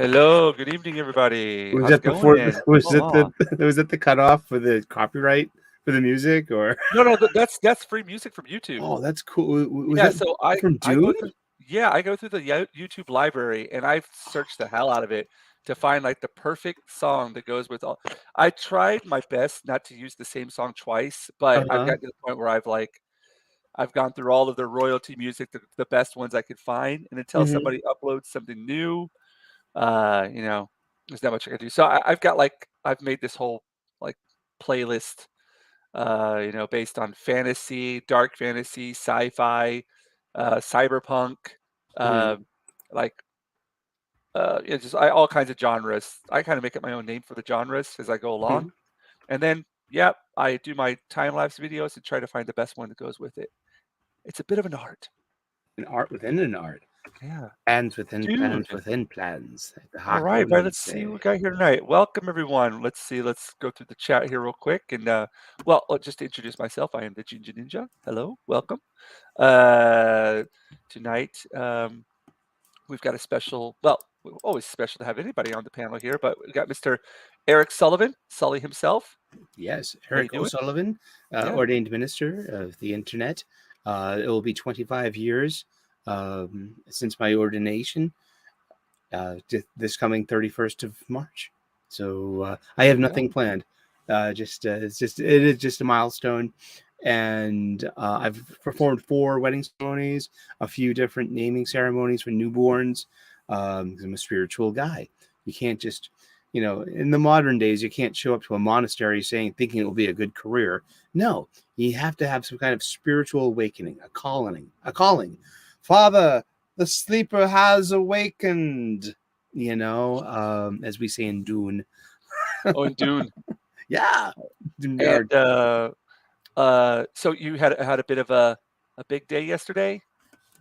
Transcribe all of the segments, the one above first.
Hello, good evening, everybody. Was How's it that before? going? Was it Hola. the was it the cutoff for the copyright for the music or? No, that's free music from YouTube. Oh, that's cool. Was Yeah, that so I from I go Dune? through yeah, I go through the YouTube library and I've searched the hell out of it to find like the perfect song that goes with all. I tried my best not to use the same song twice, but I've Uh-huh. gotten to the point where I've gone through all of the royalty music, the best ones I could find, and until Hmm. somebody uploads something new, you know, there's not much I can do. So I've got I've made this whole like playlist, based on fantasy, dark fantasy, sci-fi, cyberpunk, Hmm. uh, like just all kinds of genres. I kind of make up my own name for the genres as I go Hmm. along, and then yep, I do my time lapse videos and try to find the best one that goes with it. It's a bit of an art. An art within an art. Yeah, Plans within plans dude. within plans, like the All hockey right, right. would Let's see what we say. got here tonight. Welcome, everyone. Let's see. Let's go through the chat here real quick. And just to introduce myself, I am the Jinja Ninja. Hello, welcome. Uh, Tonight, we've got a special. Well, always special to have anybody on the panel here, but we got Mr. Eric Sullivan, Sully himself. Yes, How you Eric doing? O'Sullivan, Yeah. ordained minister of the internet. It will be 25 years since my ordination. This coming 31st of March. So I There have you go. nothing planned. It is just a milestone, and I've performed 4 wedding ceremonies, a few different naming ceremonies for newborns. 'Cause I'm a spiritual guy. You can't just, in the modern days, you can't show up to a monastery thinking it will be a good career. No, you have to have some kind of spiritual awakening, a calling, a calling. Father, the sleeper has awakened, as we say in Dune. Oh, and Dune. Yeah. Dune, And so you had a bit of a big day yesterday.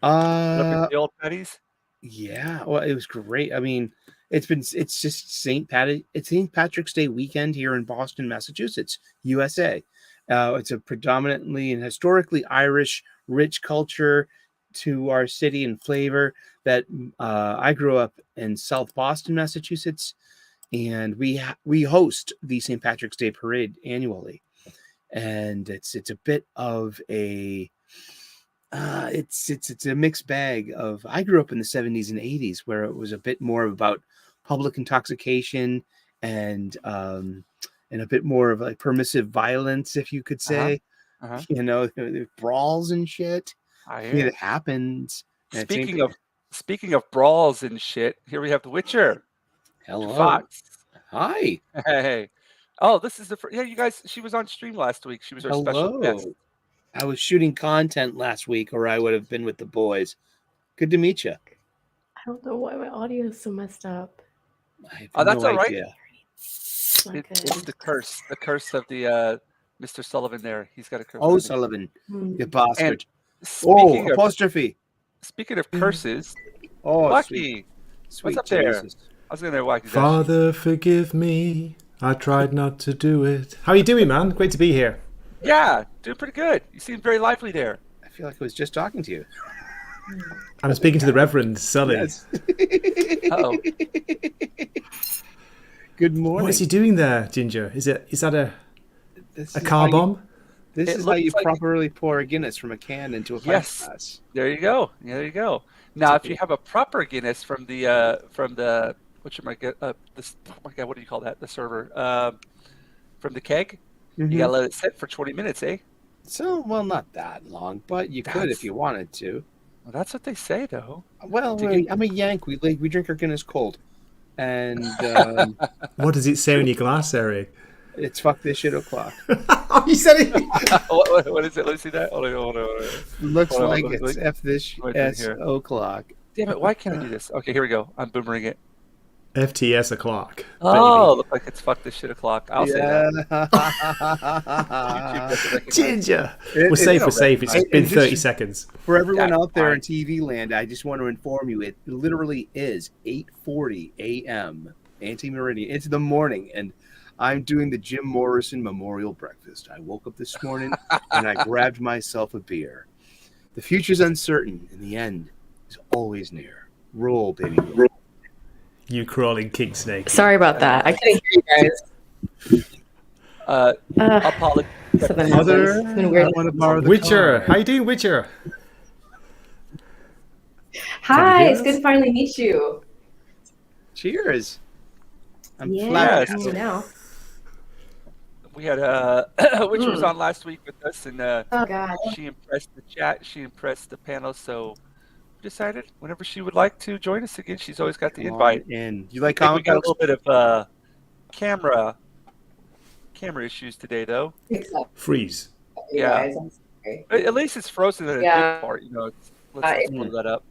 Celebrating uh, the old Patties. yeah, well, it was great. I mean, it's just St. Patrick's Day weekend here in Boston, Massachusetts, USA. It's a predominantly and historically Irish rich culture to our city and flavor that I grew up in South Boston, Massachusetts, and we host the St. Patrick's Day parade annually, and it's a bit of a it's a mixed bag of. I grew up in the 70s and 80s where it was a bit more about public intoxication and and a bit more of like permissive violence, if you could Uh-huh. say. Uh-huh. Brawls and shit. I hear It it. happens. And it seemed Speaking of speaking of brawls and shit, here we have The Witcher, Mr. hello. Fox. Hi. Hey. Oh, this is the yeah, you guys, she was on stream last week. She was our special guest. Hello. I was shooting content last week, or I would have been with the boys. Good to meet you. I don't know why my audio is so messed up. I have Oh, that's no all right. idea. It's not It's good. the curse of the Mr. Sullivan there. He's got a curse Oh, on him. Sullivan, Hmm. you And bastard. Oh, speaking of apostrophe. curses, Oh, sweet. Wacky, what's Sweet up there? Jesus. I was gonna there, Wacky's actually. Father, forgive me. I tried not to do it. How are you doing, man? Great to be here. Yeah, doing pretty good. You seem very lively there. I feel like I was just talking to you. I'm speaking to the Reverend Sully. Yes. Uh-oh. Good morning. What is he doing there, Ginger? Is that a This a is car how you- bomb? This It is how you looks like- properly pour a Guinness from a can into a pint Yes. glass. There you go. Yeah, there you go. Now, if you have a proper Guinness from the what you might get this, oh my God, what do you call that? The server from the keg. You Mhm. gotta let it sit for 20 minutes, eh? So, well, not that long, but you could if That's- you wanted to. Well, that's what they say, though. Well, To get- I'm a Yank. We drink our Guinness cold, and What does it say on your glass, Eric? it's fuck this shit o'clock. Oh, you said it. what is it? Let me see that. Hold on. Looks Hold on, like let me- it's f this wait a minute s here. o'clock. Damn it! Why can't I do this? Okay, here we go. I'm boomering it. FTS o'clock. Oh, look like it's fuck this shit o'clock. I'll say that. YouTube Yeah. doesn't recognize. Ginger. It- We're safe. it- We're safe. It's it- been it just- 30 seconds. For everyone That's out there fine. in TV land, I just want to inform you, it literally is 8:40 a.m. anti-meridian. It's the morning, and I'm doing the Jim Morrison Memorial Breakfast. I woke up this morning, and I grabbed myself a beer. The future's uncertain, and the end is always near. Roll, baby, roll. You crawling king snake. Sorry about that. I couldn't hear you guys. Apologies. Something Mother, happens. It's been weird. I want to borrow the Witcher, car. how you doing, Witcher? Hi, hear it's good us? to finally meet you. Cheers. I'm Yeah, Yes. I can now. We had Witcher was on last week with us, and Oh God. she impressed the chat. She impressed the panel. So we decided whenever she would like to join us again, she's always got the Come invite. on in. You like I think we comic got a books? little bit of camera issues today, though. Freeze. You Yeah. guys, I'm sorry. At least it's frozen in a Yeah. good part. Let's blow that up.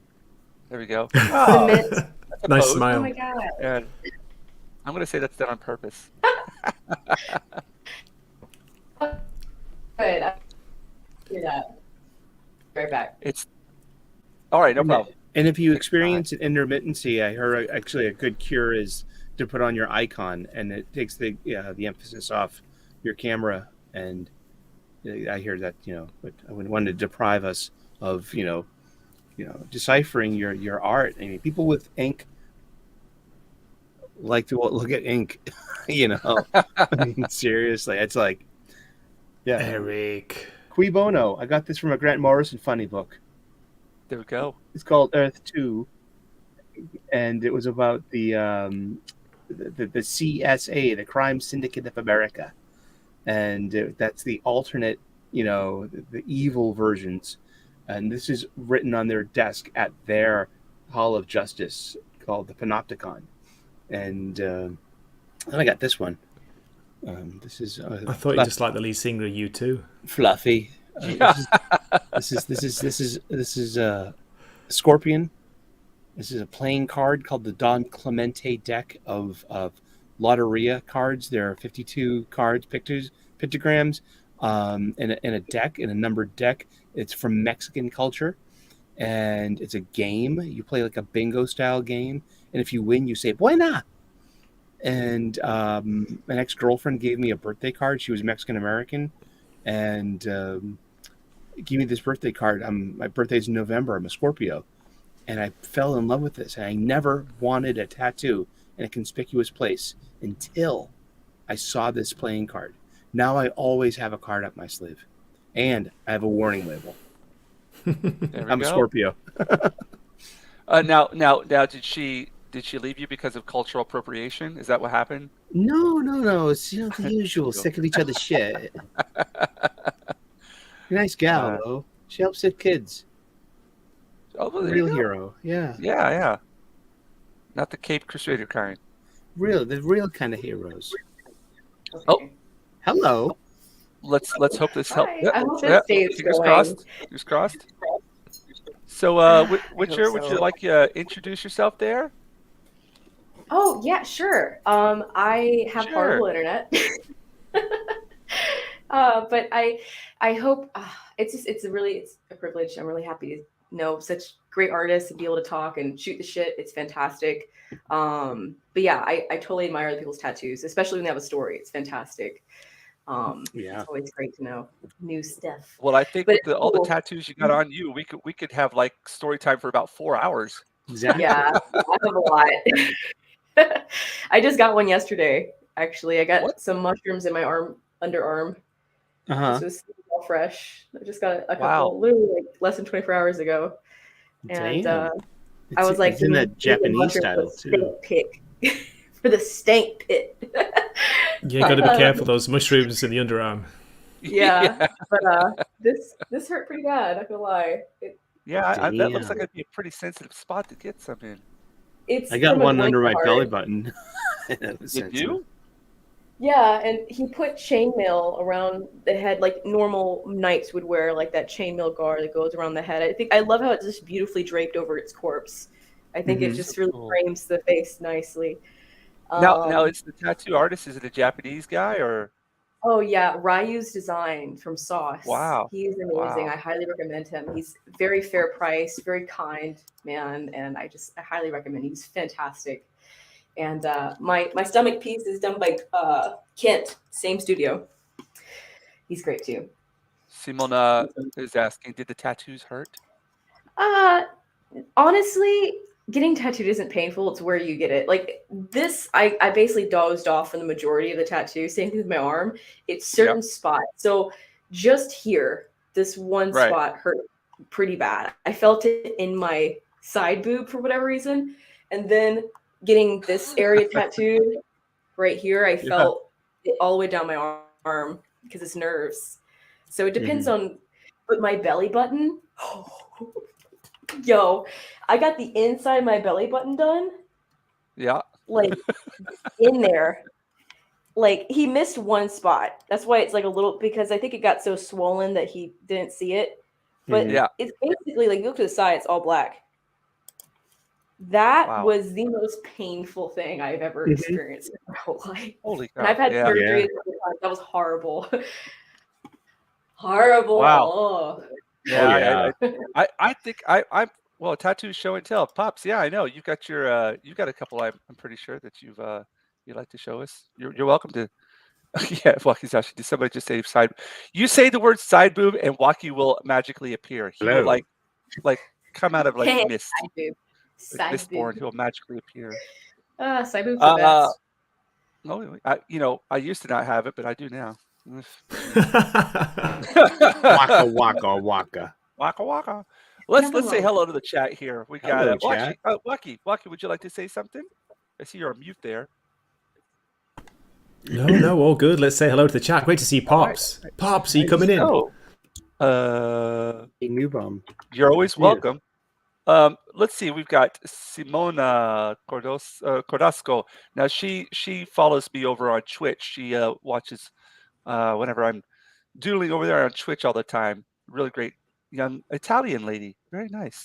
There we go. Oh. That's a Nice pose. smile. Oh my God. And I'm gonna say that's done on purpose. Good. I hear that. Right back. It's all right. No problem. And if you experience an intermittency, I heard actually a good cure is to put on your icon, and it takes the emphasis off your camera. And I hear that but I wouldn't want to deprive us of deciphering your art. I mean, people with ink like to look at ink. I mean, seriously, it's like, yeah. Eric. Cui bono. I got this from a Grant Morrison funny book. There we go. It's called Earth 2, and it was about the CSA, the Crime Syndicate of America, and that's the alternate, the evil versions, and this is written on their desk at their Hall of Justice called the Panopticon, and I got this one. This is. I thought you just liked the lead singer of U2. Fluffy. This is Scorpion. This is a playing card called the Don Clemente deck of Lotteria cards. There are 52 cards, pictograms, in a deck, in a numbered deck. It's from Mexican culture, and it's a game. You play like a bingo style game, and if you win, you say "Buena." And an ex-girlfriend gave me a birthday card. She was Mexican American, and gave me this birthday card. My birthday's in November. I'm a Scorpio, and I fell in love with this. And I never wanted a tattoo in a conspicuous place until I saw this playing card. Now I always have a card up my sleeve, and I have a warning label. I'm a Scorpio. Now, did she leave you because of cultural appropriation? Is that what happened? No. It's the usual, sick of each other's shit. Nice gal, though. She helps sick kids. Oh, well, there Real you go. hero. Yeah. Yeah. Not the Cape Crusader kind. The real kind of heroes. Oh. Hello. Let's hope this helps. Hi, I hope this stays Fingers going. crossed. Fingers crossed. So, Witcher, would you so. like to introduce yourself there? Oh yeah, sure. I have Sure. horrible internet. But I hope it's a privilege. I'm really happy to know such great artists and be able to talk and shoot the shit. It's fantastic. But yeah, I totally admire other people's tattoos, especially when they have a story. It's fantastic. Yeah. It's always great to know new stuff. Well, I think But with all the cool. tattoos you got on you, we could have like story time for about 4 hours. Exactly. Yeah, I have a lot. I just got one yesterday. Actually, I got some mushrooms in my underarm. Uh-huh. This was all fresh. I just got a couple, Wow. literally like less than 24 hours ago. And Damn. I was like, it's in that Japanese style too. Pick for the stank pit. You got to be careful, those mushrooms in the underarm. Yeah, but this hurt pretty bad. Not gonna lie. That looks like Damn. it'd be a pretty sensitive spot to get some in. It's I got from a one under my great belly heart. button. You do? Yeah, and he put chainmail around the head like normal knights would wear, like that chainmail guard that goes around the head. I love how it's just beautifully draped over its corpse. I think it just really Cool. frames the face nicely. Now, it's the tattoo artist. Is it a Japanese guy or? Oh yeah, Ryu's design from Sauce. Wow. He's amazing. Wow. I highly recommend him. He's very fair price, very kind man, and I highly recommend. He's fantastic. And my stomach piece is done by Kent, same studio. He's great too. Simona is asking, did the tattoos hurt? Honestly, getting tattooed isn't painful. It's where you get it. Like this, I basically dozed off for the majority of the tattoo. Same thing with my arm. It's Yep. certain spots. So just here, this one Right. spot hurt pretty bad. I felt it in my side boob for whatever reason. And then getting this area tattooed right here, I Yeah. felt it all the way down my arm because it's nerves. So it depends on, but my belly button, yo, I got the inside of my belly button done, Yeah. like in there. Like he missed one spot. That's why it's like a little, because I think it got so swollen that he didn't see it. But Yeah. it's basically like you look to the side, it's all black. That Wow. was the most painful thing I've ever experienced in my whole life. Holy cow. And I've had Yeah. surgery a couple times. That was horrible. Horrible. Wow. Oh. Yeah. I think I'm well, tattoo show and tell. Pops, yeah, I know. You've got your you've got a couple I'm pretty sure that you'd like to show us. You're welcome to. Yeah, Waki's actually. Did somebody just say side? You say the word side boob, and Waki will magically appear. He will Hello. like come out of like mist, Side boob. like Side mistborn. boob. He'll magically appear. Side boob's the best. No, I used to not have it, but I do now. Waka waka waka. Waka waka. Let's Nothing say wrong. hello to the chat here. We got Hello, well, chat. actually, Waki, would you like to say something? I see you're on mute there. No, all good. Let's say hello to the chat. Great to see Pops. Pops, are you coming in? Oh, A new bomb. you're always Yeah. welcome. Let's see. We've got Simona Cordasco. Now she follows me over on Twitch. She watches whenever I'm doodling over there on Twitch all the time. Really great young Italian lady. Very nice.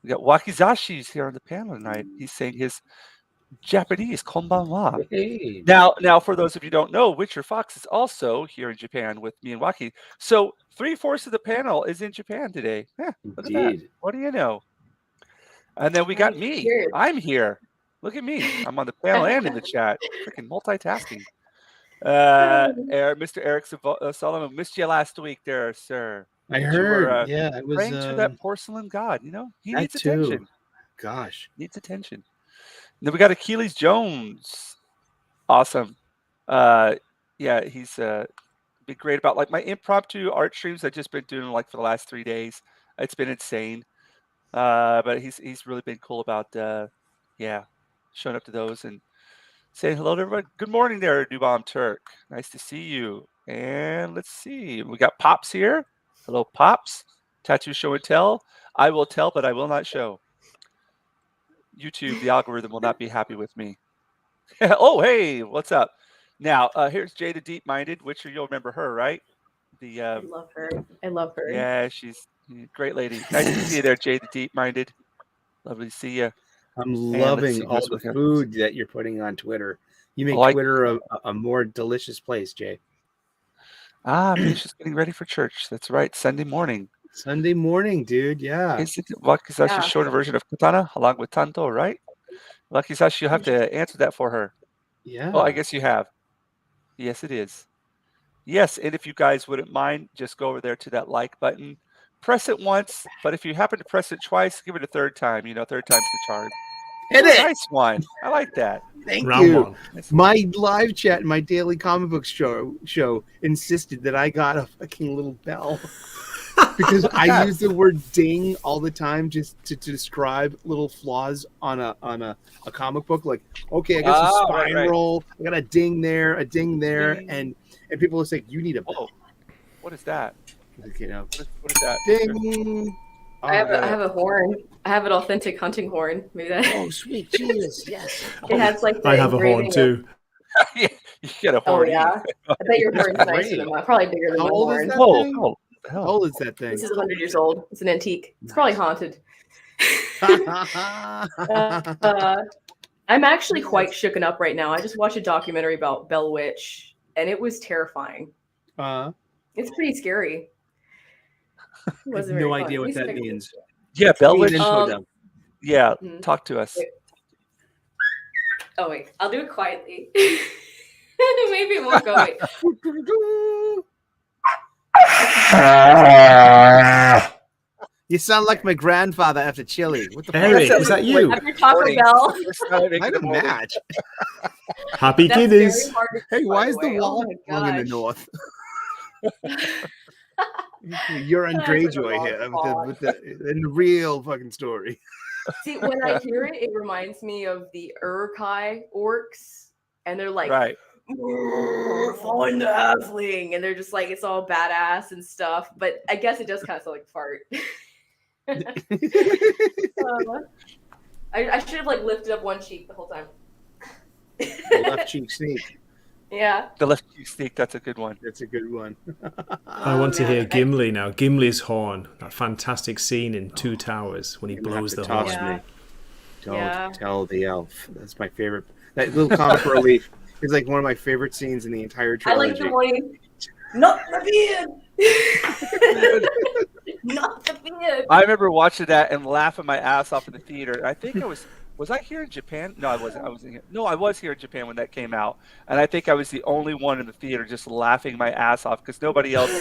We got Wakizashi's here on the panel tonight. He's saying his Japanese konbanwa. Hey. Now, for those of you who don't know, Witcher Fox is also here in Japan with me and Waki. So 3/4 of the panel is in Japan today. Yeah, look at that. Indeed. What do you know? And then we got I'm me. here. I'm here. Look at me. I'm on the panel and in the chat. Freaking multitasking. Mr. Eric Solomon, missed you last week there, sir. I You heard. were Yeah, I was praying to that porcelain god. He that needs too. attention. Gosh. Needs attention. Then we got Achilles Jones. Awesome. Yeah, he's been great about like my impromptu art streams I've just been doing like for the last 3 days. It's been insane. But he's really been cool about showing up to those and saying hello to everybody. Good morning there, Newbomb Turk. Nice to see you. And let's see. We got Pops here. Hello, Pops. Tattoo show and tell. I will tell, but I will not show. YouTube, the algorithm will not be happy with me. Oh, hey, what's up? Now, here's Jada Deep Minded, which you'll remember her, right? I love her. I love her. Yeah, she's a great lady. Nice to see you there, Jada Deep Minded. Lovely to see you. I'm let's loving see, all who's the with her? food that you're putting on Twitter. You make Oh, Twitter a more delicious place, Jay. Fish is getting ready for church. That's right, Sunday morning. Sunday morning, dude. Yeah. Is it Wakizashi Yeah. shorter version of Katana along with Tanto, right? Wakizashi, you'll have to answer that for her. Yeah. Oh, I guess you have. Yes, it is. Yes, and if you guys wouldn't mind, just go over there to that like button. Press it once, but if you happen to press it twice, give it a third time. Third time's the charm. Hit Oh, it. nice one. I like that. Thank Round you. one. Nice. My live chat in my daily comic book show insisted that I got a fucking little bell because I use the word ding all the time just to describe little flaws on a comic book. Like, okay, I got some spine right. roll, I got a ding there, Ding. and people will say you need a Whoa. bell. What is that? Like, you know, What is that? ding. Oh, I have a horn. I have an authentic hunting horn. Maybe that. oh sweet Jesus, yes. It has like. The I have a horn engraving of- too. Yeah, you get a Oh horn. yeah. I bet your horn's nicer Great. than mine. Probably bigger than How my old is horn. that? Whoa, thing? oh, the How hell. old is that thing? This is 100 years old. It's an antique. It's probably haunted. I'm actually quite shooken up right now. I just watched a documentary about Bell Witch, and it was terrifying. It's pretty scary. It I have wasn't no very idea fun. what At least that I- means. Yeah, Belwitch. Info Um, dump. Yeah, Mhm. talk to us. Oh wait, I'll do it quietly. Maybe it won't go. Wait. You sound like my grandfather after chili. What the fuck? Eric, is that you? After Taco Morning. Bell. First time I make Might it in the a morning. match. Happy That's very Guinness. hard to Hey, do, why by is the way. wall Oh my wrong in the gosh. north? You're on That's like a Greyjoy long here pause. with the real fucking story. See, when I hear it, it reminds me of the Uruk-hai orcs, and they're like, Right. "Find the halfling," and they're just like, it's all badass and stuff. But I guess it does kind of sound like fart. I should have like lifted up one cheek the whole time. The left cheek sneak. Yeah. The left cheek sneak. That's a good one. That's a good one. I want to man, hear Gimli now. Gimli's horn. That fantastic scene in Two Towers when he You're gonna have blows to the toss horn. Yeah. me. Don't Yeah. tell the elf. That's my favorite. That little comic relief is like one of my favorite scenes in the entire I like trilogy. the morning. Not the beard. Not the beard. I remember watching that and laughing my ass off in the theater. I think I was I here in Japan? No, I wasn't. I wasn't here. No, I was here in Japan when that came out, and I think I was the only one in the theater just laughing my ass off because nobody else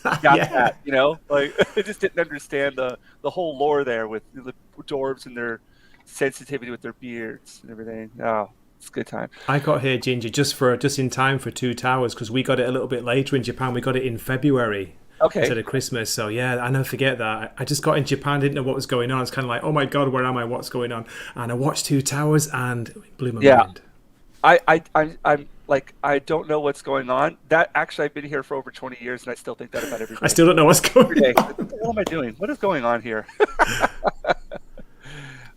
got Yeah. that. You know, like I just didn't understand the whole lore there with the dwarves and their sensitivity with their beards and everything. Oh, it's a good time. I got here, Jinja, just in time for Two Towers because we got it a little bit later in Japan. We got it in February Okay. instead of Christmas. So yeah, I never forget that. I just got in Japan, didn't know what was going on. It's kind of like, oh my god, where am I? What's going on? And I watched Two Towers and it blew my Yeah. mind. I'm like I don't know what's going on. That actually I've been here for over 20 years and I still think that about every day. I still don't know what's Every going day. on. What the hell am I doing? What is going on here?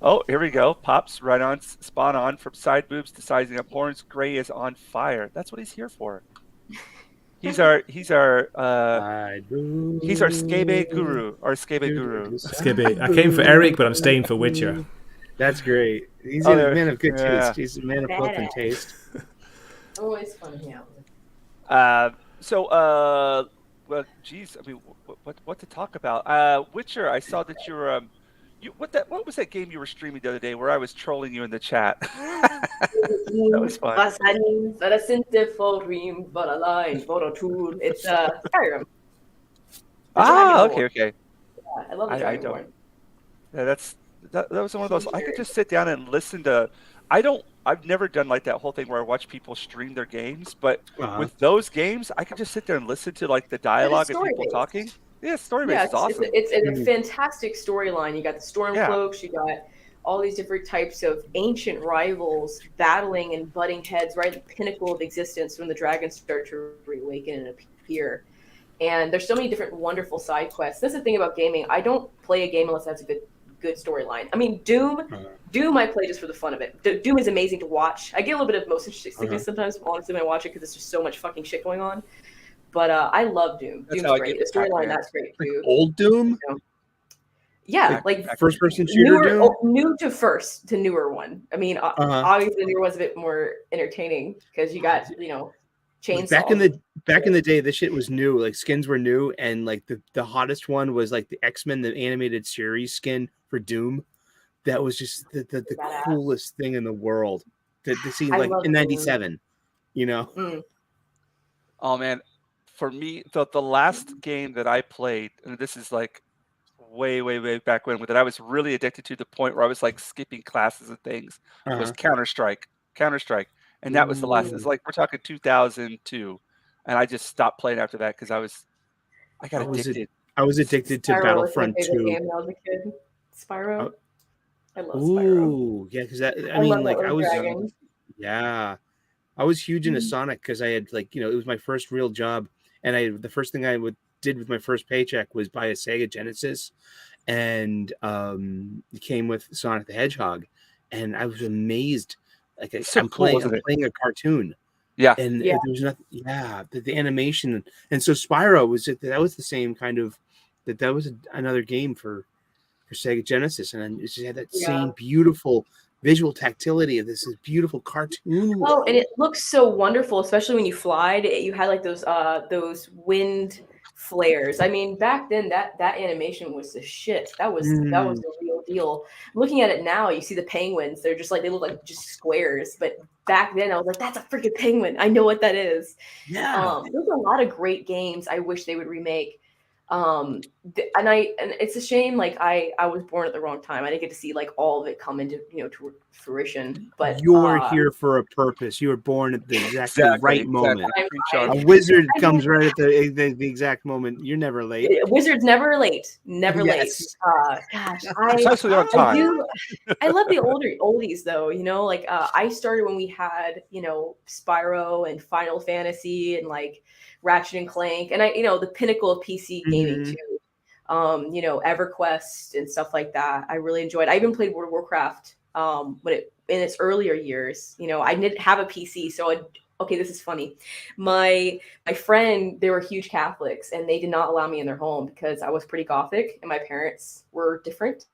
Oh, here we go. Pops right on, spot on. From side boobs to sizing up horns, Gray is on fire. That's what he's here for. He's our Skebe guru. Our Skebe guru. Skibby. I came for Eric, but I'm staying for Witcher. That's great. He's Oh, a there- man of good yeah. taste. He's a man of book and taste. Always fun to hang out with. Well, geez, I mean, what to talk about? Witcher. I saw that you were what was that game you were streaming the other day where I was trolling you in the chat? That was fun. It's Skyrim. Okay. Yeah, I love the I Dragon don't. Born. Yeah, that was one of those. I could just sit down and listen to. I've never done like that whole thing where I watch people stream their games, but with those games, I could just sit there and listen to like the dialogue and people story-based. talking. Yeah, story based Yeah, is awesome. it's a fantastic storyline. You got the Stormcloaks, you got all these different types of ancient rivals battling and butting heads right at the pinnacle of existence when the dragons start to reawaken and appear. And there's so many different wonderful side quests. That's the thing about gaming. I don't play a game unless it has a good storyline. I mean, Doom I play just for the fun of it. Doom is amazing to watch. I get a little bit of motion sickness sometimes, honestly, when I watch it because there's just so much fucking shit going on. But I love Doom. That's Doom's how I great. get The storyline, Pac-Man. that's great too. Old Doom? Yeah, like First person shooter Doom? new to newer one. I mean, obviously the newer one's a bit more entertaining because you got chainsaws. Back in the day, this shit was new. Like skins were new, and like the hottest one was like the X-Men, the animated series skin for Doom. That was just the coolest thing in the world to see like in '97. Oh man, for me, the last game that I played, and this is like way back when, that I was really addicted to the point where I was like skipping classes and things, was Counter-Strike, and that was the last. It's like we're talking 2002, and I just stopped playing after that because I got addicted. I was addicted to Spyro Battlefront was my 2. favorite game when I was a kid. Spyro. I love Ooh, Spyro. yeah, because I love mean, like that I with was, dragons. I was huge into Sonic because I had like it was my first real job, and the first thing I did with my first paycheck was buy a Sega Genesis, and it came with Sonic the Hedgehog, and I was amazed. Like I'm playing a cartoon. Yeah, and there was nothing. Yeah, the animation, and so Spyro was the same kind of that was another game for Sega Genesis, and it just had that same beautiful visual tactility of this beautiful cartoon. Oh, and it looks so wonderful, especially when you fly. You had like those wind flares. I mean, back then that animation was the shit. That was the real deal. Looking at it now, you see the penguins. They're just like they look like just squares. But back then, I was like, that's a freaking penguin. I know what that is. Yeah. There's a lot of great games I wish they would remake. and it's a shame, like I was born at the wrong time. I didn't get to see like all of it come into to fruition. But You're here for a purpose. You were born at the exactly Exactly, right moment. exactly. I'm Preach fine. on. A wizard I comes know. right at the exact moment. You're never late. Wizards never late, never Yes. late. Gosh, Precisely on I time. do. I love the oldies though. Like I started when we had Spyro and Final Fantasy and like Ratchet and Clank, and the pinnacle of PC gaming Mhm. too. EverQuest and stuff like that. I really enjoyed. I even played World of Warcraft when it in its earlier years. I didn't have a PC, so okay, this is funny. My friend, they were huge Catholics, and they did not allow me in their home because I was pretty gothic, and my parents were different,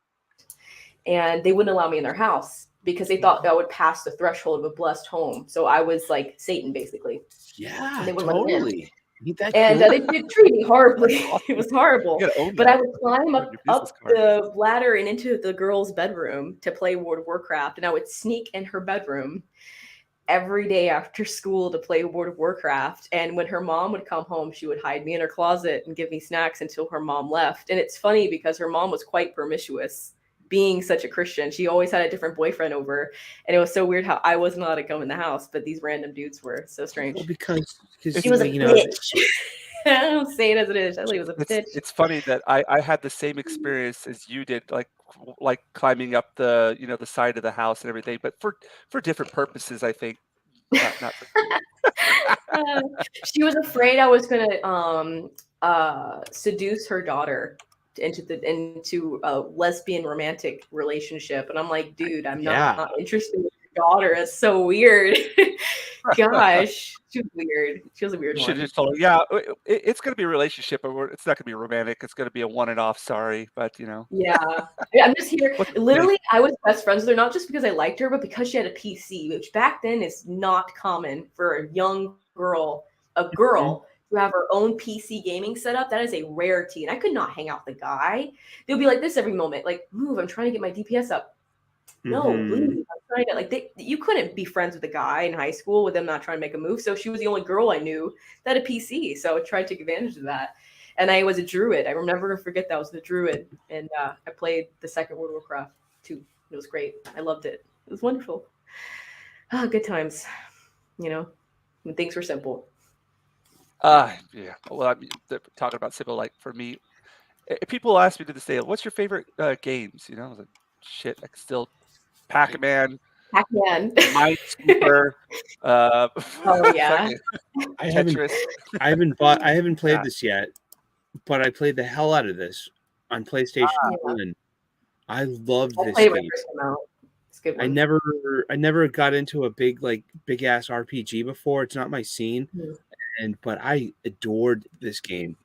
and they wouldn't allow me in their house because they thought that I would pass the threshold of a blessed home. So I was like Satan, basically. Yeah, And they wouldn't let me in. totally. Ain't that And cool? they did treat me horribly. It was You horrible. gotta own But that I would climb on up your business card. the ladder and into the girl's bedroom to play World of Warcraft, and I would sneak in her bedroom every day after school to play World of Warcraft. And when her mom would come home, she would hide me in her closet and give me snacks until her mom left. And it's funny because her mom was quite promiscuous. Being such a Christian, she always had a different boyfriend over, and it was so weird how I wasn't allowed to come in the house, but these random dudes were. So strange. Well, because She was a you know, bitch. I don't say it as it is. I was a bitch. It's funny that I had the same experience as you did, like climbing up the side of the house and everything, but for different purposes, I think. Not for Uh, she was afraid I was gonna seduce her daughter into a lesbian romantic relationship, and I'm like, dude, I'm Yeah. not interested in your daughter. That's so weird. Gosh, she was weird. She was a weird You should one. have just told her, yeah, it's gonna be a relationship, but it's not gonna be romantic. It's gonna be a one and off. Sorry, but Yeah, I'm just here. What's the Literally, I was best friends with her not just because I liked her, but because she had a PC, which back then is not common for a young girl, to have her own PC gaming setup. That is a rarity, and I could not hang out with the guy. They'll be like this every moment, like, "Move, I'm trying to get my DPS up." No, Mhm. leave. I'm trying to you couldn't be friends with a guy in high school with them not trying to make a move. So she was the only girl I knew that had a PC. So I tried to take advantage of that. And I was a druid. I remember to forget that I was the druid. And I played the second World of Warcraft too. It was great. I loved it. It was wonderful. Ah, good times. When things were simple. Yeah. Well, I mean, talking about simple, like for me, people ask me to this day, "What's your favorite games?" I was like, "Shit, I can still Pac-Man, Pac-Man. Minesweeper, Oh yeah. fucking I haven't Tetris." I haven't played Yeah. this yet, but I played the hell out of this on PlayStation Yeah. 1. I loved I this played it when it game. first came out. It's a good I one. never got into a big ass RPG before. It's not my scene, but I adored this game,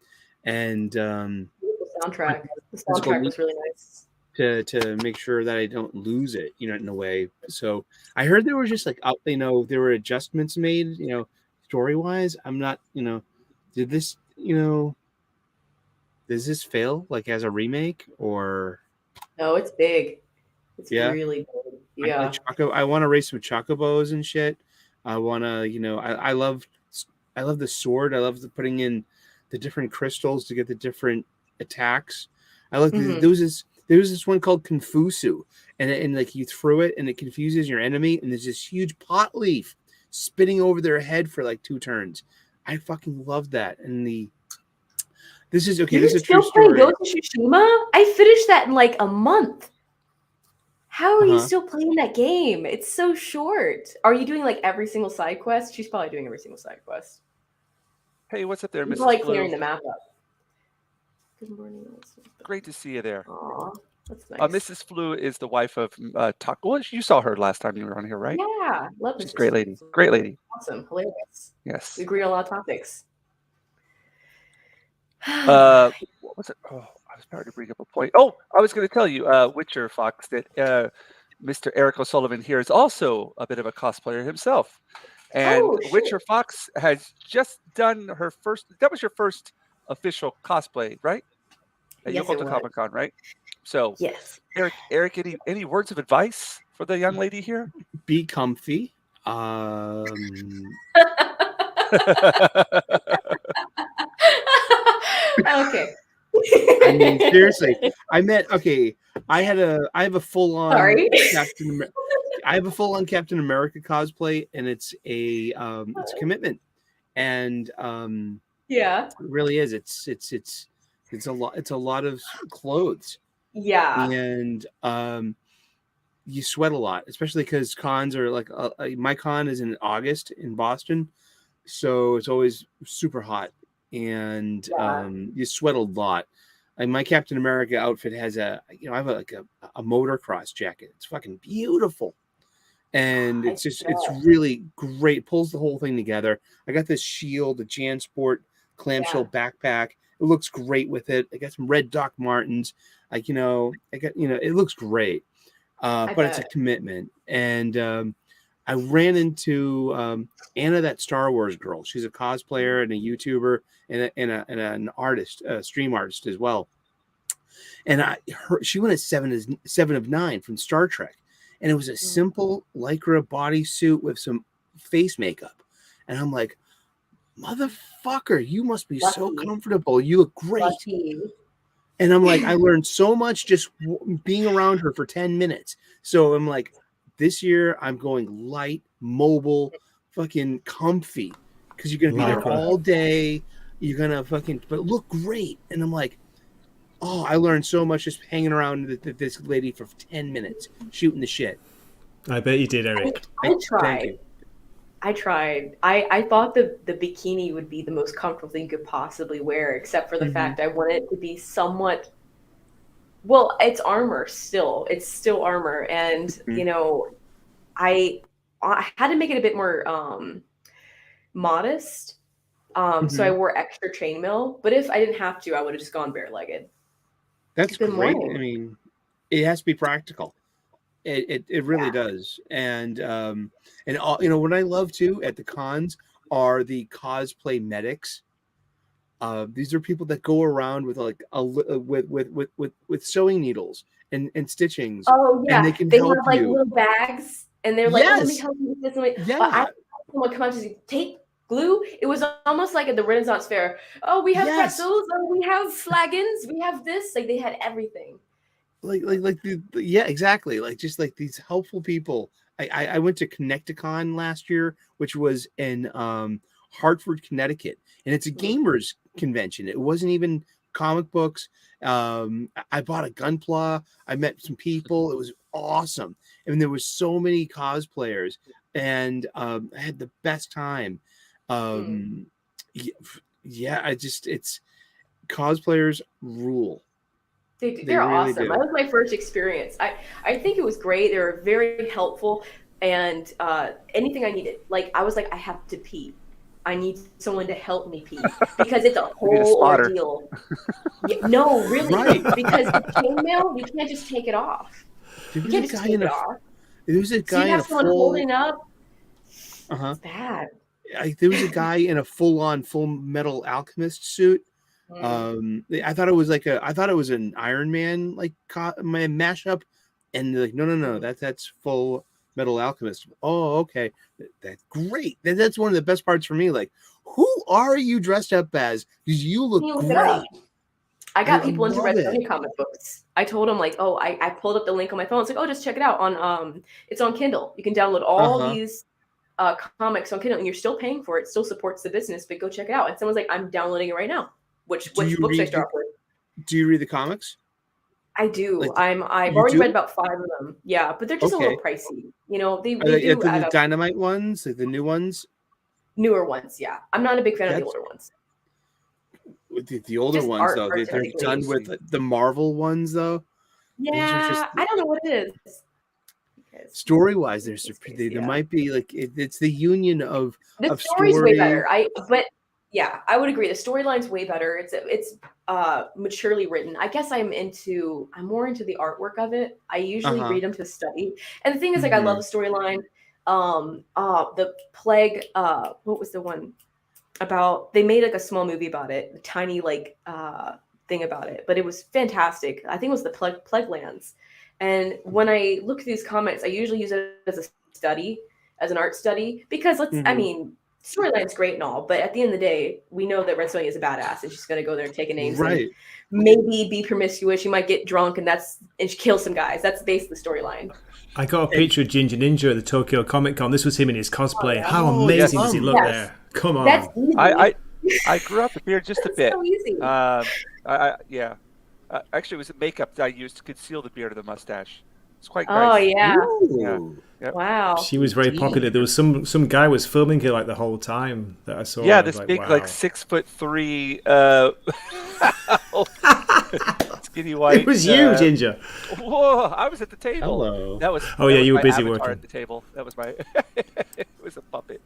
and Beautiful soundtrack. The physical soundtrack was really nice. to make sure that I don't lose it, in a way. So I heard there were just there were adjustments made, story wise. I'm not, did this, does this fail as a remake or? No, it's big. It's Yeah. really big. Yeah. I want to race some chocobos and shit. I want to, I love the sword. I love putting in the different crystals to get the different attacks. I love there was this one called Confusu, and you throw it and it confuses your enemy, and there's this huge pot leaf spinning over their head for 2 turns. I fucking love that. And this is okay. You're This is a true still playing story. Ghost of Tsushima? I finished that in a month. How are you still playing that game? It's so short. Are you doing every single side quest? She's probably doing every single side quest. Hey, what's up there, You're Mrs. probably Blue? clearing the map up. Good morning. Great to see you there. Aw, that's nice. Mrs. Flu is the wife of Taco. Well, you saw her last time you were on here, right? Yeah, love She's Mrs. a great lady. Flu. Great lady. Awesome, hilarious. Yes. We agree on a lot of topics. What was it? Oh, I was about to bring up a point. Oh, I was going to tell you, Witcher Fox, that Mr. Eric O'Sullivan here is also a bit of a cosplayer himself. And Witcher Fox has just done her first. That was your first official cosplay, right? At Yes, Yokoto it Comic-Con, right? So, yes. Eric, any words of advice for the young lady here? Be comfy. Okay. I mean, seriously, I have a full on Sorry. I have a full on Captain America cosplay, and it's a commitment, and Yeah. it really is. It's a lot. It's a lot of clothes, Yeah. and you sweat a lot, especially because cons are like my con is in August in Boston, so it's always super hot, and Yeah. you sweat a lot. And my Captain America outfit has I have a motocross jacket. It's fucking beautiful, and I it's bet. really great. Pulls the whole thing together. I got this shield, a JanSport clamshell backpack. It looks great with it. I got some red Doc Martens. It looks great. I But it's a bet. commitment. And I ran into Anna, that Star Wars girl. She's a cosplayer and a YouTuber and an artist, a stream artist as well. And she went at 7 of 9 from Star Trek, and it was a simple lycra bodysuit with some face makeup. And I'm like, motherfucker, you must be so Lucky. comfortable. You look great. Lucky. And I'm like, I learned so much just being around her for 10 minutes. So I'm like, this year I'm going light, mobile, fucking comfy, because you're going to be there Lycra. all day. You're going to but look great. And I'm like, oh, I learned so much just hanging around this lady for 10 minutes, shooting the shit. I bet you did, Eric. I Thank you. tried. I thought the bikini would be the most comfortable thing you could possibly wear, except for the fact I wanted it to be somewhat. Well, it's armor still. It's still armor, and I had to make it a bit more modest. So I wore extra chainmail. But if I didn't have to, I would have just gone bare-legged. That's Good great. morning. I mean, it has to be practical. It really does. And all, what I love too at the cons are the cosplay medics. These are people that go around with like with sewing needles and stitchings. Oh yeah, and they can they help have like you. little bags, and they're like, "Oh, let me Yes. help you with this." Like, Yeah. I had someone come out to say, "Tape, glue." It was almost like at the Renaissance Fair. Oh, we have Yes. pretzels. Oh, we have flagons. We have this. Like they had everything. Yeah, exactly. Like just like these helpful people. I went to Connecticon last year, which was in Hartford, Connecticut, and it's a gamers convention. It wasn't even comic books. I bought a Gunpla. I met some people. It was awesome. I mean, there was so many cosplayers, and I had the best time. Yeah, it's cosplayers rule. They're really awesome. do. That was my first experience. I think it was great. They were very helpful, and anything I needed. Like I was like, I have to pee. I need someone to help me pee because it's a whole ordeal. No, really, Right. because the chainmail, you can't just take it off. You can't just take it off. There was a guy So you in have a someone full. holding up. It's bad. There was a guy in a full metal alchemist suit. I thought it was I thought it was an Iron Man mashup, and they're like, no, that's full metal alchemist. Oh, okay, that's great. That's one of the best parts for me. Like, who are you dressed up as? Because you look great. I got people into Red Sonja comic books. I told them like, oh, I pulled up the link on my phone. It's like, oh, just check it out on it's on Kindle. You can download all these comics on Kindle, and you're still paying for it. Still supports the business, but go check it out. And someone's like, I'm downloading it right now. Which books I start with? Do you read the comics? I do. I've already read about 5 of them. Yeah, but they're just a little pricey. They do add the up. Dynamite ones, like the new ones. Newer ones, yeah. I'm not a big fan of the older ones. The older Just ones, though, they're done with the Marvel ones, though. Yeah, I don't know what it is. Story-wise, there might be like it's the union of the story's way better. I would agree. The storyline's way better. It's maturely written. I guess I'm more into the artwork of it. I usually read them to study. And the thing is, like, I love the storyline. The plague. What was the one about? They made like a small movie about it, a tiny thing about it, but it was fantastic. I think it was the plague lands. And when I look at these comics, I usually use it as a study, as an art study, because I mean, storyline's great and all, but at the end of the day, we know that Red Sonja is a badass, and she's gonna go there and take names, and Right. maybe be promiscuous. She might get drunk, and she kill some guys. That's basically the storyline. I got a picture of Jinja Ninja at the Tokyo Comic Con. This was him in his cosplay. yeah. How Oh, amazing yes. does he look Yes. there? Come on. That's easy. I grew out the beard just a That's bit. so easy. Yeah. Actually, it was a makeup that I used to conceal the beard or the mustache. It's quite Oh nice. yeah. Ooh. Wow. She was very popular. There was some guy was filming her like the whole time that I saw. Yeah, I was this like, big, wow. like 6'3", skinny white. It was you, Ginger. Whoa! I was at the table. Hello. That was. Oh, that yeah, was you were my busy avatar working. at the table. That was my. It was a puppet.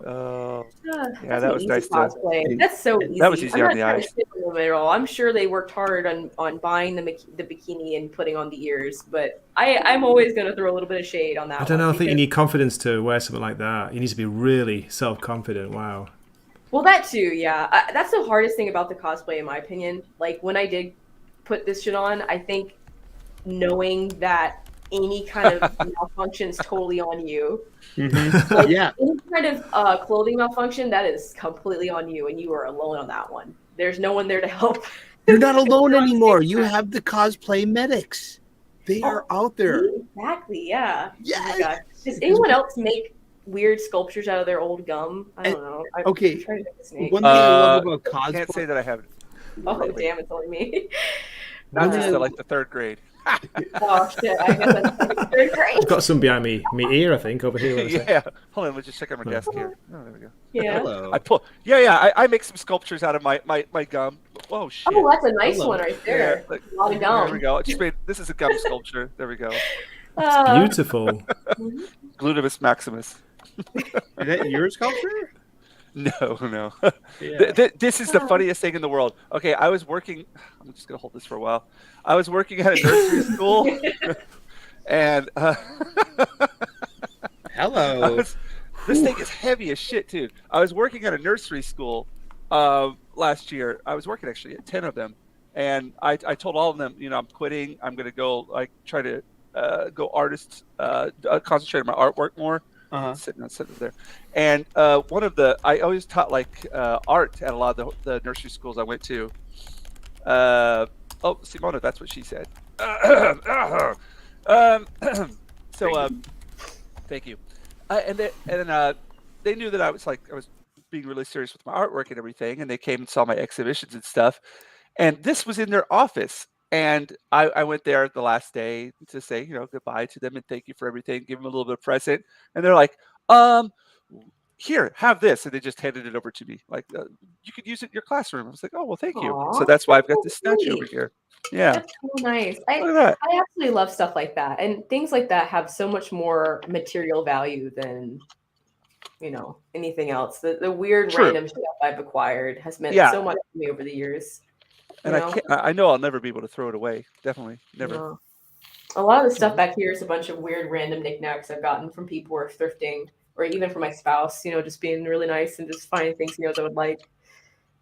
Oh, Yeah, yeah, that's that an was easy nice to. cosplay. That's so easy. That was easy I'm on not the trying eyes. to shit on them at all. I'm sure they worked hard on buying the bikini and putting on the ears, but I'm always going to throw a little bit of shade on that. I don't know. I think you because- need confidence to wear something like that. You need to be really self-confident. Wow. Well, that too, yeah. That's the hardest thing about the cosplay, in my opinion. Like when I did put this shit on, I think knowing that any kind of malfunction is totally on you. Mhm. Like, Yeah. any kind of clothing malfunction, that is completely on you, and you are alone on that one. There's no one there to help. You're not alone anymore. You have the cosplay medics. They are out there. Exactly, yeah. Oh Yes. my gosh. Does anyone else make weird sculptures out of their old gum? I don't know. I'm okay. trying to make a snake. One thing I love about I can't say cosplay. that I have. Oh, damn, it's only me. Not One since thing- like the third grade. Oh, shit. I guess that's third grade. I've got some behind me ear, I think, over here. One sec. Yeah. Hold on. Let's just check out my desk here. Oh, there we go. Yeah. Hello. I pull. Yeah. I make some sculptures out of my gum. Oh shit. Oh, that's a nice Hello. one right there. like, A lot of there we gum. go. I just made. This is a gum sculpture. There we go. Beautiful. Gluteus maximus. Is that your sculpture? No. Yeah. This is the funniest thing in the world. Okay, I was working. I'm just gonna hold this for a while. I was working at a nursery school, and Hello. this thing is heavy as shit, dude. I was working at a nursery school last year. I was working actually at 10 of them, and I told all of them, I'm quitting. I'm gonna go try to go artist, concentrate on my artwork more. Uh-huh. Sitting there, and one of I always taught art at a lot of the nursery schools I went to. Simona, that's what she said. Thank you. And then they knew that I was being really serious with my artwork and everything, and they came and saw my exhibitions and stuff. And this was in their office. And I went there the last day to say, goodbye to them and thank you for everything, give them a little bit of present. And they're like, here, have this. And they just handed it over to me. You could use it in your classroom. I was like, oh, well, thank you. Aw, So that's why I've got that's this so statue sweet. over here. Yeah. That's so nice. Look at that. I absolutely love stuff like that. And things like that have so much more material value than, anything else. The weird True. random stuff I've acquired has meant Yeah. so much to me over the years. And I know I'll never be able to throw it away. Definitely. Never. No. A lot of the stuff back here is a bunch of weird random knickknacks I've gotten from people who are thrifting, or even from my spouse, just being really nice and just finding things he knows I would like.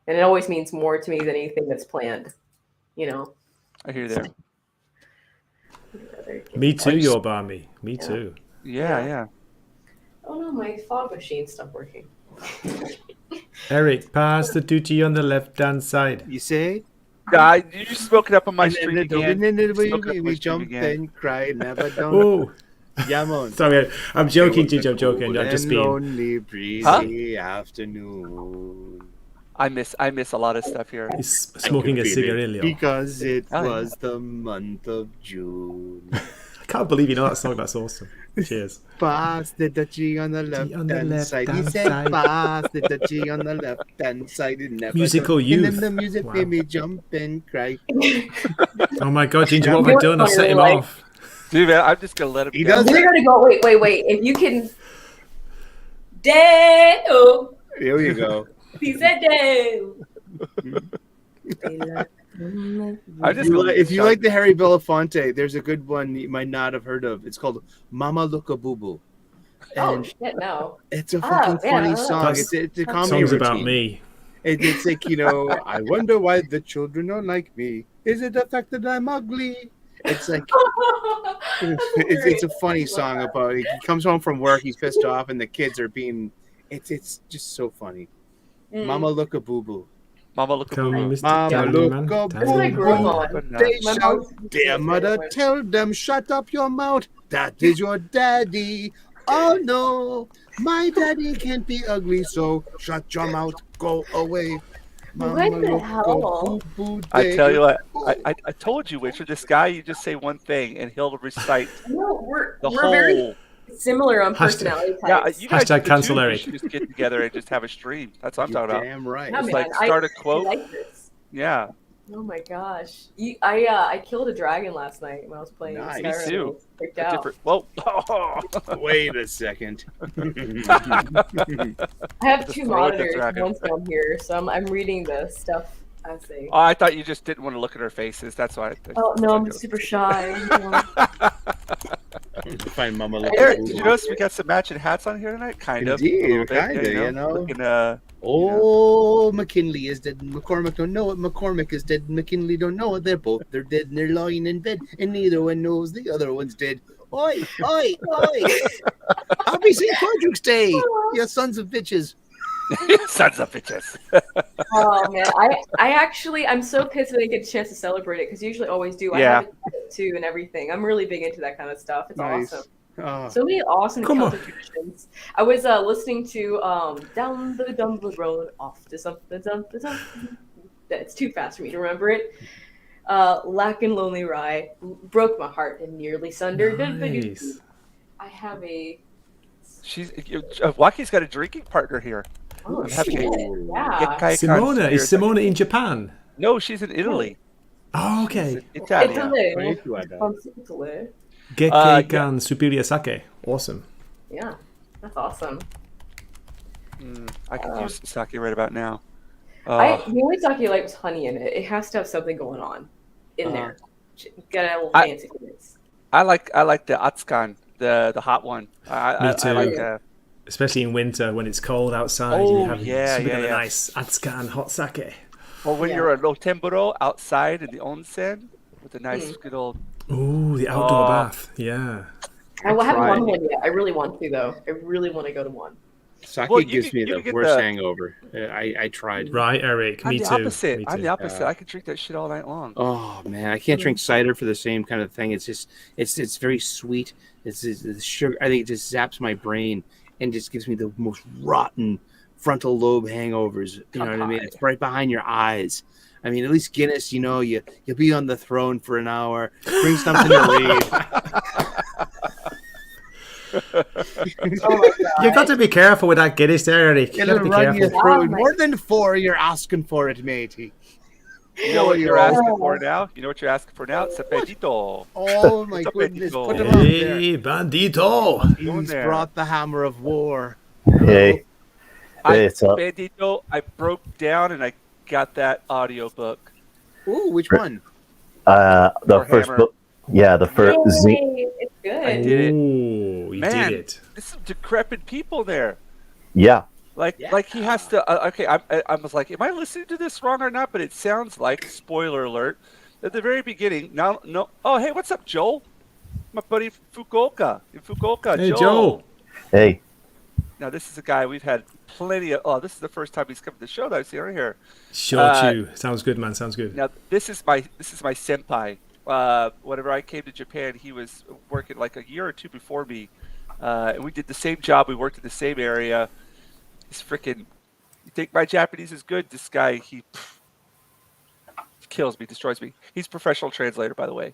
And it always means more to me than anything that's planned. I hear you there. Me too, your Barmy. Me too. Yeah. Oh no, my fog machine stopped working. Eric, pass the duty on the left-hand side. You say? You just spoke it up on my And stream then again. we Smoke up my stream jump again. and cry, never done. Oh, Yeah, man. sorry, I'm joking, Ginger. I'm joking. I'm just being. Lonely, breezy afternoon. I miss a lot of stuff here. He's smoking I a could feel it cigarillo. because it Oh, yeah. was the month of June. I can't believe you know that song. That's awesome. Cheers. Pass the touchy on the left on the hand side. He left-hand said, side. pass the touchy on the left hand side. It never Musical done. youth. And then the music Wow. made me jump and cry. Oh my God, Ginger, what have You I know done? what I've I set him really like? off. Dude, man, I'm just gonna let him He go. does We're gonna go. Wait. If you can, Dale. Here you go. He said Dale. I just go If you like the Harry Belafonte, there's a good one you might not have heard of. It's called Mama Look a Boo Boo. Oh And shit, no. it's a Oh, fucking yeah, funny I song. That's- It's a comedy Song's routine. about me. It's like, I wonder why the children don't like me. Is it the fact that I'm ugly? It's like, it's a funny song about he comes home from work, he's pissed off, and the kids are being It's just so funny. Mm. Mama look a boo boo. Mama look a Come, boo. Mr. Mama look a Candyman. That's what I boo grew up boo. on. They My shout, mom's dear mother, tell them shut up your mouth. That is your daddy. Oh no, my daddy can't be ugly, so shut your mouth, go away. Mama What the look a hell? boo boo I day. tell you what, I told you, Witcher, this guy, you just say one thing and he'll recite No, the we're very whole. similar on Hashtag- personality Yeah, types. you guys, Hashtag the cancel two of you Eric. should just get together and just have a stream. That's what I'm You're talking about. damn right. Yeah, Just man, like start a I quote. like this. Yeah, Oh my gosh. I killed a dragon last night when I was playing Nice. Me Skyrim. too. I was freaked a out. different. Whoa. Wait a second. I have Just two throw it at the monitors. dragon. One's down here, so I'm reading the stuff as they. Oh, I thought you just didn't want to look at our faces. That's why. Oh no, I'm super shy. You know. Find Mama look a Eric, boo did you boo. notice we got some matching hats on here tonight? Kind of. Indeed, a little bit, kinda, you know. Looking, Oh, McKinley is dead and McCormick don't know it. McCormick is dead and McKinley don't know it. They're dead and they're lying in bed and neither one knows the other one's dead. Oi, oi, oi. Happy St. Patrick's Day, you sons of bitches. sons of bitches. Oh man, I'm so pissed I didn't get a chance to celebrate it because usually always do. I Yeah. have it too and everything. I'm really big into that kind of stuff. It's Nice. awesome. Oh, So many awesome Come on. Celtic traditions. I was listening to down the road off to something. It's too fast for me to remember it. Lack and Lonely Rye broke my heart and nearly sundered. Nice. I have a Waki's got a drinking partner here. oh I'm having shit, a- yeah. Genkai Simona. Con- Is Simona in Japan? No, she's in Italy. Oh, okay. She's in Italia. Italy. Italy. Gekkei Yeah. Kan Superior Sake. Awesome. Yeah, that's awesome. I could use some sake right about now. The only sake I like was honey in it. It has to have something going on in there. Got a little I- fancy things. I like the Atsukan, the hot one. I too. like. Especially in winter when it's cold outside. Oh, you have yeah, something yeah, of a yeah. nice Atsukan hot sake. Or when Yeah. you're a Lotemburo outside in the onsen with a nice good old. Ooh, the outdoor Oh. bath. Yeah. I haven't tried. won one yet. I really want to though. I really want to go to one. Sake Well, you gives could- me you the could get worst the- hangover. I tried. Right, Eric. I'm Me the too. opposite. Me I'm too. the opposite. I could drink that shit all night long. Oh man, I can't drink cider for the same kind of thing. It's just it's very sweet. It's sugar. I think it just zaps my brain and just gives me the most rotten frontal lobe hangovers. You know what I mean? It's right behind your eyes. I mean, at least Guinness, you'll be on the throne for an hour. Bring something to read. Oh my god. You've got to be careful with that Guinness there, Eric. You've got to It'll be run you careful. through. Oh, my- More than 4, you're asking for it, matey. You know what you're Oh, asking for now? You know what you're asking for now? It's a pedito. Oh my It's a goodness! petito. Put him out there. Hey, bandito. Going He's there. brought the hammer of war. Hey, hey, it's up. Pedito, I broke down and I got that audiobook. Ooh, which one? The Or first hammer. book. Yeah, the first. Yay, it's good. I did it. Ooh, you Man. did it. There's some decrepit people there. Yeah, Like he has to. Okay, I was like, am I listening to this wrong or not? But it sounds like, spoiler alert, at the very beginning. Now, no. Oh, hey, what's up, Joel? My buddy Fukuoka. In Fukuoka, Hey, Joel. Joel. hey, Now, this is a guy we've had plenty of. Oh, this is the first time he's come to the show that I've seen right here. Shochu. Sounds good, man. Sounds good. Now, this is my senpai. Whenever I came to Japan, he was working like a year or two before me, and we did the same job. We worked in the same area. He's freaking. You think my Japanese is good? This guy, he kills me, destroys me. He's a professional translator, by the way,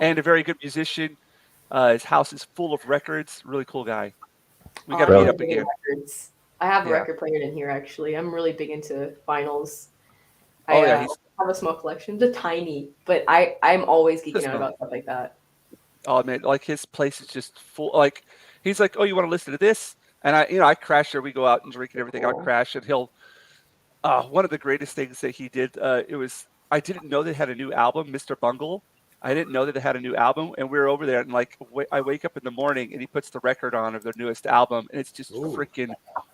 and a very good musician. His house is full of records. Really cool guy. We got to Really? meet up again. Records. I have a Yeah. record player in here actually. I'm really big into vinyls. Oh, I yeah, he's- have a small collection. They're tiny, but I'm always geeking Just out small. about stuff like that. Oh man, like his place is just full. Like he's like, oh, you want to listen to this? And I crash there. We go out and drink and everything. I'll Cool. crash, and he'll. One of the greatest things that he did. It was I didn't know they had a new album, Mr. Bungle. I didn't know that they had a new album, and we were over there, and like I wake up in the morning, and he puts the record on of their newest album, and it's just Ooh. freaking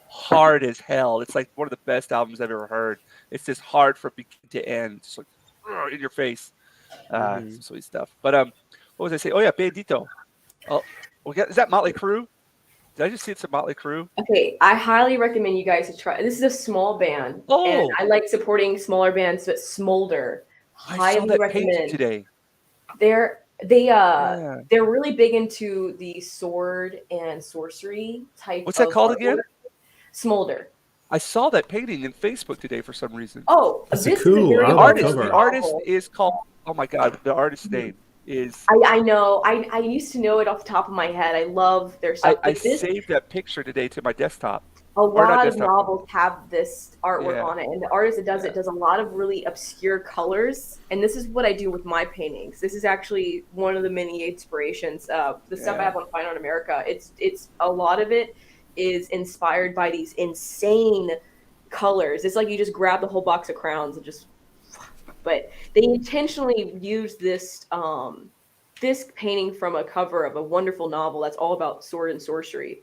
hard as hell. It's like one of the best albums I've ever heard. It's just hard from beginning to end, just like in your face. Some sweet stuff. But what was I saying? Oh yeah, Bandito. Oh, is that Motley Crue? Did I just see it's a Motley Crue? Okay, I highly recommend you guys to try. This is a small band, and Oh, I like supporting smaller bands. But Smolder, I saw highly that painting recommend. today. They're Yeah. they're really big into the sword and sorcery type What's that of called again? artwork. Smolder. I saw that painting in Facebook today for some reason. Oh, That's a this is a cool very album Artist, cover. the artist novel. is called. Oh my God, the artist's name is. I know. I used to know it off the top of my head. I love their stuff, I but this saved that picture today to my desktop, a or not lot of desktop. novels have this artwork Yeah, on it, and the artist that does yeah. it does a lot of really obscure colors. And this is what I do with my paintings. This is actually one of the many inspirations. The stuff I Yeah. have on Fine Art America, it's a lot of it is inspired by these insane colors. It's like you just grab the whole box of crowns and just. But they intentionally used this painting from a cover of a wonderful novel that's all about sword and sorcery.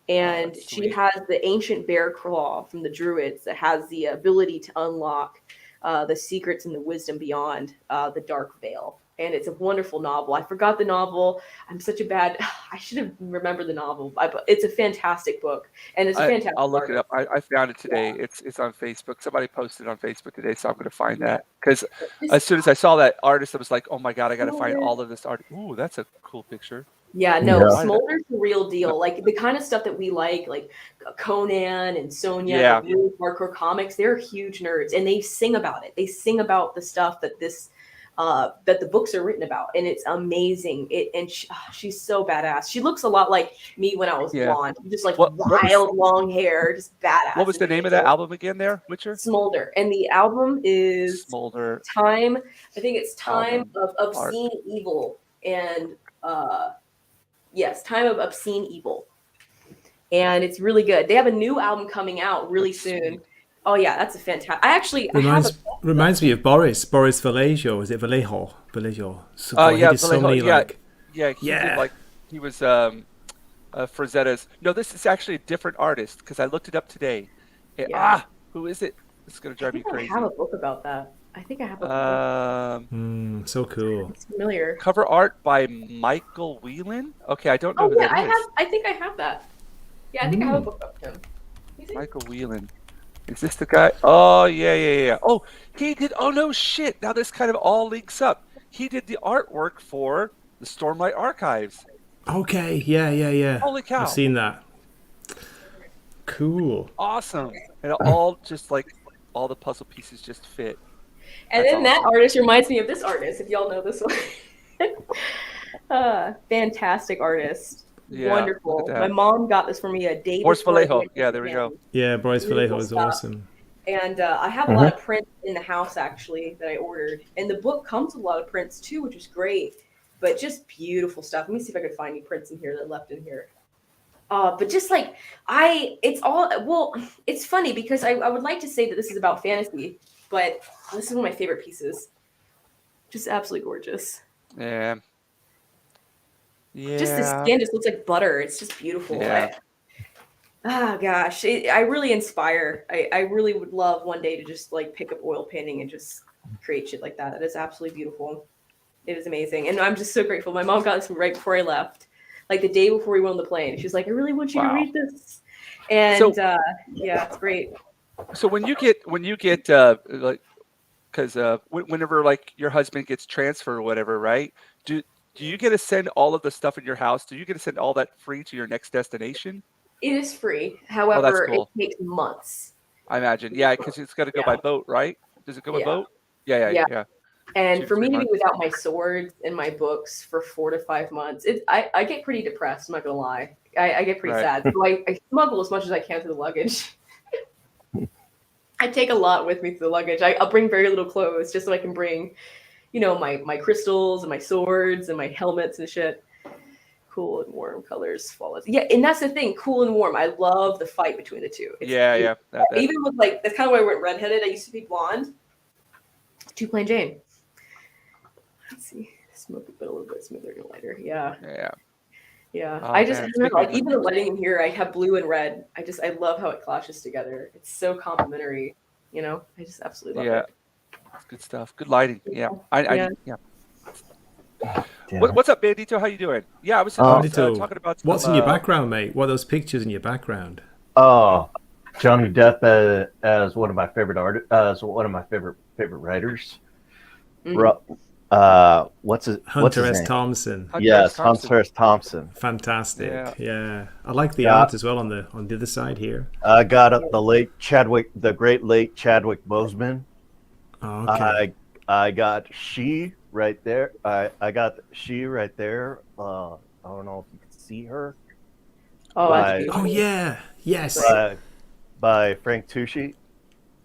And That's she sweet. has the ancient bear claw from the druids that has the ability to unlock the secrets and the wisdom beyond the dark veil. And it's a wonderful novel. I forgot the novel. I'm such a bad. I should have remembered the novel. But it's a fantastic book, and it's a fantastic I'll look it artist. up. I found it today. Yeah. It's on Facebook. Somebody posted it on Facebook today, so I'm gonna find that. Because This as soon as I saw that artist, I was like, oh my God, I gotta find Smolder. all of this art. Ooh, that's a cool picture. Yeah, no, Yeah. Why did Smolder's the real I, deal. Like the kind of stuff that we like Conan and Sonia, yeah, like really hardcore comics, they're huge nerds and they sing about it. They sing about the stuff that that the books are written about, and it's amazing. She's so badass. She looks a lot like me when I was yeah. blonde, just like What was wild long hair, just badass. what was and the name of that beautiful. album again? There, Witcher. Smolder, and the album is Smolder Time. I think it's Time album of art. Obscene Evil, and yes, Time of Obscene Evil. And it's really good. They have a new album coming out really That's soon. sweet. Oh yeah, that's a fantastic. I have a Reminds me of Boris Vallejo. Is it Vallejo? So God, he Yeah, did so Vallejo. many Yeah, like yeah. He did yeah. he was Frazetta's. No, this is actually a different artist because I looked it up today. yeah. Who is it? It's gonna I drive me think I have a crazy. book about that. I think I have a book. So cool. It's familiar. Cover art by Michael Whelan. Okay, I don't know Oh who yeah, that is. I think I have that. Yeah, I think I have a book about him. Is it? Michael Whelan. Is this the guy? Oh yeah. Oh, he did. Oh no, shit. Now this kind of all links up. He did the artwork for the Stormlight Archives. Okay, yeah. Holy I've cow! seen that. Cool. Awesome. And it all just like all the puzzle pieces just fit. And That's then that awesome. artist reminds me of this artist, if y'all know this one. Fantastic artist. Yeah, look Wonderful. at My that. mom got this for me a day Boris before I Vallejo. went to Yeah, there we go. Japan. Yeah, Boris Vallejo Beautiful is stuff. awesome. And I have a lot of prints in the house actually that I ordered. And the book comes with a lot of prints too, which is great. But just beautiful stuff. Let me see if I can find any prints in here that left in here. But just like it's funny because I would like to say that this is about fantasy, but this is one of my favorite pieces. Just absolutely gorgeous. Yeah. Just the Yeah. skin just looks like butter. It's just beautiful. Yeah. Gosh, I really inspire. I really would love one day to just like pick up oil painting and just create shit like that. That is absolutely beautiful. It is amazing, and I'm just so grateful. My mom got this right before I left, like the day before we went on the plane. She was like, "I really want you to Wow. read this," and yeah, it's great. So when you get like, because whenever like your husband gets transferred or whatever, right? Do you get to send all of the stuff in your house? Do you get to send all that free to your next destination? It is free. Oh, that's However, cool. it takes months. I imagine. Yeah, because it's got to go by boat, right? Does it go by Yeah. boat? Yeah. Yeah. And 2 to for 3 me to be months. without my swords and my books for 4 to 5 months, I get pretty depressed. I'm not gonna lie. I get pretty Right. sad. So I smuggle as much as I can through the luggage. I take a lot with me through the luggage. I'll bring very little clothes just so I can bring, my crystals and my swords and my helmets and shit. Cool and warm colors, flawless. Yeah, and that's the thing, cool and warm. I love the fight between the two. It's Yeah. even with like that's kind of why I went redheaded. I used to be blonde. Too plain Jane. Let's see. Smoke a little bit smoother and lighter. Yeah. Oh, I just man. I don't know, like Speaking even the lighting in here, I have blue and red. I love how it clashes together. It's so complimentary. I just absolutely love Yeah. it. It's good stuff. Good lighting. Yeah. I Yeah. yeah. Damn it. What's up, Bandito? How you doing? Yeah, I was Bandito, talking about what's some, in your background, mate? What are those pictures in your background? Oh, Johnny Depp as one of my favorite as one of my favorite writers. Mm. What's his Hunter S. name? Thompson. Hunter S. Yes, Thompson. Hunter S. Thompson. Fantastic. Yeah. Yeah. I like the Got art as well on the other side here. I got the great late Chadwick Boseman. Oh, okay. I got she right there. I got she right there. I don't know if you can see her. Oh, By- that's beautiful. Oh yeah. Yes. By Frank Tucci.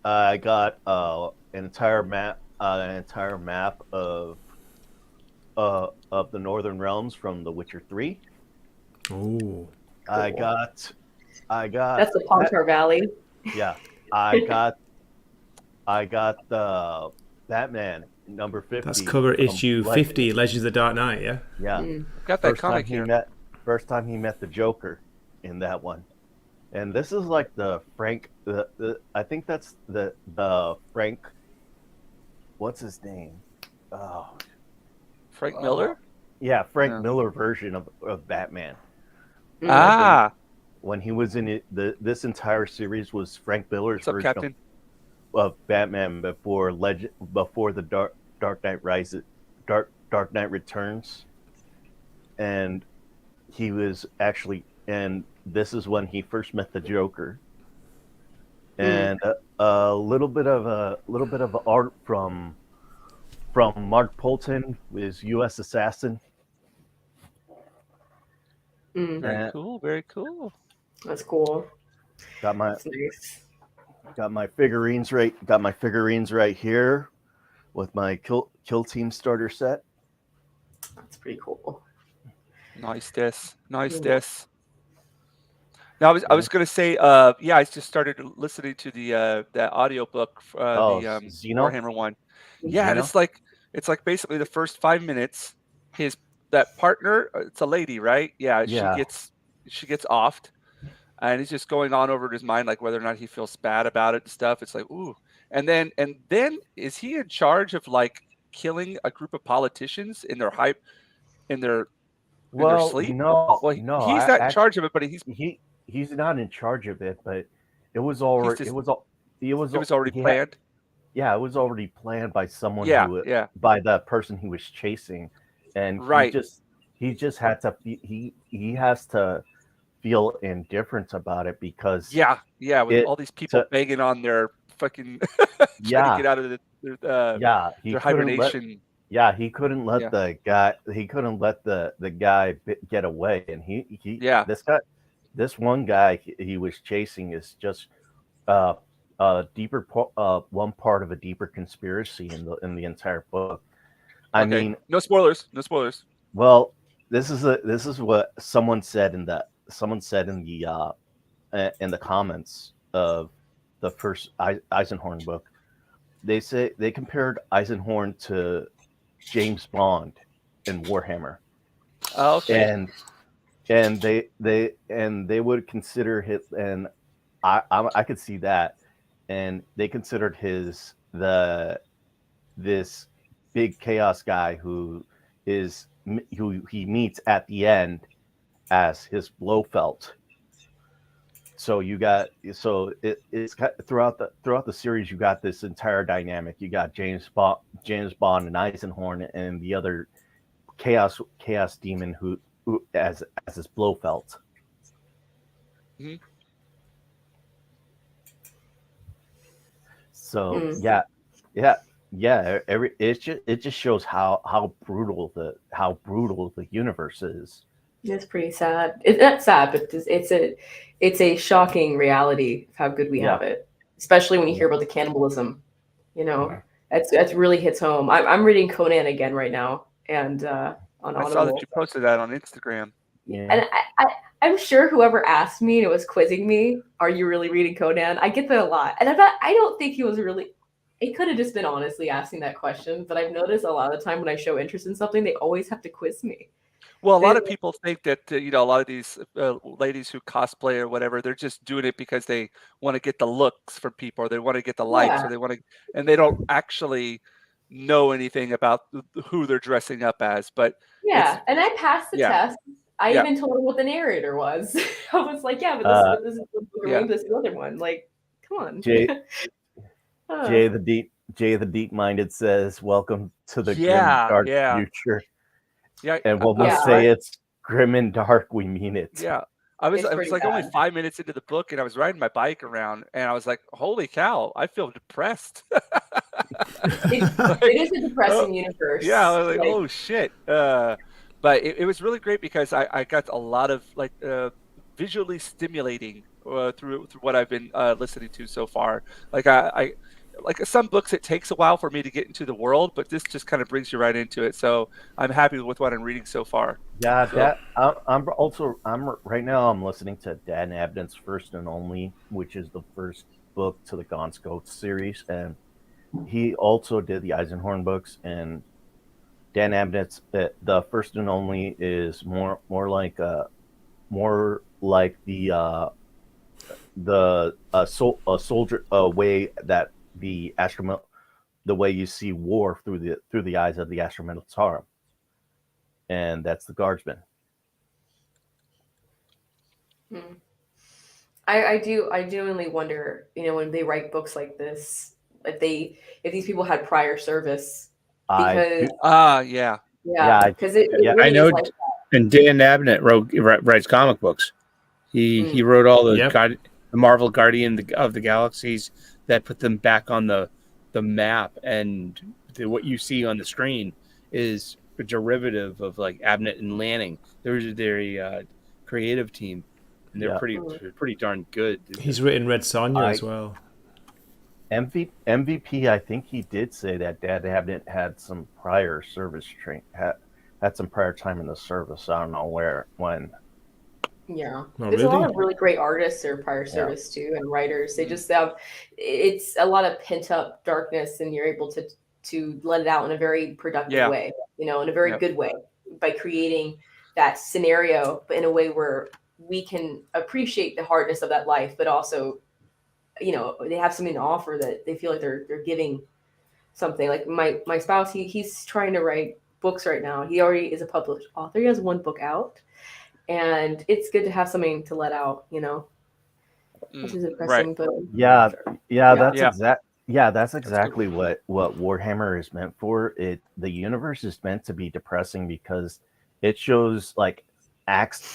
I got an entire map of the Northern Realms from The Witcher 3. Oh. I got That's the Pontar Valley. yeah. I got the Batman number 50. That's cover from issue Legends. 50, Legends of the Dark Knight, yeah? Yeah. Mm. Got that comic here. First time he met the Joker in that one. And this is like the Frank I think that's the Frank, what's his name? Oh, Frank Miller. yeah, Frank Yeah. Miller version of Batman. Mm. Ah, When he was in it, this entire series was Frank Miller's what's up, version Captain? of Batman before the Dark Knight Rises, Dark Knight Returns, and he was actually, and this is when he first met the Joker, and a little bit of art from Mark Polton, his U.S. Assassin. Mm. Very cool. Very cool. That's cool. Got my That's nice. figurines right here with my Kill Team starter set. That's pretty cool. Nice this. Nice Yeah. this. Now I was gonna say, yeah, I just started listening to the audiobook, the Xeno? Warhammer one. Yeah, and Xeno? it's like basically the first 5 minutes, that partner, it's a lady, right? Yeah, Yeah. she gets offed, and he's just going on over in his mind like whether or not he feels bad about it and stuff. It's like, ooh, and then is he in charge of like killing a group of politicians in their hype in their Well, sleep? no, Well, no, he's not in charge of it, but he's not in charge of it, but it was just it was already planned. Yeah, it was already planned by someone Yeah, who yeah, by the person he was chasing, and right. he just had to he has to feel indifference about it because Yeah, with it all these people to, begging on their fucking trying to yeah get out of yeah he their couldn't let hibernation. he couldn't let Yeah. the guy get away, and Yeah. this one guy he was chasing is just one part of a deeper conspiracy in the entire book. I Okay. mean, No spoilers. No spoilers. well, this is what someone said in the comments of the first Eisenhorn book. They compared Eisenhorn to James Bond in Warhammer, Oh, okay. and they would consider his, and I could see that, and they considered this big chaos guy who he meets at the end as his Blofeld. So it's throughout the series you got this entire dynamic. You got James Bond and Eisenhorn and the other chaos demon who as his Blofeld. Mhm. So Mm. yeah. It just shows how brutal the universe is. It's pretty sad. It's not sad, but it's a shocking reality of how good we have it. Especially when you hear about the cannibalism. You know, that's really hits home. I'm reading Conan again right now, and on I saw that Audible. you posted that on Instagram. Yeah. And I'm sure whoever asked me and was quizzing me, "Are you really reading Conan?" I get that a lot, and I don't think he was really. It could have just been honestly asking that question, but I've noticed a lot of the time when I show interest in something, they always have to quiz me. Well, a lot of people think that a lot of these ladies who cosplay or whatever, they're just doing it because they want to get the looks from people, or they want to get the likes, Yeah. or they want to, and they don't actually know anything about who they're dressing up as, but Yeah, and I passed the yeah. test. I Yeah. even told him what the narrator was. I was like, yeah, but this is one book, Yeah. this is the other one. Like, come on. Jay the Deep Minded says, "Welcome to the grim Yeah, dark yeah. future." Yeah, And when we Yeah. say it's grim and dark, we mean it. yeah. I was It's pretty like only bad. 5 minutes into the book, and I was riding my bike around, and I was like, "Holy cow, I feel depressed." It is a depressing universe. Yeah, I was like, Like, "Oh shit!" But it was really great because I got a lot of like visually stimulating through what I've been listening to so far. Like I like some books, it takes a while for me to get into the world, but this just kind of brings you right into it. So I'm happy with what I'm reading so far. Yeah, So, that I'm right now. I'm listening to Dan Abnett's First and Only, which is the first book to the Gaunt Scout series, and he also did the Eisenhorn books. And Dan Abnett's the First and Only is more like a soldier way that the astromel the way you see war through the eyes of the Astrominotaur, and that's the Guardsman. I genuinely wonder, when they write books like this, if these people had prior service, because yeah. because it Yeah, really I know. is like And Dan Abnett writes comic books. He wrote all the Yep. the Marvel Guardian of the Galaxies that put them back on the map, and what you see on the screen is a derivative of like Abnett and Lanning. They're a creative team, and they're pretty darn good. He's written Red Sonja as well. MVP, I think he did say that Dan Abnett had some prior service had some prior time in the service. I don't know when. Yeah, Oh, there's a lot really? of really great artists or prior service too, and writers. They just have it's a lot of pent up darkness, and you're able to let it out in a very productive way, in a very good way, by creating that scenario, but in a way where we can appreciate the hardness of that life, but also, they have something to offer that they feel like they're giving something. Like my spouse, he's trying to write books right now. He already is a published author. He has one book out. And it's good to have something to let out, which is depressing. But that's exactly what Warhammer is meant for. The universe is meant to be depressing because it shows like acts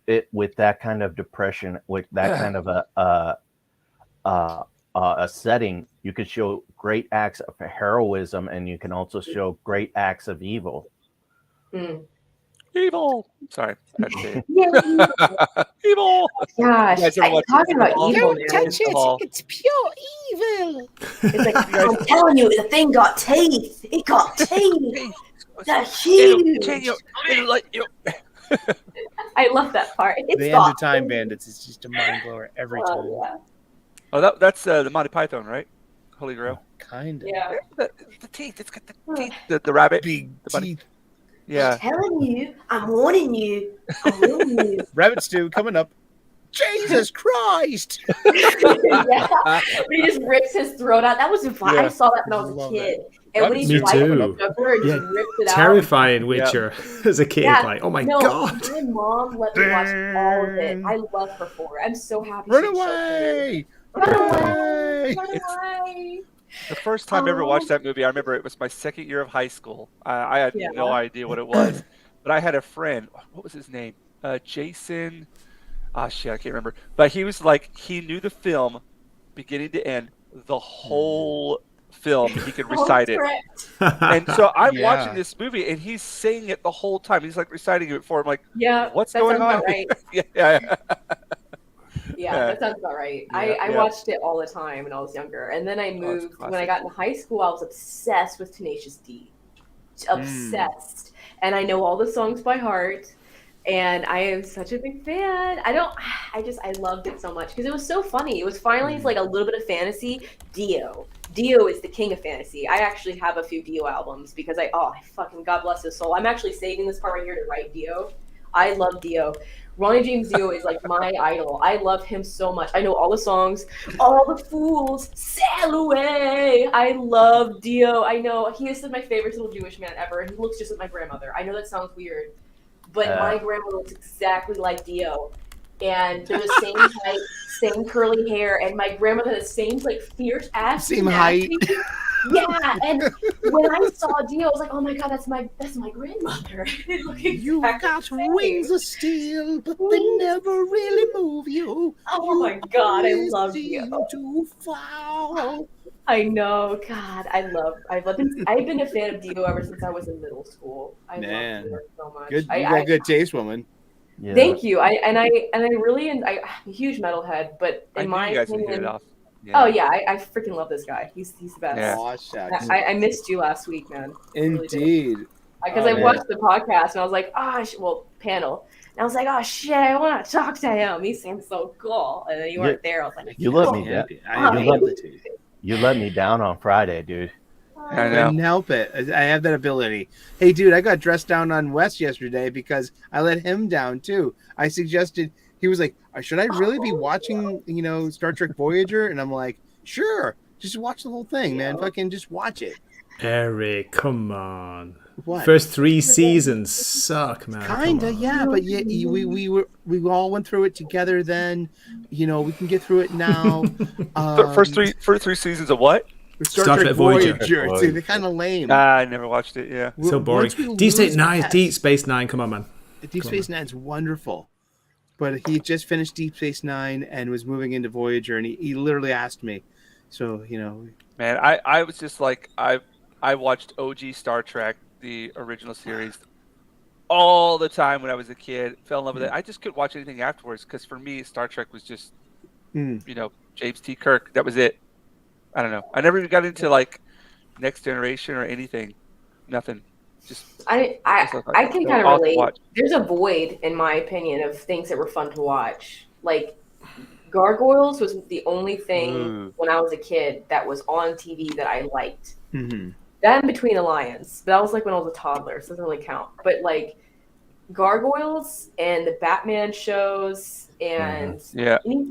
it with that kind of depression, with that kind of a setting. You could show great acts of heroism, and you can also show great acts of evil. Evil. Sorry, I had to say it. Evil. Gosh, talking about evil, man. Touch it. It's pure evil. It's like, I'm telling you, the thing got teeth. It got teeth. They're huge. I love that part. The End of Time Bandits is just a mind blower every time. Yeah. Oh, that's the Monty Python, right? Holy Grail. Kind of. Yeah. The teeth. It's got the teeth. The rabbit. Big teeth. Yeah. I'm telling you. I'm warning you. I'm warning you. Rabbit stew coming up. Jesus Christ! Yeah. He just rips his throat out. That was fun. I saw that when I was a kid. And when Me too. Just ripped it out. Terrifying Witcher as a kid. Like, oh my god. My mom let me watch all of it. I love her for it. I'm so happy. Run away! Run away! Run away! The first time I ever watched that movie, I remember it was my second year of high school. I had no idea what it was, but I had a friend. What was his name? Jason. Shit, I can't remember. But he was like, he knew the film, beginning to end, the whole film. He could recite it. And so I'm watching this movie, and he's saying it the whole time. He's like reciting it for him. Like, what's going on? Right. Yeah, that sounds about right. I watched it all the time when I was younger. And then I moved. When I got into high school, I was obsessed with Tenacious D. Obsessed. And I know all the songs by heart. And I am such a big fan. I loved it so much because it was so funny. It was finally like a little bit of fantasy. Dio is the king of fantasy. I actually have a few Dio albums because I fucking God bless his soul. I'm actually saving this part right here to write Dio. I love Dio. Ronnie James Dio is like my idol. I love him so much. I know all the songs, all the fools, sail away. I love Dio. I know he is my favorite little Jewish man ever. He looks just like my grandmother. I know that sounds weird, but my grandmother looks exactly like Dio. And they're the same height, same curly hair, and my grandmother had the same like fierce ass. Same height. Yeah, and when I saw Dio, I was like, "Oh my god, that's my grandmother." You got wings of steel, but they never really move you. Oh my god, I love Dio. Dio. To fall. I know, God, I've been a fan of Dio ever since I was in middle school. I love Dio so much. Good, you got good taste, woman. Yeah. Thank you. I'm a huge metalhead, but in my you guys would hit it opinion, off. Yeah. oh yeah, I freaking love this guy. He's the best. Yeah. Aw, shucks. I missed you last week, man. Indeed. Because Oh, I man. watched the podcast and I was like, panel. And I was like, oh shit, I want to talk to him. He seems so cool. And then you weren't there. I was like, You let "Oh." me down. I You love let- it too. You let me down on Friday, dude. I I know. couldn't help it. I have that ability. Hey, dude, I got dressed down on Wes yesterday because I let him down too. I suggested, he was like, should I really be watching, Star Trek Voyager? And I'm like, sure, just watch the whole thing, man. Fucking just watch it. Eric, come on. What? First 3 seasons suck, man. Come Kinda, on. yeah, but yet we all went through it together. Then, we can get through it now. First three seasons of what? Star Trek Voyager. Voyager. See, they're kind of lame. I never watched it. Yeah. So boring. Once we Deep Space lose Nine, Wes- Deep Space Nine. Come on, man. Deep Space Nine's wonderful, but he just finished Deep Space Nine and was moving into Voyager, and he literally asked me. So Man, I was just like I watched OG Star Trek, the original series, all the time when I was a kid. Fell in love with it. I just couldn't watch anything afterwards because for me, Star Trek was just James T. Kirk. That was it. I don't know. I never even got into like Next Generation or anything. Nothing. Just I can kind of awesome relate. watch. There's a void, in my opinion, of things that were fun to watch. Like Gargoyles was the only thing when I was a kid that was on TV that I liked. Mm-hmm. That in Between the Lions, but that was like when I was a toddler, so it doesn't really count. But like Gargoyles and the Batman shows and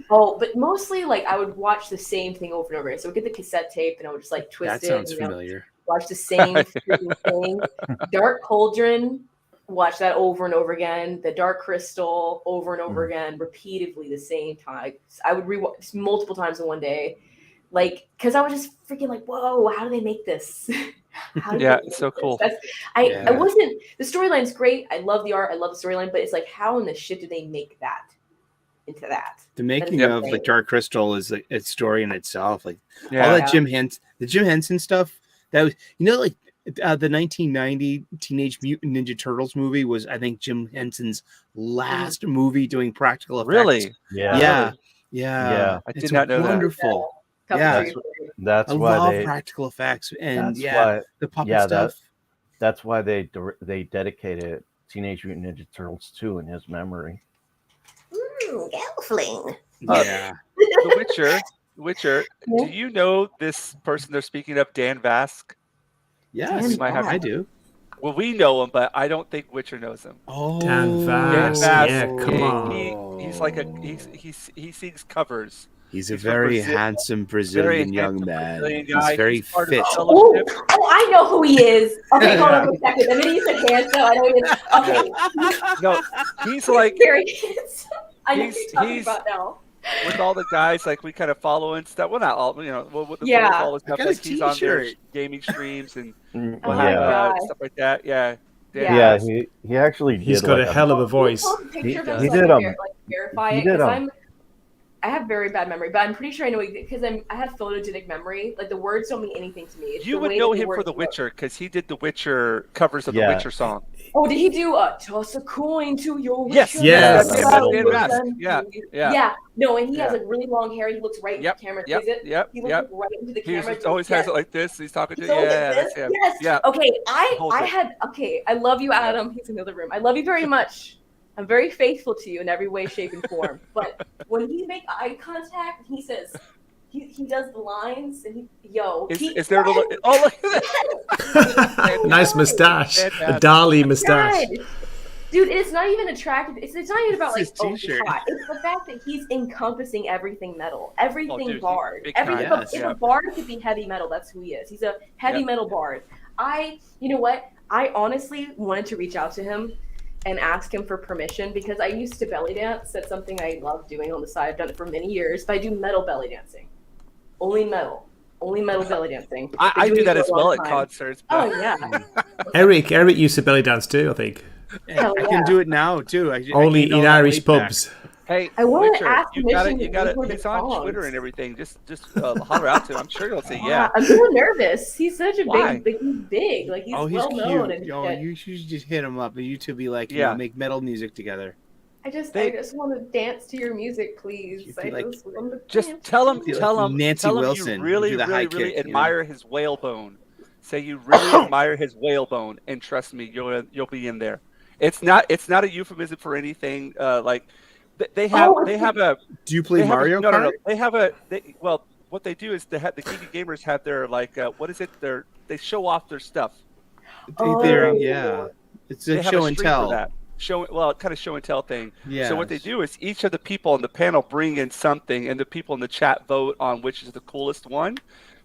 but mostly like I would watch the same thing over and over again. So I would get the cassette tape and I would just like twist That it. sounds you know, familiar. watch the same freaking thing. Dark Cauldron, watch that over and over again. The Dark Crystal, over and over again, repeatedly the same time. I would rewatch multiple times in one day, like because I was just freaking like, whoa, how do they make this? It's so cool. I wasn't. The storyline's great. I love the art. I love the storyline, but it's like, how in the shit did they make that into that? The making That is of insane. like Dark Crystal is like a story in itself. Like all Yeah. that the Jim Henson stuff. That was like the 1990 Teenage Mutant Ninja Turtles movie was, I think, Jim Henson's last movie doing practical effects. Really? Yeah. Yeah. I did It's not know that. wonderful. Couple Yeah. years later. That's I why love they. practical effects and That's why. the puppet Yeah, stuff. That's why they dedicated Teenage Mutant Ninja Turtles 2 in his memory. Gelfling. Yeah. The Witcher. Yeah. Do you know this person they're speaking of, Dan Vasc? Yes, We might have- I do. Well, we know him, but I don't think Witcher knows him. Oh, Dan Vasc, yeah, come on. He's like he sings covers. He's a He's from very Brazil. handsome Brazilian young handsome man. Brazilian He's guy. very He's part of fit. the Oh, fellowship. I know who he is. Okay, hold on a second. The minute you said handsome, I know he is. Okay, No, he's like very handsome. I know he's- who you're talking he's- about now. with all the guys like we kind of follow and stuff. Well, not all, with Yeah. all the stuff. got Like his he's on their t-shirt. gaming streams and Oh my God. stuff like that. Yeah. Yeah. Yeah, he actually did. He's got like a hell of a voice. Post a picture of him he so I did, can verify he it did, because I have very bad memory, but I'm pretty sure I know because I have photogenic memory. Like the words don't mean anything to me. It's You the would way know that him for words The look. Witcher because he did the Witcher covers of the Yeah. Witcher song. Oh, did he do toss a coin to your Yes. Witcher? Yes. That's Dan Vasc. Yeah. Yeah. No, and he has Yeah. like really long hair. He looks right into Yep. the camera. Yep. Is it? Yep. He looks Yep. right into the He camera. always has it like this. He's talking to He's always like that's this? him. Yes. Yeah. Okay, whole I thing. had okay. I love you, Adam. He's in the other room. I love you very much. I'm very faithful to you in every way, shape, and form. But when he make eye contact, he says he does the lines and Is there a little? Oh, look at that! Nice mustache. A Fantastic. Dali mustache. God. Dude, it's not even attractive. It's not even about like, It's his oh, he's t-shirt. hot. It's the fact that he's encompassing everything metal, Oh, everything dude, bard. big Everything. time. Yes. If Yeah. a bard could be heavy metal, that's who he is. He's a heavy Yep. metal bard. You know what? I honestly wanted to reach out to him and ask him for permission because I used to belly dance. That's something I love doing on the side. I've done it for many years, but I do metal belly dancing. Only metal belly dancing. Been I doing do it that for a as long well at time. concerts. Oh But yeah, Eric used to belly dance too, I think. hell I yeah. can do it now too. I Only gained all in that Irish weight back. pubs. hey, I wanna Witcher, ask you got permission it. You to got it. record the He's on Twitter songs. and everything. Just holler out to him. I'm sure he'll say yeah. I'm so nervous. He's such a Why? he's big. Like he's Oh, he's well known cute. and Oh, shit. you should just hit him up, and you two be like, Yeah. make metal music together. I just They- want to dance to your music, please. You'd be I like- just want to Just dance tell to him. your Tell music. him. Nancy Tell him Wilson, you really, do the really, high really kick, you know? admire his whalebone. Say you really admire his whalebone, and trust me, you'll be in there. It's not a euphemism for anything. Like they have a Do you play they have Mario no, Kart? no, no. They have well, what they do is the geeky gamers have their like what is it? They show off their stuff. Oh. Yeah. It's They a have show a and stream tell. for that. Kind of show and tell thing. Yeah. So what they do is each of the people on the panel bring in something, and the people in the chat vote on which is the coolest one.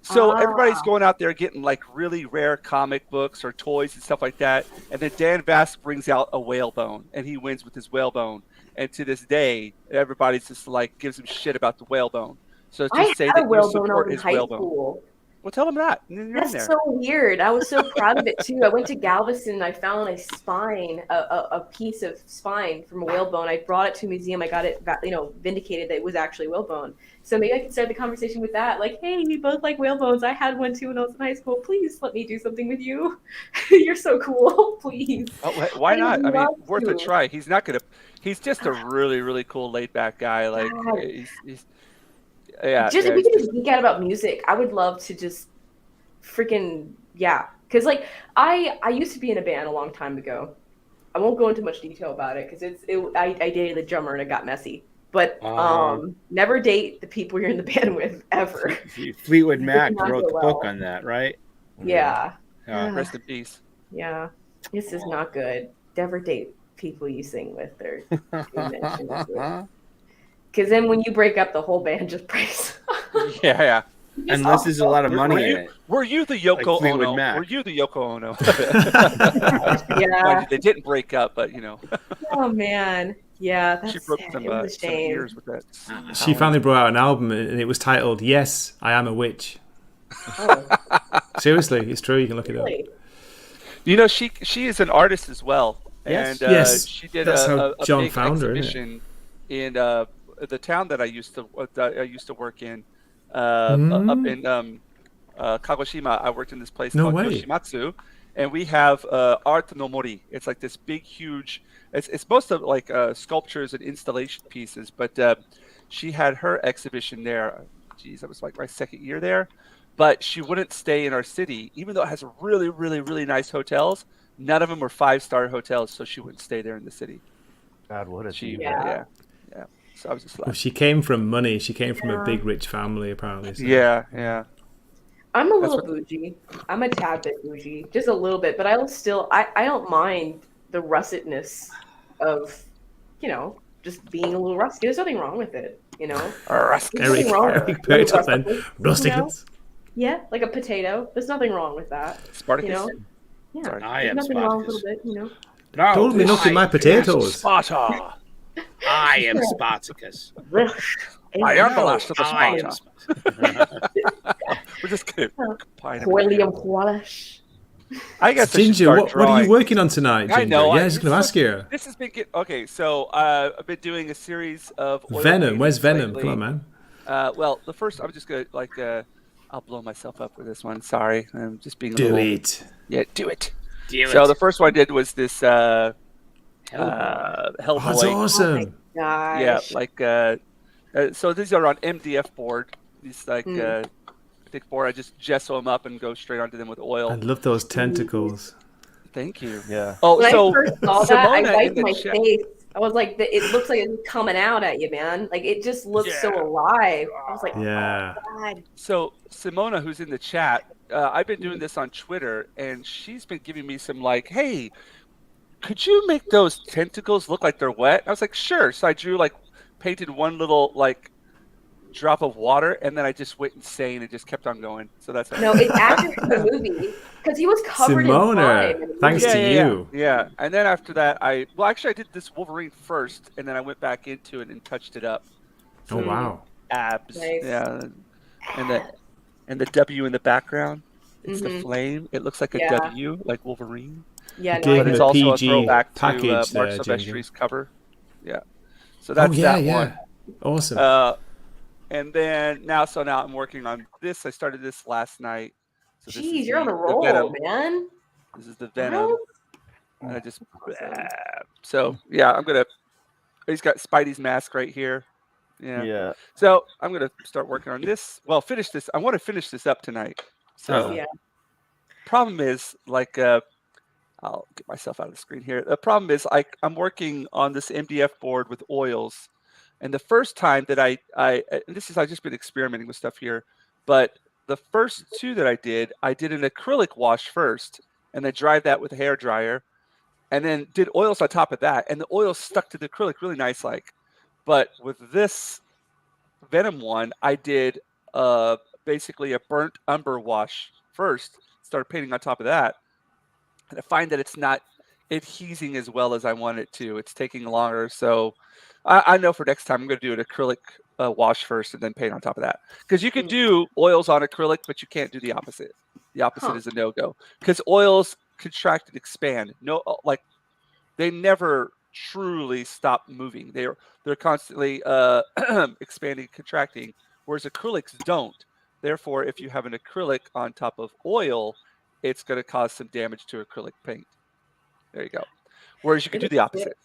So everybody's going out there getting like really rare comic books or toys and stuff like that. And then Dan Bass brings out a whalebone, and he wins with his whalebone. And to this day, everybody's just like gives him shit about the whalebone. So I just say had that a you whalebone support in his high whalebone. school. Well, tell him that. And then you're in That's there. so weird. I was so proud of it too. I went to Galveston and I found a spine, a piece of spine from a whalebone. I brought it to a museum. I got it, vindicated that it was actually whalebone. So maybe I can start the conversation with that. Like, hey, we both like whalebones. I had one too when I was in high school. Please let me do something with you. You're so cool. Please. Oh, why I'd not? I mean, love worth a to. try. He's not gonna. He's just a really, really cool, laid back guy. Like God. he's yeah. Just yeah, if we he's could just geek out about music, I would love to just freaking because like I used to be in a band a long time ago. I won't go into much detail about it because I dated the drummer and it got messy. But never date the people you're in the band with ever. Fleetwood Mac not wrote go the well. book on that, right? Yeah. rest in peace. Yeah. This is not good. Never date people you sing with or because then when you break up, the whole band just breaks. Yeah. Unless there's a lot of money in it. Were you the Yoko Fleetwood Ono? Mac. Were you the Yoko Ono? Yeah. Mind you, they didn't break up, but Oh man. Yeah. That's she broke sad. some It was a some shame. ears with that. She finally brought out an album and it was titled "Yes, I Am a Witch." Oh, Seriously, it's true. You can look it up. really? She is an artist as well, Yes. and Yes, she did that's a how John big found her, isn't it? exhibition in the town that I used to work in, up in Kagoshima. I worked in this place No called way. Yoshimatsu, and we have Art no Mori. It's like this big, huge. It's most of like sculptures and installation pieces, but she had her exhibition there. Geez, that was like my second year there. But she wouldn't stay in our city, even though it has really, really, really nice hotels. None of them were 5-star hotels, so she wouldn't stay there in the city. God, what a She, Yeah. yeah. So I was just Well, like, she came from money. She came from a big rich family, apparently. So. yeah. I'm a That's little bougie. I'm a tad bit bougie, just a little bit, but I don't mind the russedness of, just being a little rusty. There's nothing wrong with it, There's Eric, nothing wrong with Eric it. perked up then. Rusticles, Rusticles. Yeah, like a potato. There's nothing wrong with that, Spartacus. Yeah, Sorry. I there's am nothing wrong with a Spartacus. little bit, No, Don't be knocking my potatoes. Sparta. I am Spartacus. I am the last of the I am Sparta. We're just gonna combine them William together. Wallace. I guess I should Ginger, start what are drawing. you working on tonight, Ginger? I know. Yeah, I was going to ask you. This has been okay. So I've been doing a series of oil Venom. Where's paintings Venom? lately. Come on, man. Well, the first I'm just gonna I'll blow myself up with this one. Sorry, I'm just being a Do little, it. Yeah, do it. Do So it. the first one I did was this Hellboy. Oh, that's Hellboy. awesome. Gosh. Yeah, like so these are on MDF board. These like thick board. I just gesso them up and go straight onto them with oil. I love those tentacles. Thank you. Yeah. Oh, When so I first saw that, I Simona in wiped the my chat- face. I was like, it looks like it's coming out at you, man. Like it just looks so Yeah. alive. I was like, Yeah. oh God. So Simona, who's in the chat, I've been doing this on Twitter, and she's been giving me some like, hey, could you make those tentacles look like they're wet? I was like, sure. So I drew painted one little drop of water, and then I just went insane and just kept on going. So that's how No, it's accurate in the movie because he was covered in slime. Simona, thanks to you. Yeah. And then after that, I did this Wolverine first, and then I went back into it and touched it up. Oh wow. Abs. Nice. Yeah. And the W in the background, it's the flame. It looks like a W, like Wolverine. Yeah, Gave But him it's a also a PG throwback to package Mark there, Silvestri's cover. Yeah. So Oh that's yeah, that yeah. one. Awesome. And then now I'm working on this. I started this last night. So this Jeez, is you're on a the roll, Venom. man. This is the Venom. What? And I just Awesome. so yeah, he's got Spidey's mask right here. Yeah. Yeah. So I'm gonna start working on this. Well, finish this. I want to finish this up tonight. So Yeah. problem is I'll get myself out of the screen here. The problem is I'm working on this MDF board with oils. And the first time that I've just been experimenting with stuff here, but the first two that I did an acrylic wash first, and then dried that with a hair dryer, and then did oils on top of that, and the oils stuck to the acrylic really nice But with this Venom one, I did basically a burnt umber wash first, started painting on top of that, and I find that it's not adhesing as well as I want it to. It's taking longer, so I know for next time I'm going to do an acrylic wash first and then paint on top of that. Because you can do oils on acrylic, but you can't do the opposite. The opposite is a no-go. Because oils contract and expand. They never truly stop moving. They're constantly expanding, contracting, whereas acrylics don't. Therefore, if you have an acrylic on top of oil, it's going to cause some damage to acrylic paint. There you go. Whereas you can do the opposite.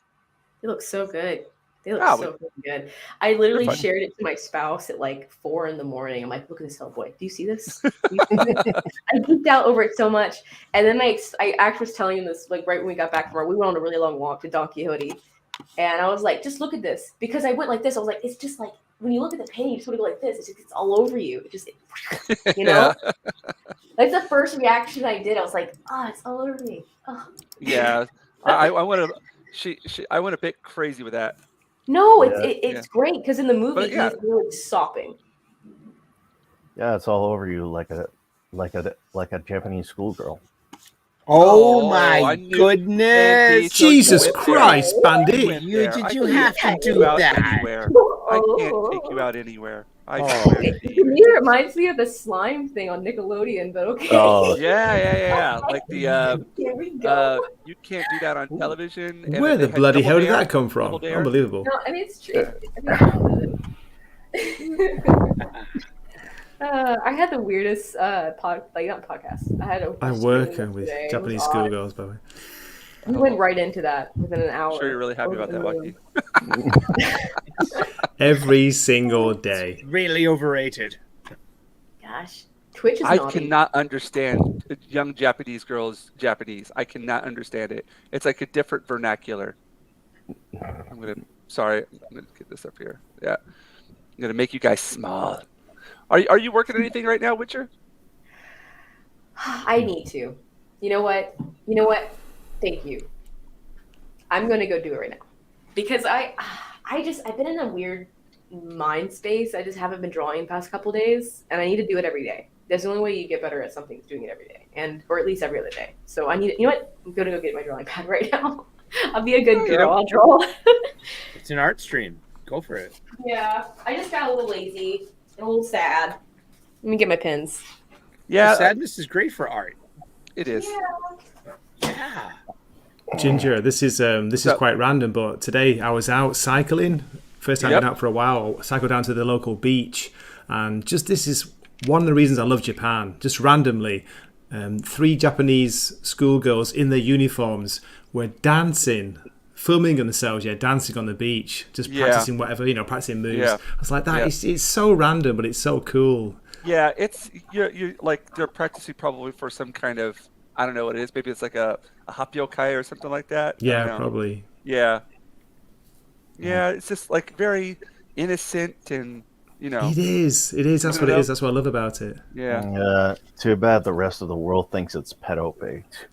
They look so good. They look so good. I literally shared it to my spouse at 4 a.m. I'm like, look at this Hellboy. Do you see this? I geeked out over it so much. And then I actually was telling him this right when we got back from we went on a really long walk to Don Quixote. And I was like, just look at this. Because I went like this. I was like, it's just when you look at the paint, you just want to go like this. It's all over you. It just, That's the first reaction I did. I was like, it's all over me. Oh. Yeah. I went I went a bit crazy with that. No, it's great because in the movie he's really sopping. Yeah, it's all over you like a Japanese schoolgirl. Oh my goodness! Jesus Christ, Bandit! Did you have to do that? I can't take you out anywhere. It reminds me of the slime thing on Nickelodeon, but okay. Oh. Yeah. Like Here we go. You can't do that on television. Where the bloody hell did that come from? Unbelievable. No, I mean it's true. I had the weirdest not podcast. I work with Japanese schoolgirls, by the way. We went right into that within an hour. I'm sure you're really happy about that, Joaquin. Every single day. Really overrated. Gosh, Twitch is I naughty. cannot understand young Japanese girls Japanese. I cannot understand it. It's like a different vernacular. I'm gonna get this up here. Yeah, I'm gonna make you guys small. Are you working on anything right now, Witcher? I need to. You know what? Thank you. I'm gonna go do it right now because I've been in a weird mind space. I just haven't been drawing the past couple days, and I need to do it every day. That's the only way you get better at something is doing it every day, or at least every other day. So I need. You know what? I'm gonna go get my drawing pad right now. I'll be a good girl. I'll draw. It's an art stream. Go for it. Yeah, I just got a little lazy and a little sad. Let me get my pins. Yeah, sadness is great for art. It is. Yeah. Jinja, this is quite random, but today I was out cycling. First time I've been out for a while. I cycled down to the local beach, and this is one of the reasons I love Japan. Just randomly, 3 Japanese schoolgirls in their uniforms were dancing, filming themselves, dancing on the beach, just practicing whatever, practicing moves. Yeah. I was like, it's so random, but it's so cool. Yeah, it's you're like they're practicing probably for some kind of, I don't know what it is. Maybe it's like a hapyokai or something like that. Yeah, probably. Yeah. Yeah, it's just like very innocent and, It is. That's what it is. That's what I love about it. Yeah. Too bad the rest of the world thinks it's pedo bait.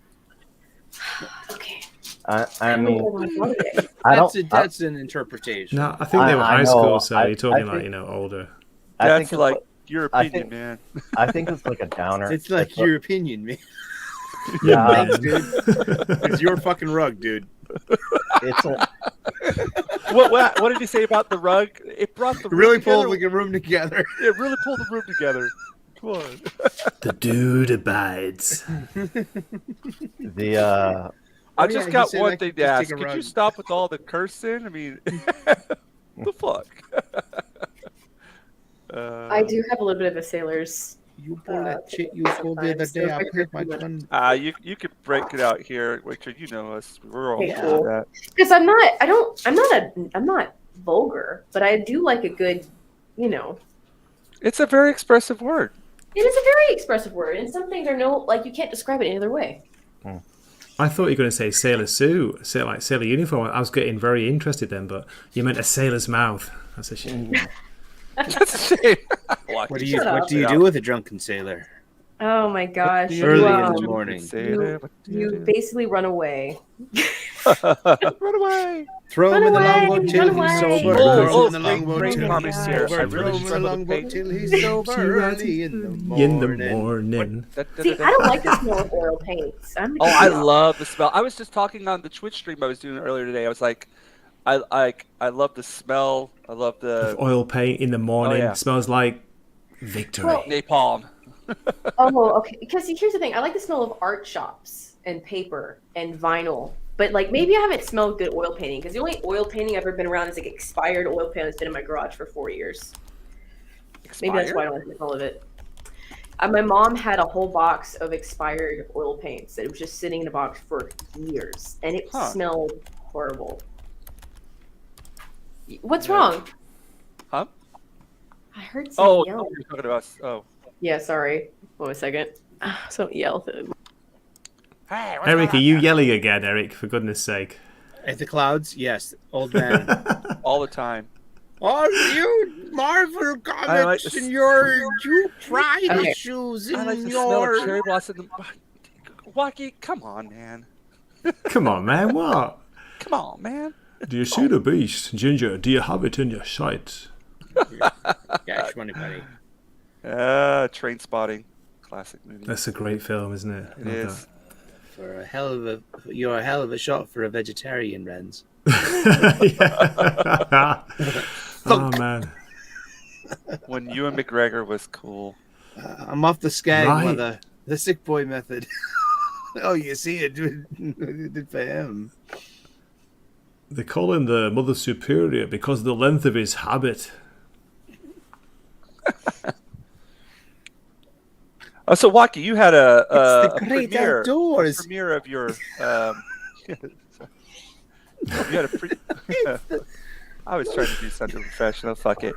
Okay. I mean, Holiday. I don't. That's an interpretation. No, I think they were I high know. school, so you're I talking like, think- older. I That's think like it's, your I opinion, think- man. I think it's like a downer. It's like your opinion, man. Yeah, Thanks, dude. It's your fucking rug, dude. it's a, What did you say about the rug? It brought the It room really together. pulled like a room together. It really pulled the room together. Come on. The dude abides. the I Oh, just yeah, got he said, one like, thing to just ask. take a Could you rug. stop with all the cursing? I mean, the fuck? I do have a little bit of a sailor's. You pull that shit you told the other day. I put my gun. You could break it out here, Richard. You know us. We're all Okay, cool cool. with that. Because I'm not vulgar, but I do like a good, It's a very expressive word. it is a very expressive word, and some things are you can't describe it any other way. I thought you were going to say sailor suit, sailor uniform. I was getting very interested then, but you meant a sailor's mouth. That's a shame. That's a shame. What do Shut up. you do with a drunken sailor? Oh my gosh! Early you, in the morning. you basically run away. Run away. Throw him in the longboat till run he's away. sober. Oh, Throw him in the great, longboat great till comments he's here. sober. I really Throw him in the struggle to longboat pick. till he's sober. Early in the In the morning. morning. See, I don't like the smell of oil paints. I'm the Oh, I girl. love the smell. I was just talking on the Twitch stream I was doing earlier today. I was like, I love the smell. I love the Oil paint in the morning. yeah. Smells like victory. Well, napalm. Oh, okay. Because here's the thing: I like the smell of art shops and paper and vinyl. But maybe I haven't smelled good oil painting because the only oil painting I've ever been around is expired oil paint that's been in my garage for 4 years. Maybe that's why I don't like the smell of it. My mom had a whole box of expired oil paints that was just sitting in a box for years, and it smelled horrible. What's wrong? Huh? I heard someone Oh, yell. you're talking about us. Oh. Yeah, sorry. One second. Someone yell. Hey, what's Eric, are going you on? yelling again, Eric? For goodness sake. At the clouds, yes. Old man. All the time. Oh, you Marvel I like comics the and you pride Okay. issues I in like the smell your. of cherry blossom. Wacky, come on, man. Come on, man. What? Come on, man. Do you see the beast, Ginger? Do you have it in your sight? Cash money, buddy. Train Spotting. Classic movie. That's a great film, isn't it? It Love is. You're a hell of a shot for a vegetarian, Renz. that. Oh, man. When Ewan McGregor was cool. I'm off the skag, Right. mother. The sick boy method. Oh, you see it did for him. They call him the Mother Superior because of the length of his habit. So Wacky, you had a It's the great premiere, outdoors. premiere of your. You had a I was trying to do something professional. Fuck it.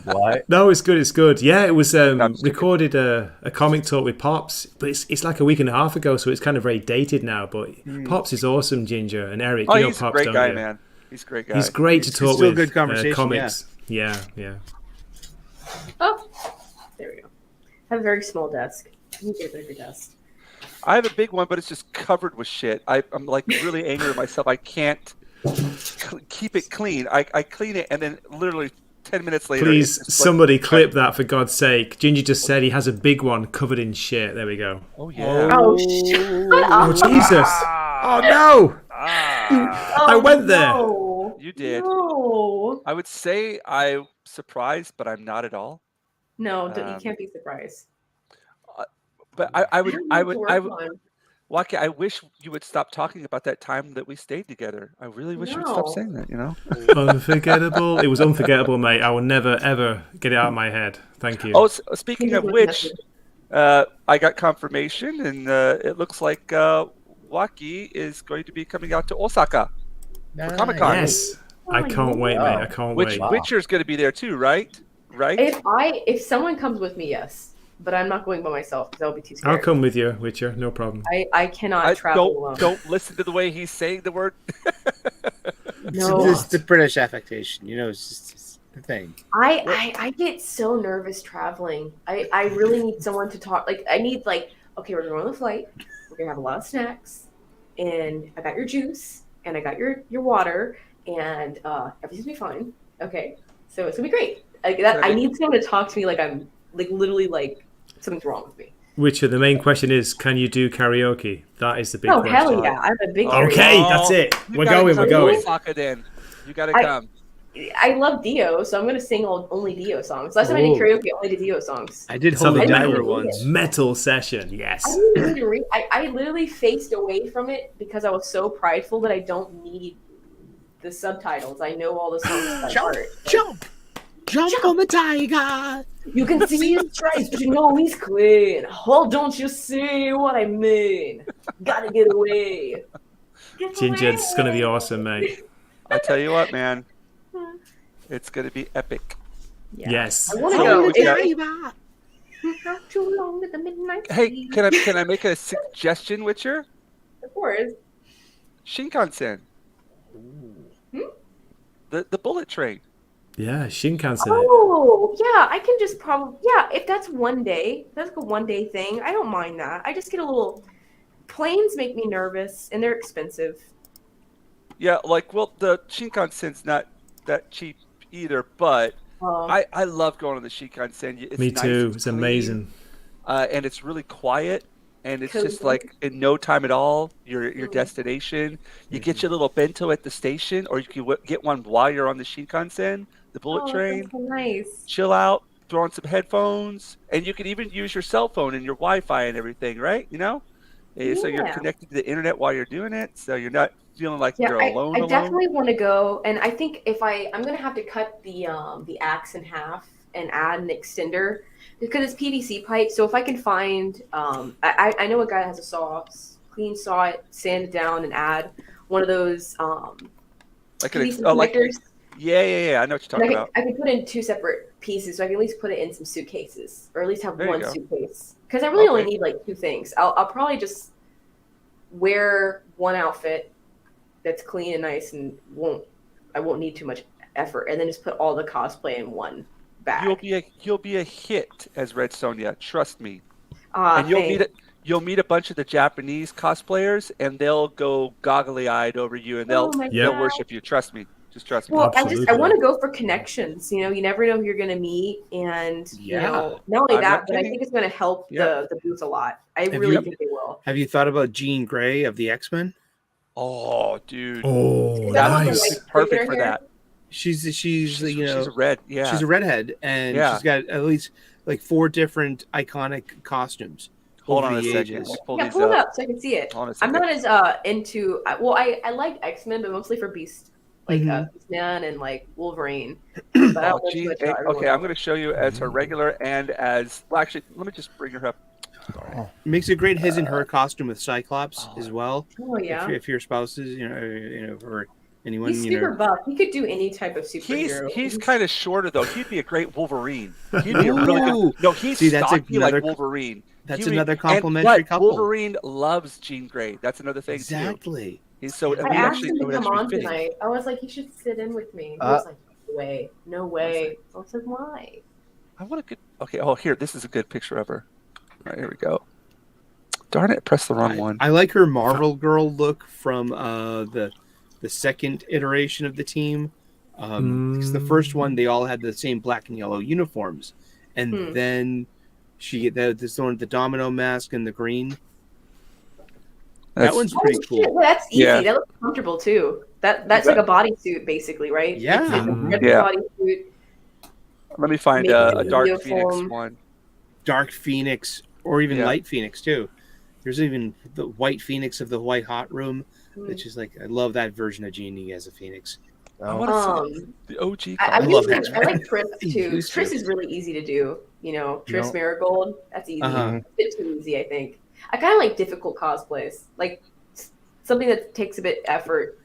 what? No, it's good. It's good. Yeah, it was I'm just kidding. recorded a comic talk with Pops, but it's like a week and a half ago, so it's kind of very dated now. But Pops is awesome, Ginger and Eric. Oh, you know he's Pops, a great don't guy, you? man. He's a great guy. He's great to It's talk still with. good conversation, Comics. Yeah. Oh, there we go. I have a very small desk. You get a bigger desk. I have a big one, but it's just covered with shit. I'm like really angry at myself. I can't keep it clean. I clean it, and then literally 10 minutes later. Please, it's just somebody clip that for God's sake. Ginger just said he has a big one covered in shit. There we go. Oh yeah. Oh, shut Oh, up. Jesus. Oh, no. Ah, I went there. No. you did. No. I would say I'm surprised, but I'm not at all. No, you can't be surprised. But I would, on. Waki, I wish you would stop talking about that time that we stayed together. I really wish you would stop No. saying that, you know? Unforgettable. It was unforgettable, mate. I will never, ever get it out of my head. Thank you. Oh, speaking of which, I got confirmation, and it looks like Waki is going to be coming out to Osaka for Comic-Con. Yes. I can't wait, mate. I can't wait. Witcher's going to be there too, right? Right? If someone comes with me, yes, but I'm not going by myself because I'll be too scared. I'll come with you, Witcher. No problem. I cannot travel alone. Don't listen to the way he's saying the word. No. It's the British affectation, it's just the thing. I get so nervous traveling. I really need someone to talk. I need okay, we're going on the flight. We're gonna have a lot of snacks. and I got your juice, and I got your water, and everything's gonna be fine. Okay, so it's gonna be great. Like that, I need someone to talk to me like I'm like literally like something's wrong with me. Richard, the main question is, can you do karaoke? That is the big Oh question. hell yeah! I'm a big Okay, karaoke. that's it. You We're gotta going. come We're to going. Osaka then. You gotta come. I love Dio, so I'm gonna sing only Dio songs. Last time I did karaoke, only did Dio songs. I did Let's have Holy a Diver metal, once. metal session. Yes. I didn't even need to read. I literally faced away from it because I was so prideful that I don't need the subtitles. I know all the songs by heart. Jump on the tiger. You can see his stripes, but you know he's clean. Oh, don't you see what I mean? Gotta get away. Jinja, it's going to be awesome, mate. I tell you what, man. It's gonna be epic. Yeah. Yes. I want to So go. Not too long at the midnight. Hey, can I make a suggestion, Witcher? Of course. Shinkansen. The bullet train. Yeah, Shinkansen. Oh, yeah. I can just probably if that's one day, that's a one-day thing. I don't mind that. I just get a little. Planes make me nervous, and they're expensive. Yeah, the Shinkansen's not that cheap either, but I love going on the Shinkansen. It's Me nice, too. it's It's clean, amazing. and it's really quiet, and it's just Cozy. like in no time at all, your destination. You get your little bento at the station, or you can get one while you're on the Shinkansen, the bullet train. That's so nice. Chill out, throw on some headphones, and you can even use your cell phone and your Wi-Fi and everything, right? So you're Yeah. connected to the internet while you're doing it, so you're not feeling like you're alone. I definitely want to go, and I think if I'm gonna have to cut the axe in half and add an extender because it's PVC pipe. So if I can find, I know a guy that has a saw, clean saw it, sand it down, and add one of those Like PVC like connectors. yeah, I know what you're talking about. I can put in two separate pieces, so I can at least put it in some suitcases, or at least have There you one go. suitcase. Because I really only Okay. need like two things. I'll probably just wear one outfit that's clean and nice, and I won't need too much effort, and then just put all the cosplay in one bag. You'll be a hit as Red Sonja, trust me. Ah, And you'll meet a bunch of the Japanese cosplayers, and they'll go goggly-eyed over you, and Oh my they'll God. worship you. Trust me, just trust me. Well, I Absolutely. want to go for connections. You never know who you're gonna meet, and not only I'm that, not but I kidding. think it's gonna help Yeah. the booth a lot. I Have really you- think they will. Have you thought about Jean Grey of the X-Men? Oh, dude, Oh, Is that one nice. with, like, perfect flipping for her hair? that. She's She's a red, yeah. she's a redhead, and Yeah. she's got at least like 4 different iconic costumes. Hold over on a the second. ages. Let's pull Yeah, these pull it up. up so I can see it. Hold on a I'm second. not as into. I like X-Men, but mostly for Beast, like Mhm. Beastman and like Wolverine. But I don't know too much about everyone Okay, I'm else. going to show you as her regular and as well. Actually, let me just bring her up. Sorry. Makes a great his and her costume with Cyclops as well. Oh yeah, If your spouses, or anyone, he's super buff. He could do any type of superhero. He's kind of shorter though. He'd be a great Wolverine. He'd be a really Ooh. good. No, he's See, that's stocky like another- Wolverine. That's He would- another and- complimentary but couple. Wolverine loves Jean Grey. That's another thing too. Exactly. So I asked him it to would come actually on be fitting. tonight. I was like, he should sit in with me. He was like, no way. I was like, why? I want a good. Okay. Oh, here. This is a good picture of her. All right, here we go. Darn it! Press the wrong one. I like her Marvel Girl look from the second iteration of the team. Because the first one, they all had the same black and yellow uniforms, and then this one with the domino mask and the green. That one's pretty cool. Shit, that's easy. Yeah. That looks comfortable too. That's like a bodysuit basically, right? Yeah. It's like a red Yeah. bodysuit. Let me find Maybe a a Dark uniform. Phoenix one. Dark Phoenix, or even Yeah. Light Phoenix too. There's even the White Phoenix of the White Hot Room, which is like, I love that version of Genie as a Phoenix. I want to see Um, the OG. I love like X-Men. Triss too. Used to. Triss is really easy to do. Triss No. Marigold. That's easy. Uh-huh. A bit too easy, I think. I kind of like difficult cosplays, like something that takes a bit effort.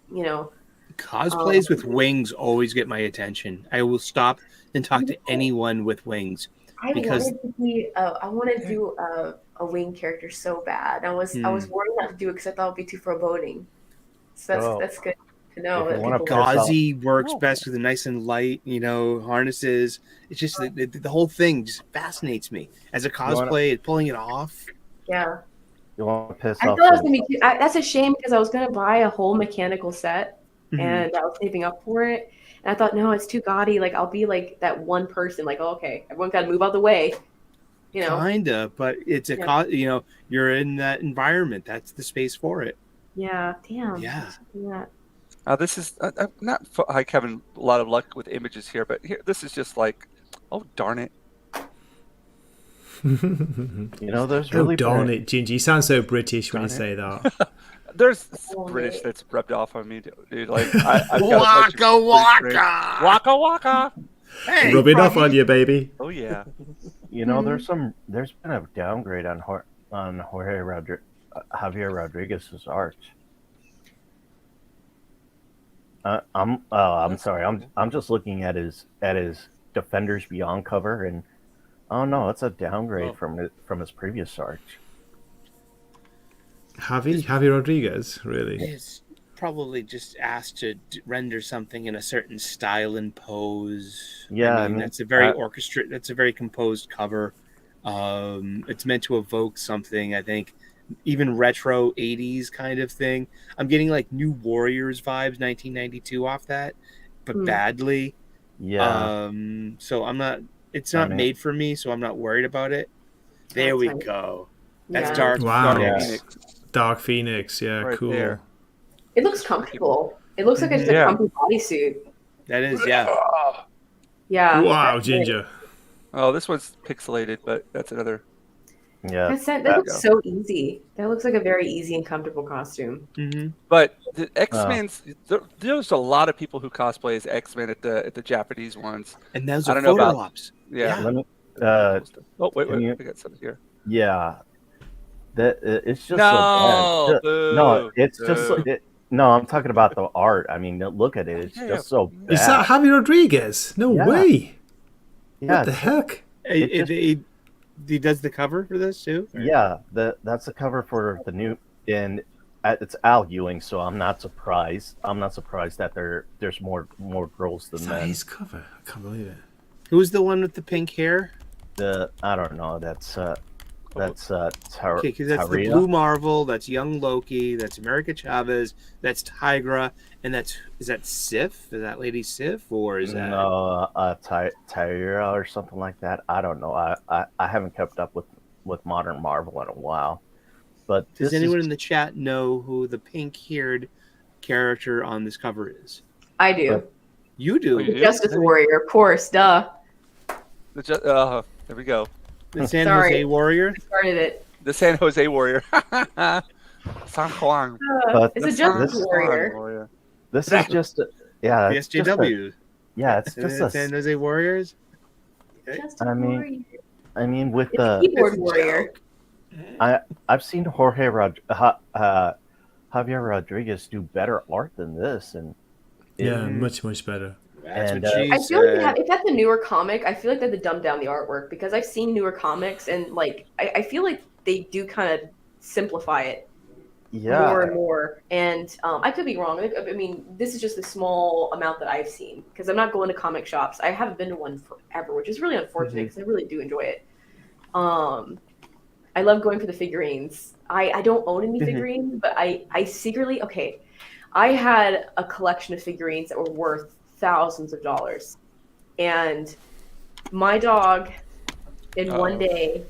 Cosplays with wings always get my attention. I will stop and talk to anyone with wings. I Because- wanted to be. I want to do a wing character so bad. I was worried not to do it because I thought it would be too foreboding. So that's good to know. If you that wanna people- press- Gauzy works best with the nice and light, harnesses. It's just the whole thing just fascinates me as a cosplay and pulling it off. Yeah. You want to piss I off thought it was some. gonna be. That's a shame because I was gonna buy a whole mechanical set, and I was saving up for it. And I thought, no, it's too gaudy. Like I'll be like that one person. Like, oh, okay, everyone got to move out the way. You know. Kinda, but it's a you're in that environment. That's the space for it. Yeah. Damn. Yeah. This is I'm not like having a lot of luck with images here, but here this is just like, oh darn it. There's Oh, really darn been it, Ginger. You sound so British when you Darn it. say that. There's Oh, British mate. that's rubbed off on me, dude. Like I've got a bunch of British friends. Waka waka. Hey, Rub it off Froggy. on you, baby. Oh yeah. there's been a downgrade on Javier Rodriguez's art. I'm sorry. I'm just looking at his Defenders Beyond cover, and oh no, it's a downgrade from his previous art. Javi Rodriguez, really? It's probably just asked to render something in a certain style and pose. Yeah, I mean that's a very That's a very composed cover. It's meant to evoke something. I think even retro 80s kind of thing. I'm getting like New Warriors vibes, 1992 off that, but badly. Yeah. So I'm not. It's not made for me, so I'm not worried about it. There we go. That's Dark Wow. Phoenix. Dark Phoenix, yeah, Right cool. there. It looks comfortable. It looks like it's a comfy bodysuit. That is, yeah. Yeah. Wow, Ginger. Oh, this one's pixelated, but that's another. Yeah. That looks so easy. That looks like a very easy and comfortable costume. Mm-hmm. But the X-Men's, there's a lot of people who cosplay as X-Men at the Japanese ones. And those I are don't know photo about- ops. Yeah. Let me, Oh wait, we got something here. yeah. That it's just No, so bad. boo, No, it's just boo. no. I'm talking about the art. I mean, look at it. It's just so bad. Is that Javi Rodriguez? No Yeah. way. Yeah, What the heck? He does the cover for this too? Yeah, that's the cover for the new, and it's Al Ewing, so I'm not surprised. I'm not surprised that there's more girls than Is that men. his cover? I can't believe it. Who's the one with the pink hair? I don't know. That's Okay, because that's the Taria. Blue Marvel, that's Young Loki, that's America Chavez, that's Tigra, and is that Sif? Is that Lady Sif, or is that No, Tyra or something like that. I don't know. I haven't kept up with modern Marvel in a while. But Does anyone in the chat know who the pink-haired character on this cover is? I do. You do. Oh, you do? Justice Warrior, of course, duh. There we go. The San Sorry. Jose Warrior. Started it. The San Jose Warrior. San Juan. But It's a this- Justice this- Warrior. This is just The it's just SJW. it's The just San Jose Warriors. Justice I mean, Warrior. I mean with It's a the keyboard warrior. I've seen Javier Rodriguez do better art than this, and Yeah, much better. That's And, what she I feel like said. if that's a newer comic, I feel like they have to dumb down the artwork because I've seen newer comics and like I feel like they do kind of simplify it more and more. And I could be wrong. I mean, this is just a small amount that I've seen because I'm not going to comic shops. I haven't been to one forever, which is really unfortunate because I really do enjoy it. I love going for the figurines. I don't own any figurines, but I secretly I had a collection of figurines that were worth thousands of dollars, and my dog in one day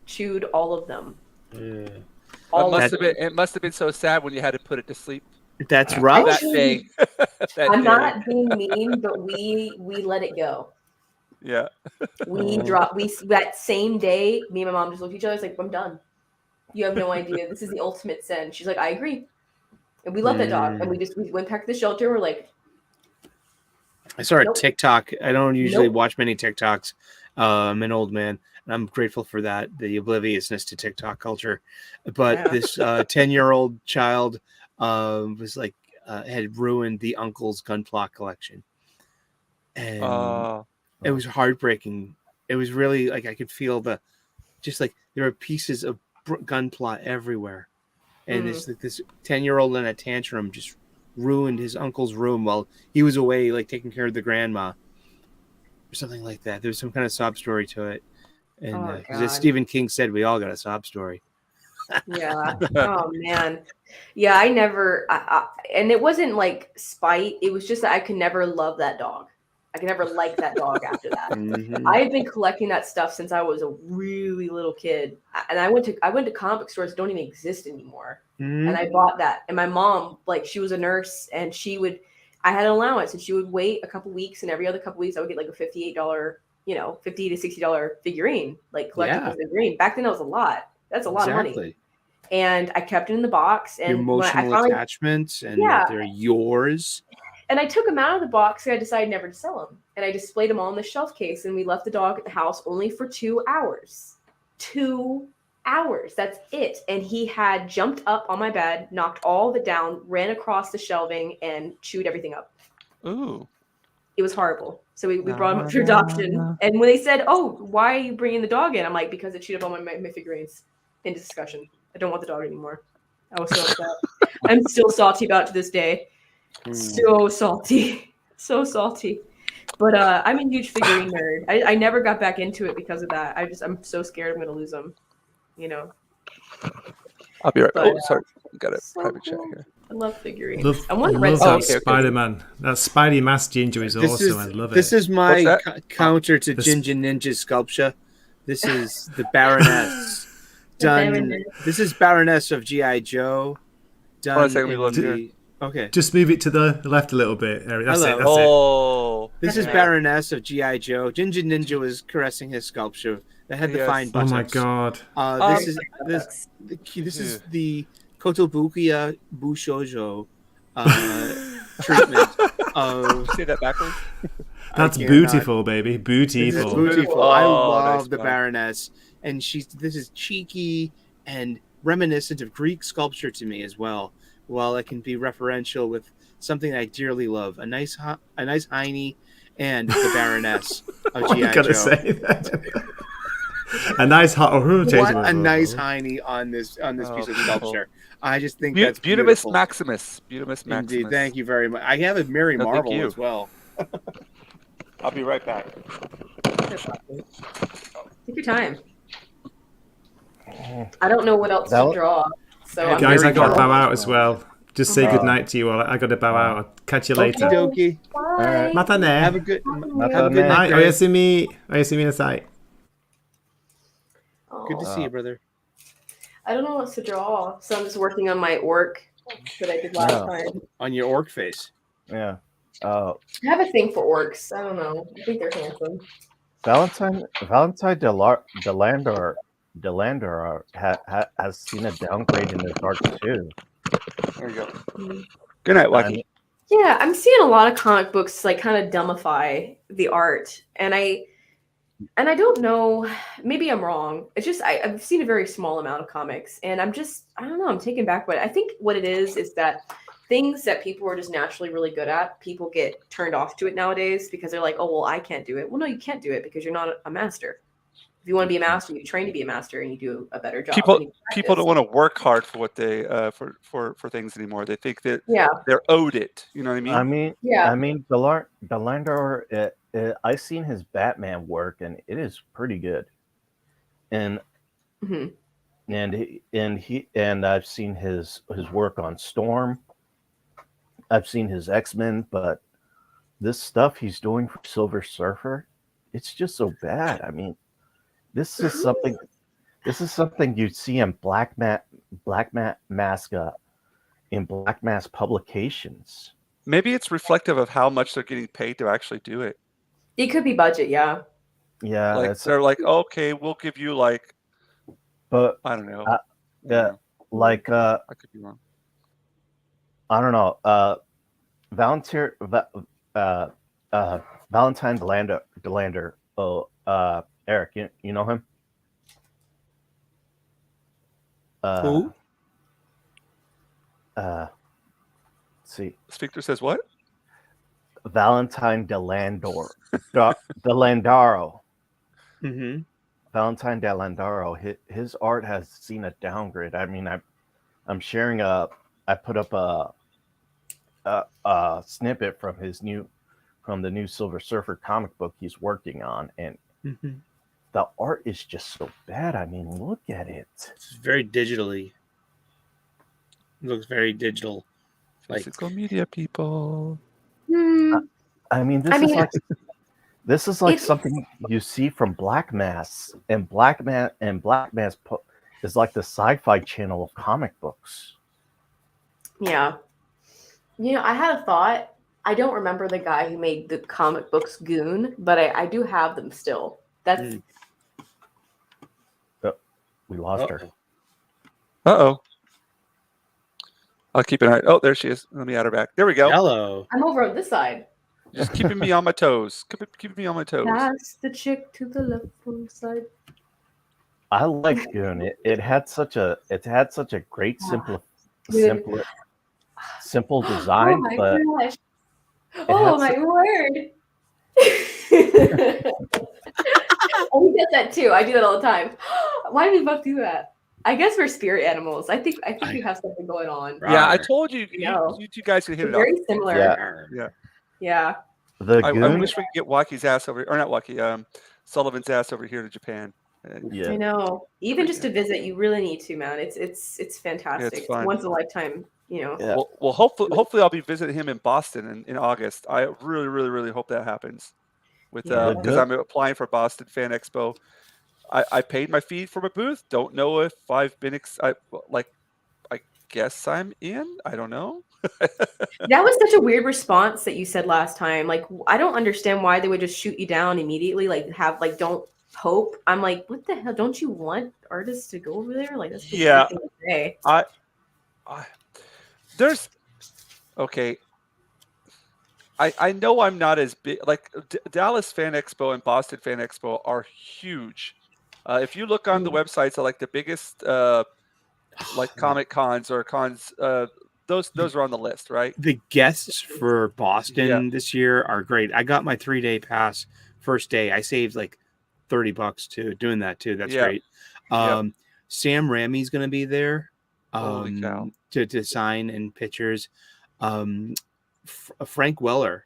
chewed all of them. It must have been so sad when you had to put it to sleep. That's rough. That day. I'm not being mean, but we let it go. Yeah. That same day, me and my mom just looked at each other. It's like, I'm done. You have no idea. This is the ultimate sin. She's like, I agree. And we love that dog. And we went back to the shelter. We're like, I saw a TikTok. I don't usually Nope. watch many TikToks. I'm an old man, and I'm grateful for that, the obliviousness to TikTok culture. But this 10-year-old child was like, had ruined the uncle's Gunpla collection. And it was heartbreaking. It was really like I could feel there were pieces of Gunpla everywhere. And it's like this 10-year-old in a tantrum just ruined his uncle's room while he was away, like taking care of the grandma or something like that. There's some kind of sob story to it. And as Stephen King said, we all got a sob story. Yeah. Oh man. Yeah, I never and it wasn't like spite. It was just that I could never love that dog. I could never like that dog after that. Mhm. I had been collecting that stuff since I was a really little kid. And I went to comic book stores that don't even exist anymore. And Mhm. I bought that. And my mom, like she was a nurse and I had an allowance and she would wait a couple weeks and every other couple weeks I would get like a $58, $50 to $60 figurine, like collectible Yeah. figurine. Back then that was a lot. That's a lot of money. Exactly. And I kept it in the box. Your And when I emotional finally, attachments and yeah, that they're yours. and I took them out of the box and I decided never to sell them. And I displayed them all in the shelf case. And we left the dog at the house only for 2 hours. 2 hours. That's it. And he had jumped up on my bed, knocked all of it down, ran across the shelving, and chewed everything up. Ooh. It was horrible. So we brought him up for adoption. And when they said, "Oh, why are you bringing the dog in?" I'm like, "Because it chewed up on my figurines." In discussion. I don't want the dog anymore. I was so upset. I'm still salty about it to this day. So salty. So salty. But I'm a huge figurine nerd. I never got back into it because of that. I'm so scared I'm gonna lose them. I'll be right. But, Oh, sorry. Got a so private chat cool. here. I love figurines. Love, I want a love red that Sonic. okay, okay. Spider-Man. That Spidey mask Jinja is awesome. I love it. This is my What's that? counter to This- Jinja Ninja sculpture. This is the Baroness. Done. This is Baroness of G.I. Joe. Done. Hold on a second, we in look here. the- Okay. Just move it to the left a little bit, Eric. That's Hello. it. That's it. Oh. This is yeah. Baroness of G.I. Joe. Jinja Ninja was caressing his sculpture that had the Yes. fine Oh buttocks. my god. This is the Kotobukiya Bushojo treatment of. Say that backwards. That's I cannot- beautiful, baby. This is Beautiful. beautiful. Oh, I love nice the one. Baroness, and this is cheeky and reminiscent of Greek sculpture to me as well. While it can be referential with something I dearly love, a nice hiney, and the Baroness of What you G.I. gotta Joe. say that? A nice hot. What a nice hiney on this Oh, piece of beautiful. sculpture. I just think that's Butimus beautiful. Maximus. Butimus Maximus. Indeed, thank you very much. I have a Mary No, thank Marvel you. as well. I'll be right back. Take your time. I don't know what else That to was- draw. So I'm Guys, very I got to drawn. bow out as well. Just say Oh. good night to you all. I got to bow out. I'll catch you later. Okie dokie. Bye. Mata ne. Have a good Matane. night. Hi, Greg. oyasumi. Oyasumi nasai. Good to Aw. see you, brother. I don't know what to draw, so I'm just working on my orc that I did last Oh. time. On your orc face. Yeah. I have a thing for orcs. I don't know. I think they're handsome. Valentine Delandor has seen a downgrade in his art too. There you go. Mm. Good night, I Wacky. mean, Yeah, I'm seeing a lot of comic books like kind of dumbify the art, and I don't know. Maybe I'm wrong. It's just I've seen a very small amount of comics, and I don't know. I'm taken back by it. I think what it is that things that people are just naturally really good at, people get turned off to it nowadays because they're like, oh well, I can't do it. Well, no, you can't do it because you're not a master. If you want to be a master, you train to be a master, and you do a better job. People and you people don't practice. want to work hard for what they for things anymore. They think that Yeah, they're owed it. You know what I mean? yeah. Delandor. I've seen his Batman work, and it is pretty good. And hmm and I've seen his work on Storm. I've seen his X-Men, but this stuff he's doing for Silver Surfer, it's just so bad. I mean, this is something you'd see in Black Mask publications. Maybe it's reflective of how much they're getting paid to actually do it. It could be budget, yeah. Yeah, Like it's, they're like, okay, we'll give you like but I don't know. Uh, yeah, like I could be wrong. I don't know. Valentine Delander. Oh, Eric, you know him? Who? Let's see. Speaker says what? Valentine Delandor. Delandaro. Mm-hmm. Valentine Delandaro. His art has seen a downgrade. I mean, I'm sharing I put up a snippet from the new Silver Surfer comic book he's working on, and Mm-hmm. the art is just so bad. I mean, look at it. It's very digitally. It looks very digital. Like Physical media people. I mean, I mean, this is like it's something you see from Black Mass, and Black Mass is like the sci-fi channel of comic books. yeah. I had a thought. I don't remember the guy who made the comic books Goon, but I do have them still. That's Oh, we lost her. Uh-oh. I'll keep an eye. Oh, there she is. Let me add her back. There we go. Hello. I'm over on this side. Just keeping me on my toes. Keeping me on my toes. That's the chick to the left side. I like Goon. It had such a great simple design, Oh my but gosh. Oh my word. Oh, we get that too. I do that all the time. Why do we both do that? I guess we're spirit animals. I think you have something going on. Yeah, I told you, No. you two guys could hit it Very off. similar. Yeah. The I Goon. wish we could get Waki's ass over, or not Waki, Sullivan's ass over here to Japan. Yeah. I know. Even just to visit, you really need to, man. It's fantastic. It's It's fun. once in a lifetime, Yeah. Well, hopefully I'll be visiting him in Boston in August. I really, really, really hope that happens. With because I'm applying for Boston Fan Expo. I paid my fee for my booth. Don't know if I've been I guess I'm in. I don't know. That was such a weird response that you said last time. Like, I don't understand why they would just shoot you down immediately. Like, don't hope. I'm like, what the hell? Don't you want artists to go over there? Like, that's just Yeah. thing to say. There's okay. I know I'm not as big. Like Dallas Fan Expo and Boston Fan Expo are huge. If you look on the websites of like the biggest like comic cons or cons, those are on the list, right? The guests for Boston this year are great. I got my 3-day pass first day. I saved like $30 too doing that too. That's great. Sam Raimi's going to be there Holy cow. to sign and pictures. Frank Weller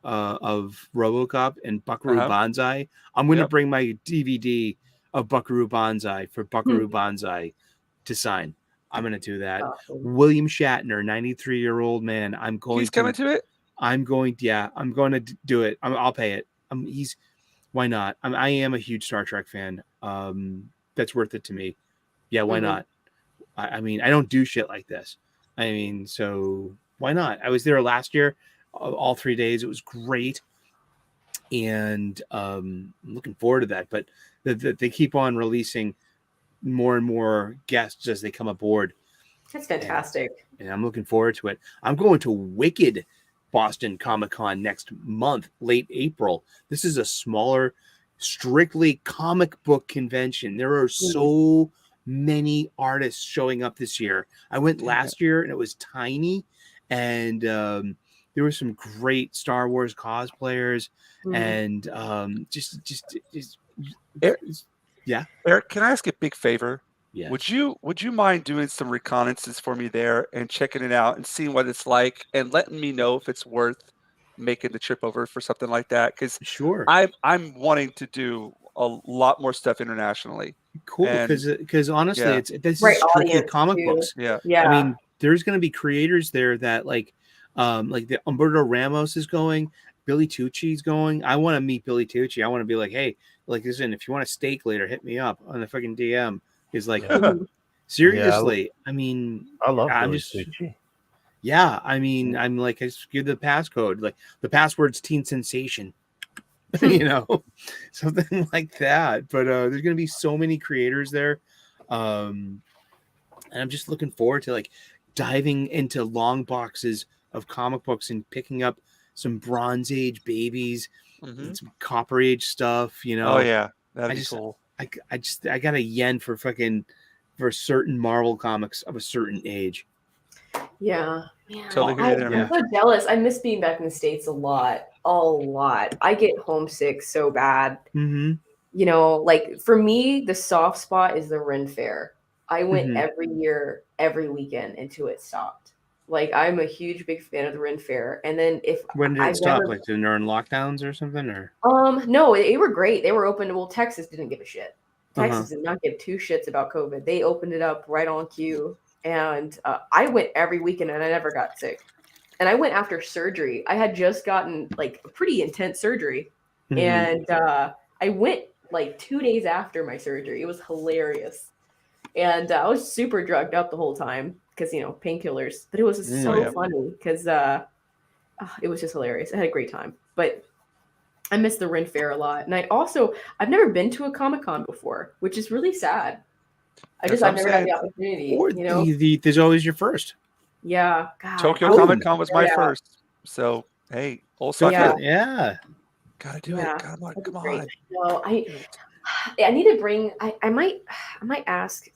of RoboCop and Buckaroo Banzai. I'm going to bring my DVD of Buckaroo Banzai for Buckaroo Banzai to sign. I'm going to do that. Awesome. William Shatner, 93-year-old man. He's coming to it? I'm going to do it. I'll pay it. Why not? I am a huge Star Trek fan. That's worth it to me. Yeah, why not? I mean, I don't do shit like this. I mean, so why not? I was there last year, all 3 days. It was great. And I'm looking forward to that. But they keep on releasing more and more guests as they come aboard. That's fantastic. And I'm looking forward to it. I'm going to Wicked Boston Comic-Con next month, late April. This is a smaller, strictly comic book convention. There are so many artists showing up this year. I went last year and it was tiny, and there were some great Star Wars cosplayers and just Eric, can I ask a big favor? Yeah. Would you mind doing some reconnaissance for me there and checking it out and seeing what it's like and letting me know if it's worth making the trip over for something like that? Because I'm wanting to do a lot more stuff internationally. Cool, because honestly, this is strictly comic books. Yeah. I mean, there's going to be creators there that like the Humberto Ramos is going, Billy Tucci's going. I want to meet Billy Tucci. I want to be like, hey, like, listen, if you want a steak later, hit me up on the fucking DM. Is like, seriously. I mean, I love Billy Tucci. Yeah, I mean, I'm like, I just give the passcode, like the password's Teen Sensation, something like that. But there's gonna be so many creators there, and I'm just looking forward to like diving into long boxes of comic books and picking up some Bronze Age babies, and some Copper Age stuff. Oh yeah, that'd be cool. I got a yen for certain Marvel comics of a certain age. Yeah. Totally I'm so jealous. I miss being back in the States a lot. I get homesick so bad. Like for me, the soft spot is the Ren Fair. I went every year, every weekend until it stopped. Like I'm a huge big fan of the Ren Fair. And then if When did it I've stop? never Like, did there in lockdowns or something? Or no, they were great. They were open. Well, Texas didn't give a shit. Uh-huh. Texas did not give two shits about COVID. They opened it up right on cue. And I went every weekend and I never got sick. And I went after surgery. I had just gotten like a pretty intense surgery. And I went like 2 days after my surgery. It was hilarious. And I was super drugged up the whole time because, you know, painkillers. But it was so funny because it was just hilarious. I had a great time. But I miss the Ren Fair a lot. And I've never been to a Comic-Con before, which is really sad. I've never had the opportunity. Or you know? there's always your first. Yeah. God. Tokyo Comic Con was my first. So, hey, Osaka. Yeah. Gotta do it. Come on. No, I need to bring. I might ask.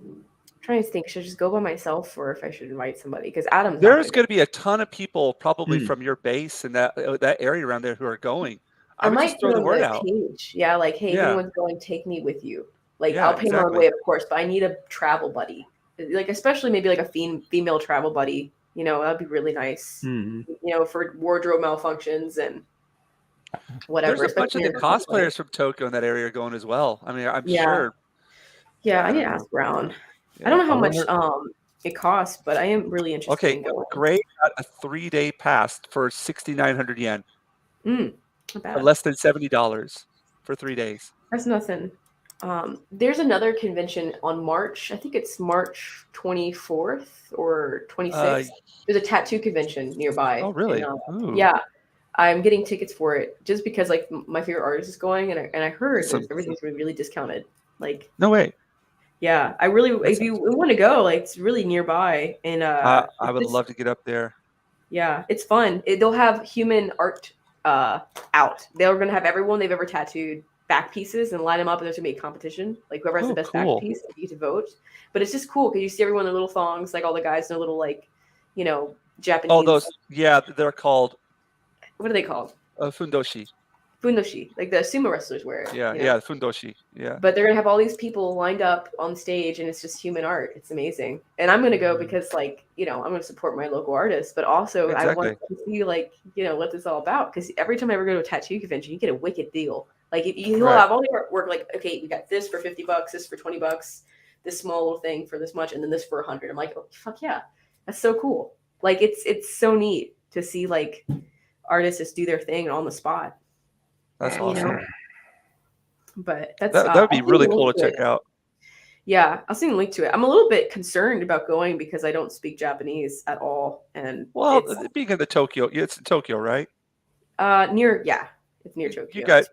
I'm trying to think. Should I just go by myself, or if I should invite somebody? Because Adam's. There's going to be a ton of people probably from your base and that area around there who are going. I would might just throw the word out. Page. Yeah, like, hey, if anyone's going, take me with you. Like, I'll pay my own way, of course, but I need a travel buddy. Like, especially maybe like a female travel buddy. You know, that'd be really nice. You know, for wardrobe malfunctions and whatever. There's a bunch of the cosplayers from Tokyo in that area going as well. I mean, I'm sure. Yeah, I need to ask around. I don't know how much it costs, but I am really interested in going. Gray got a 3-day pass for 6,900 yen. Not bad. Less than $70 for 3 days. That's nothing. There's another convention on March. I think it's March 24th or 26th. There's a tattoo convention nearby. Oh, really? And, yeah. I'm getting tickets for it just because like my favorite artist is going, and I heard that everything's really discounted. Like, no way. Yeah, I really. If you want to go, like it's really nearby, and I would love to get up there. Yeah, it's fun. They'll have human art out. They're gonna have everyone they've ever tattooed back pieces and line them up, and there's gonna be a competition. Like whoever has the best back piece, you get to vote. But it's just cool because you see everyone in their little thongs, like all the guys in their little like, you know, Japanese. Oh, those. Yeah, they're called. What are they called? Fundoshi. Fundoshi, like the sumo wrestlers wear it. Yeah, yeah, fundoshi. Yeah. But they're gonna have all these people lined up on stage, and it's just human art. It's amazing, and I'm gonna go because, like, you know, I'm gonna support my local artists, but also I want to see, like, you know, what this is all about. Because every time I ever go to a tattoo convention, you get a wicked deal. Like, you'll have all the artwork. Like, okay, we got this for $50, this for $20, this small little thing for this much, and then this for $100. I'm like, oh, fuck yeah, that's so cool. Like, it's so neat to see like artists just do their thing on the spot. That's awesome. You know? But that's that would be really cool to check out. Yeah, I'll send a link to it. I'm a little bit concerned about going because I don't speak Japanese at all. And being in the Tokyo, it's in Tokyo, right? It's near Tokyo. You guys,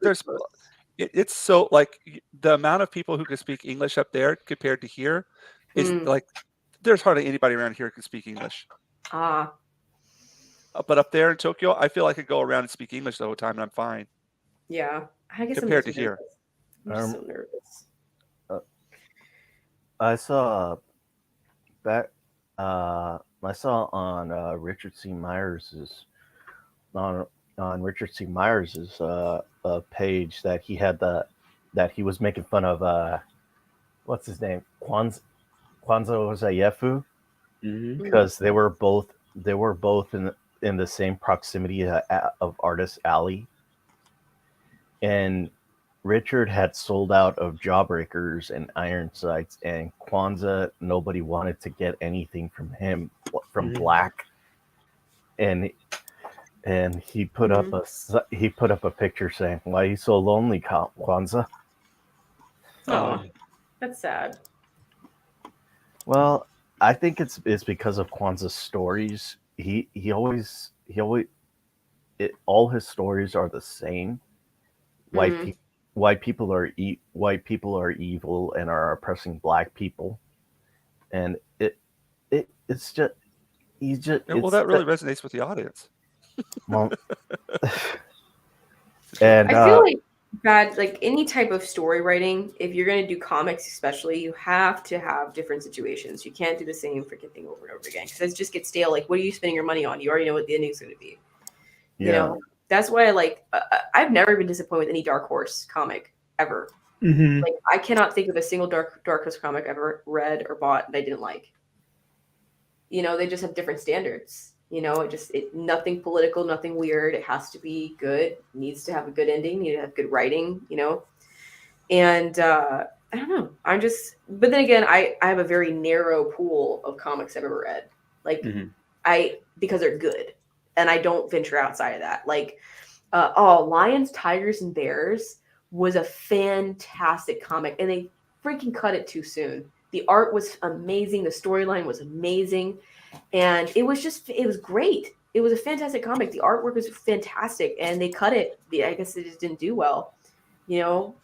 it's so like the amount of people who can speak English up there compared to here is like there's hardly anybody around here who can speak English. But up there in Tokyo, I feel I could go around and speak English the whole time and I'm fine. Yeah, I guess compared to here. I'm so nervous. I saw on Richard C. Myers's on Richard C. Myers's page that he had that he was making fun of what's his name, Kwanzaa Ozayefu, because they were both in the same proximity of Artist Alley. And Richard had sold out of Jawbreakers and Iron Sights, and Kwanzaa, nobody wanted to get anything from him, from Black. And he put up a picture saying, "Why are you so lonely, Kwanzaa?" Oh, that's sad. Well, I think it's because of Kwanzaa's stories. All his stories are the same. White people are evil and are oppressing Black people, and it's just that really resonates with the audience. Well, and I feel like any type of story writing, if you're going to do comics especially, you have to have different situations. You can't do the same freaking thing over and over again because it just gets stale. Like, what are you spending your money on? You already know what the ending's going to be. You know, that's why I've never been disappointed with any Dark Horse comic ever. Like, I cannot think of a single Dark Horse comic I've ever read or bought that I didn't like. they just have different standards. Nothing political, nothing weird. It has to be good. It needs to have a good ending. Need to have good writing. And I don't know. But then again, I have a very narrow pool of comics I've ever read. Like because they're good, and I don't venture outside of that. Like, Lions, Tigers, and Bears was a fantastic comic, and they freaking cut it too soon. The art was amazing. The storyline was amazing. And it was great. It was a fantastic comic. The artwork was fantastic, and they cut it. I guess it just didn't do well,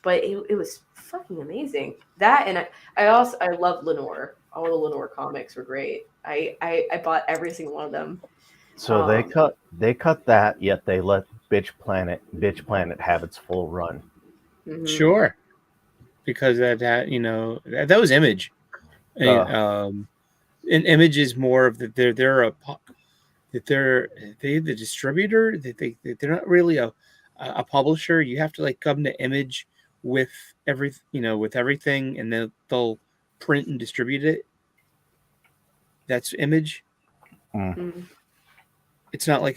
but it was fucking amazing. That, and I love Lenore. All the Lenore comics were great. I bought every single one of them. So they cut that, yet they let Bitch Planet have its full run. Mm-hmm. Sure, because that was Image. And Image is more of they're the distributor. They're not really a publisher. You have to like come to Image with everything, and then they'll print and distribute it. That's Image. Mm-hmm. It's not like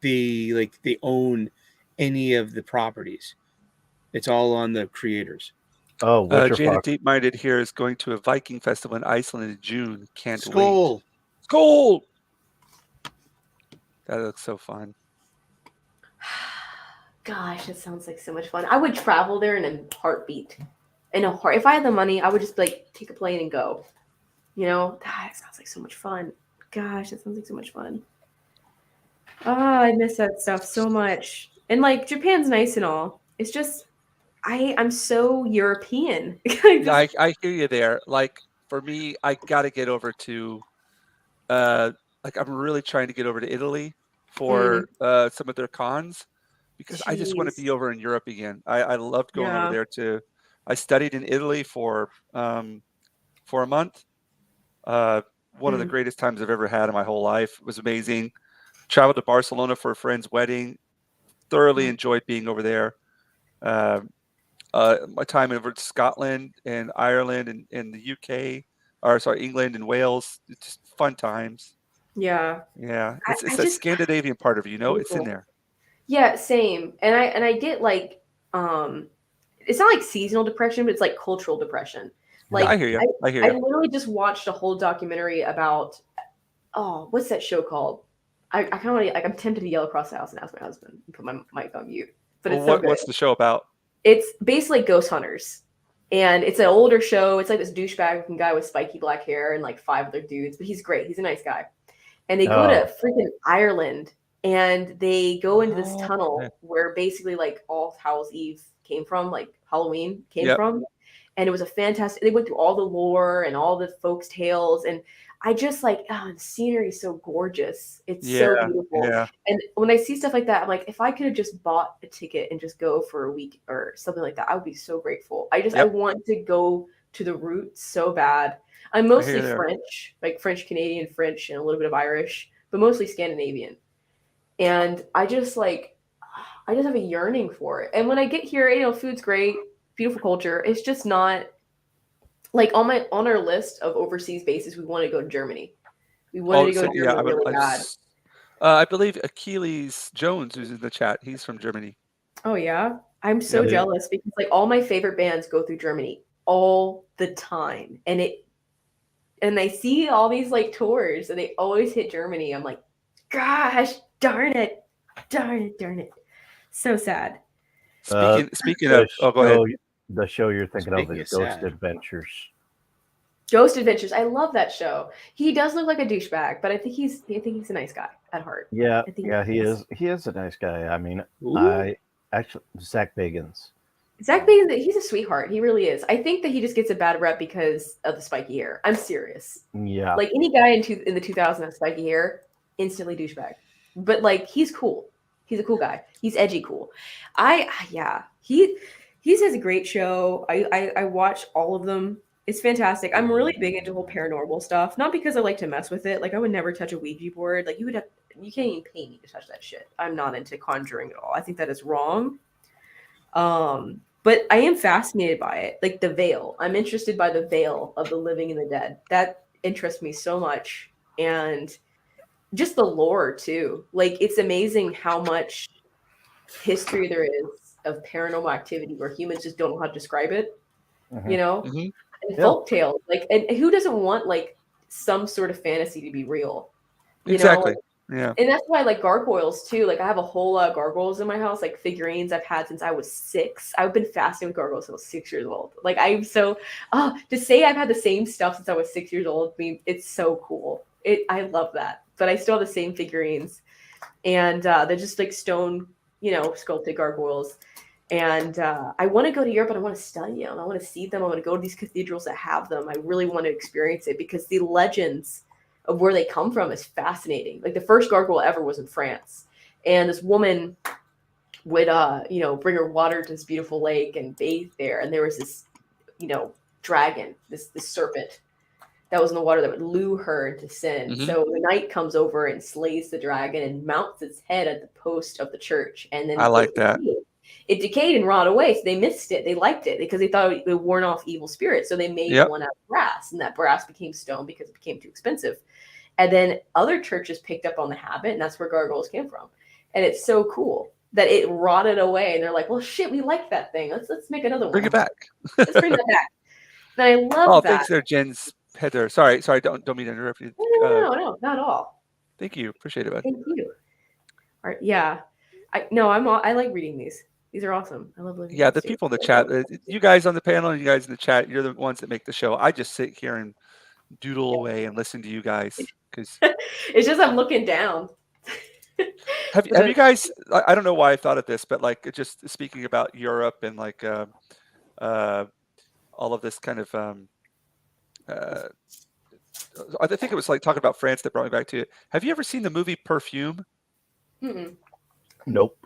they own any of the properties. It's all on the creators. Oh, Jada Deep Minded here is going to a Viking festival in Iceland in June. Can't Skull. wait. Skull! That looks so fun. Gosh, it sounds like so much fun. I would travel there in a heartbeat. If I had the money, I would just take a plane and go. That sounds like so much fun. Gosh, that sounds like so much fun. I miss that stuff so much. And Japan's nice and all. It's just I'm so European. I hear you there. Like for me, I gotta get over to I'm really trying to get over to Italy for some of their cons because I just want to be over in Europe again. I loved going over there I studied in Italy for a month. One of the greatest times I've ever had in my whole life. It was amazing. Traveled to Barcelona for a friend's wedding. Thoroughly enjoyed being over there. My time over to Scotland and Ireland and the UK, England and Wales. It's just fun times. Yeah. Yeah. It's that Scandinavian part of it's in there. Yeah, same. And I get it's not like seasonal depression, but it's like cultural depression. I hear you. I hear you. I literally just watched a whole documentary about what's that show called? I kind of I'm tempted to yell across the house and ask my husband and put my mic on mute. But it's so good. What's the show about? It's basically Ghost Hunters. And it's an older show. It's like this douchebag looking guy with spiky black hair and 5 other dudes, but he's great. He's a nice guy. And they go to freaking Ireland, and they go into this tunnel where basically All Hallows Eve came from, Halloween came from. And it was a fantastic, they went through all the lore and all the folks tales. And I just the scenery is so gorgeous. It's so beautiful. Yeah. And when I see stuff like that, I'm like, if I could have just bought a ticket and just go for a week or something like that, I would be so grateful. I want to go to the roots so bad. I'm mostly French, French, Canadian, French, and a little bit of Irish, but mostly Scandinavian. And I just have a yearning for it. And when I get here, food's great, beautiful culture. It's just not on our list of overseas bases. We want to go to Germany. We wanted to go to Germany really bad. I believe Achilles Jones, who's in the chat, he's from Germany. Oh yeah, I'm so jealous because all my favorite bands go through Germany all the time, and I see all these tours, and they always hit Germany. I'm like, gosh, darn it. So sad. Speaking of, go ahead. The show you're thinking of is Ghost Adventures. Ghost Adventures. I love that show. He does look like a douchebag, but I think he's a nice guy at heart. Yeah, he is. He is a nice guy. I mean, Zach Bagans. Zach Bagans, he's a sweetheart. He really is. I think that he just gets a bad rep because of the spiky hair. I'm serious. Yeah. Any guy in the 2000s with spiky hair, instantly douchebag. But he's cool. He's a cool guy. He's edgy cool. He has a great show. I watch all of them. It's fantastic. I'm really big into whole paranormal stuff. Not because I like to mess with it. I would never touch a Ouija board. You can't even pay me to touch that shit. I'm not into conjuring at all. I think that is wrong. But I am fascinated by it. The veil. I'm interested by the veil of the living and the dead. That interests me so much. and just the lore too. Like, it's amazing how much history there is of paranormal activity where humans just don't know how to describe it, Mhm. you know? Mhm. And Yeah. folk tales, like, and who doesn't want like some sort of fantasy to be real, you Exactly. know? Yeah. And that's why I like gargoyles too. Like, I have a whole lot of gargoyles in my house, like figurines I've had since I was 6. I've been fasting with gargoyles since I was 6 years old. Like, I'm so to say I've had the same stuff since I was 6 years old, I mean, it's so cool. I love that. But I still have the same figurines, and they're just like stone, sculpted gargoyles. And I want to go to Europe, and I want to study them. I want to see them. I want to go to these cathedrals that have them. I really want to experience it because the legends of where they come from is fascinating. Like, the first gargoyle ever was in France, and this woman would, bring her water to this beautiful lake and bathe there. And there was this, dragon, this serpent that was in the water that would lure her into sin. Mhm. So the knight comes over and slays the dragon and mounts its head at the post of the church. And then I like that. It decayed and rotted away. So they missed it. They liked it because they thought it would warn off evil spirits. So they made Yep. one out of brass, and that brass became stone because it became too expensive. And then other churches picked up on the habit, and that's where gargoyles came from. And it's so cool that it rotted away. And they're like, well, shit, we like that thing. Let's make another Bring one. it back. Let's bring that back. And I love Oh, that. thanks there, Jen's Heather. Sorry, don't mean to interrupt you. No, not at all. Thank you. Appreciate it, bud. Thank you. All right, yeah. I like reading these. These are awesome. I love living. Yeah, the people in the chat, you guys on the panel, you guys in the chat, you're the ones that make the show. I just sit here and doodle away and listen to you guys because it's just I'm looking down. have you guys? I don't know why I thought of this, but like just speaking about Europe and like all of this kind of I think it was like talking about France that brought me back to it. Have you ever seen the movie Perfume? Mm-mm. Nope.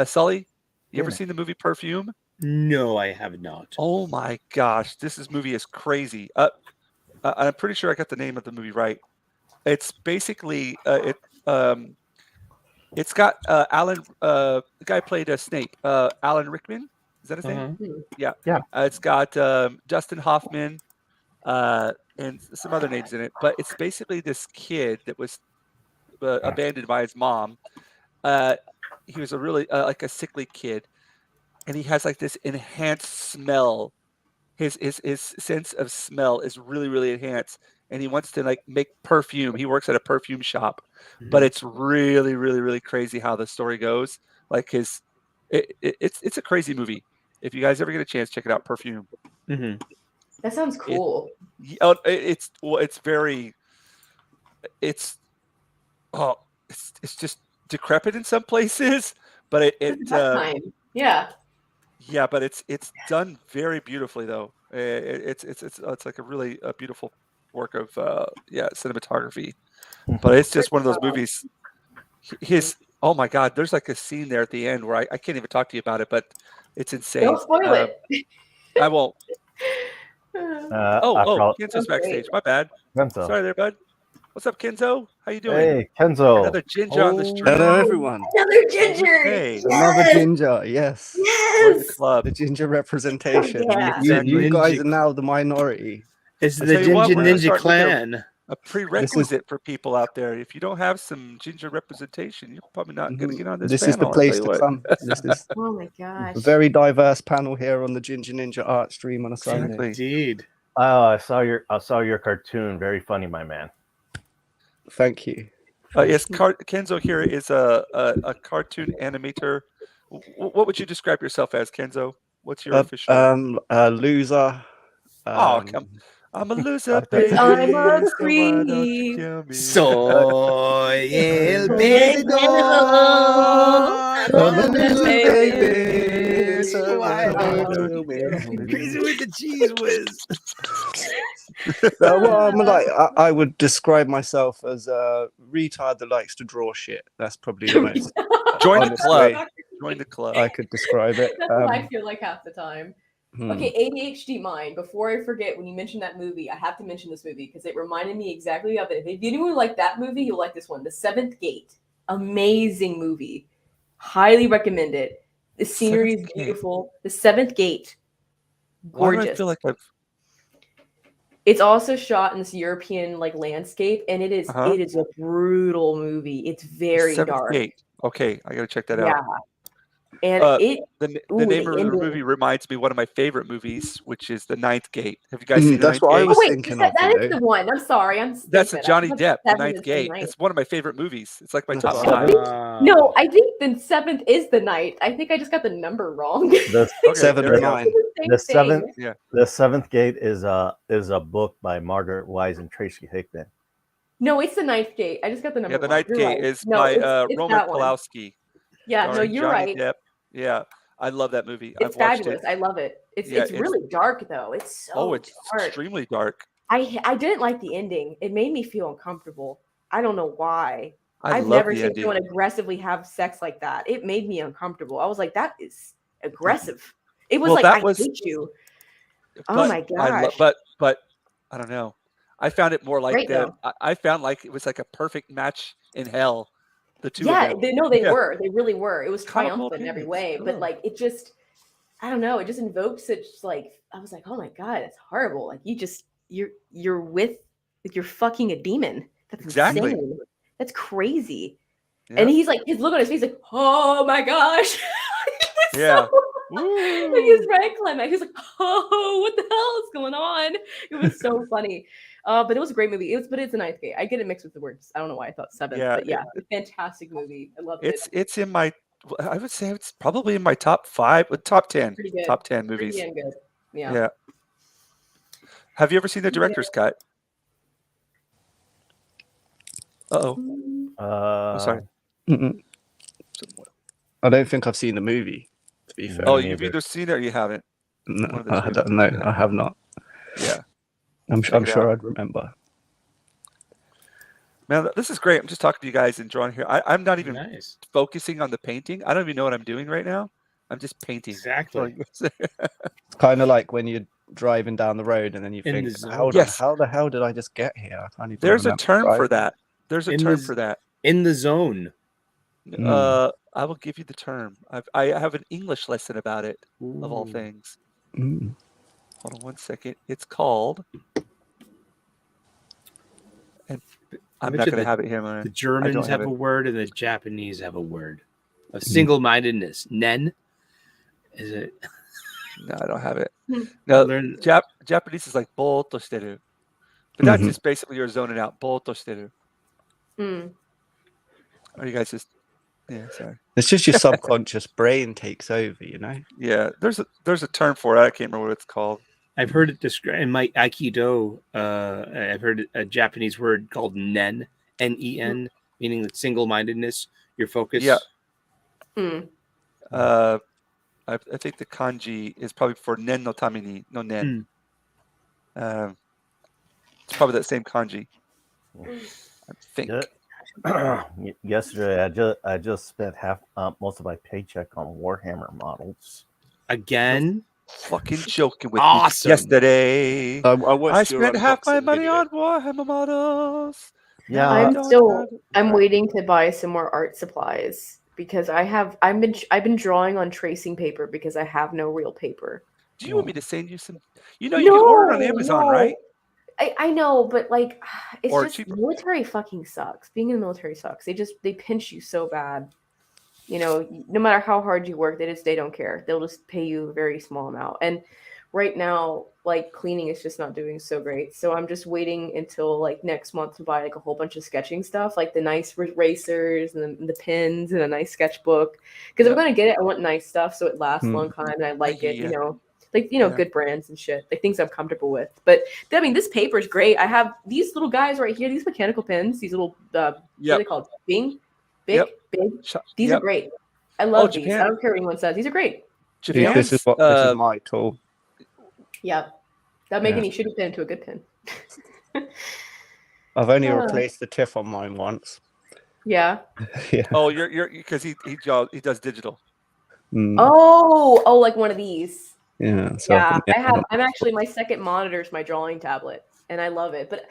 Sully, you ever Yeah. seen the movie Perfume? No, I have not. Oh my gosh, movie is crazy. I'm pretty sure I got the name of the movie right. It's basically it's got Alan, the guy played Snape, Alan Rickman. Is that his name? Uh-huh. Yeah. Yeah. It's got Justin Hoffman and some other names in it, but it's basically this kid that was abandoned by his mom. He was a really like a sickly kid, and he has like this enhanced smell. His sense of smell is really, really enhanced, and he wants to like make perfume. He works at a perfume shop, but it's really, really, really crazy how the story goes. Like it's a crazy movie. If you guys ever get a chance, check it out. Perfume. Mm-hmm. That sounds cool. It's very. It's just decrepit in some places, but It's that time. Yeah. yeah, but it's done very beautifully though. It's like a really beautiful work of cinematography. But it's just one of those movies. His oh my god, there's like a scene there at the end where I can't even talk to you about it, but it's insane. Don't spoil it. I won't. After Kenzo's backstage. My bad. Kenzo. Sorry there, bud. What's up, Kenzo? How you doing? Hey, Kenzo. Another Jinja on the stream. Hello, everyone. Another ginger. Hey. Another Yes! ginger, yes. Join the Yes. club. The ginger representation. Yeah. You guys Ninja- are now the minority. It's I the tell you what, Jinja we're gonna Ninja start looking at- clan. A prerequisite for people out there. If you don't have some ginger representation, you're probably not going to get on this This panel. is the I'll place tell to you what. come. This is Oh my gosh. a very diverse panel here on the Ginger Ninja art stream on a Sunday. Exactly. Indeed. Oh, I saw your cartoon. Very funny, my man. Thank you. Yes, Kenzo here is a cartoon animator. What would you describe yourself as, Kenzo? What's your official? A loser. Come. I'm a loser, Because baby. I'm a so why don't you creep. kill me? Soy el perdedor. I'm a I'm a loser, loser, baby. baby. So why don't don't you you kill kill me? me? Crazy with the cheese whiz. Well, I'm like I would describe myself as a retard that likes to draw shit. That's probably the most Join the honest club. way Join the club. I could describe it. That's what I feel like half the time. Hmm. Okay, ADHD mind. Before I forget, when you mentioned that movie, I have to mention this movie because it reminded me exactly of it. If anyone like that movie, you'll like this one. The Seventh Gate. Amazing movie. Highly recommend it. The scenery is Seventh Gate. beautiful. The Seventh Gate. Why do Gorgeous. I feel like I've? It's also shot in this European like landscape, and it is Uh-huh. a brutal movie. It's The very Seventh dark. Gate. Okay, I gotta check that Yeah, out. and The ooh, name of the ending. movie reminds me of one of my favorite movies, which is The Ninth Gate. Have you guys seen The That's Ninth what I Gate? was Oh wait, thinking that, of. that You is know, the one. I'm sorry, I'm That's stupid. Johnny I thought Depp, The seven Ninth is the Gate. ninth. It's one of my favorite movies. It's like my That's top what I- 5. No, I think the seventh is the ninth. I think I just got the number wrong. The Okay, Seven there and we go. nine. Same the thing. seventh Yeah. the seventh gate is a book by Margaret Wise and Tracy Hickman. No, it's the ninth gate. I just got the number Yeah, The wrong. Ninth You're Gate right. is No, by it's Roman that one. Polanski, Yeah, no, starring you're Johnny right. Depp. Yeah, I love that movie. It's I've watched fabulous. it. I love it. It's Yeah, it's really dark though. It's so it's dark. extremely dark. I didn't like the ending. It made me feel uncomfortable. I don't know why. I I've love never the seen ending. someone aggressively have sex like that. It made me uncomfortable. I was like, that is aggressive. It was Well, like, that I was, hate you. Oh but my I love, gosh. but I don't know. I found it more like Great though. I found like it was like a perfect match in hell. The two of Yeah, them. they Yeah. were. They really were. It was Comical triumphant in every opinions. way, but Oh. like it just, I don't know. It just invoked such like I was like, oh my god, it's horrible. Like you're with like you're fucking a demon. That's Exactly. insane. That's crazy. Yeah. And he's like, his look on his face, like, oh my gosh. Yeah. Like his red climax. He's like, oh, what the hell is going on? It was so funny. But it was a great movie. But it's a ninth gate. I get it mixed with the words. I don't know why I thought seventh, Yeah, but yeah, fantastic movie. I loved it. it's in my. I would say it's probably in my top 5, top 10, Pretty good. top 10 Pretty movies. damn good. Yeah. Yeah. Have you ever seen the director's cut? Uh-oh. Oh, sorry. Mm-mm. I don't think I've seen the movie. To be fair. Oh, Me you've neither. either seen it or you haven't. No, One of the I two. don't know. Yeah. I have not. Yeah. I'm Check it sure out. I'd remember. Man, this is great. I'm just talking to you guys and drawing here. I'm not even Nice. focusing on the painting. I don't even know what I'm doing right now. I'm just painting. Exactly. It's kind of like when you're driving down the road and then you In think, the zone. how the hell did I just get here? I can't even There's a remember term for driving. that. There's a In term the for that. In the zone. I will give you the term. I have an English lesson about it, of all Ooh. things. Mm. Hold on one second. It's called, and I'm bet not you going to the- have it here. The Germans have have it. a word and the Japanese have a word of single-mindedness. Nen. Is it? No, I don't have it. Hmm. No, Learn- Japanese is like bo to shiteru. But that's Mhm. just basically you're zoning out. Bo to shiteru. Mm. Are you guys just, yeah, sorry. It's just your subconscious brain takes over, you know? Yeah, there's a term for it. I can't remember what it's called. I've heard it described in my Aikido. I've heard a Japanese word called nen, N-E-N, meaning that single-mindedness, your focus. Yeah. Mm. I think the kanji is probably for nen no tamini, no nen. It's probably that same kanji. I think. Yesterday, I just spent most of my paycheck on Warhammer models. Again. Fucking joking with Awesome. me yesterday. I watched I your spent half my unboxing money video. on Warhammer models. Yeah, I'm waiting to buy some more art supplies because I've been drawing on tracing paper because I have no real paper. Do you want me to send you some? You know, you can order it on Amazon, right? I know, but like, it's Or just cheaper. military fucking sucks. Being in the military sucks. They pinch you so bad. You know, no matter how hard you work, they don't care. They'll just pay you a very small amount. And right now, like cleaning is just not doing so great. So I'm just waiting until like next month to buy like a whole bunch of sketching stuff, like the nice erasers and the pens and a nice sketchbook. Because if I'm gonna get it, I want nice stuff so it lasts a long time and I like it. You know. Like, you know, good brands and shit, like things I'm comfortable with. But I mean, this paper is great. I have these little guys right here, these mechanical pens, these little, what are they called? Big. These are great. I love these. I don't care what anyone says. These are great. This is my tool. Yeah. That'll make any shitty pen into a good pen. I've only replaced the TIFF on mine once. Yeah. Yeah. Oh, you're because he does digital. Mm. Oh, like one of these. Yeah. So yeah, I'm actually, my second monitor is my drawing tablet, and I love it. But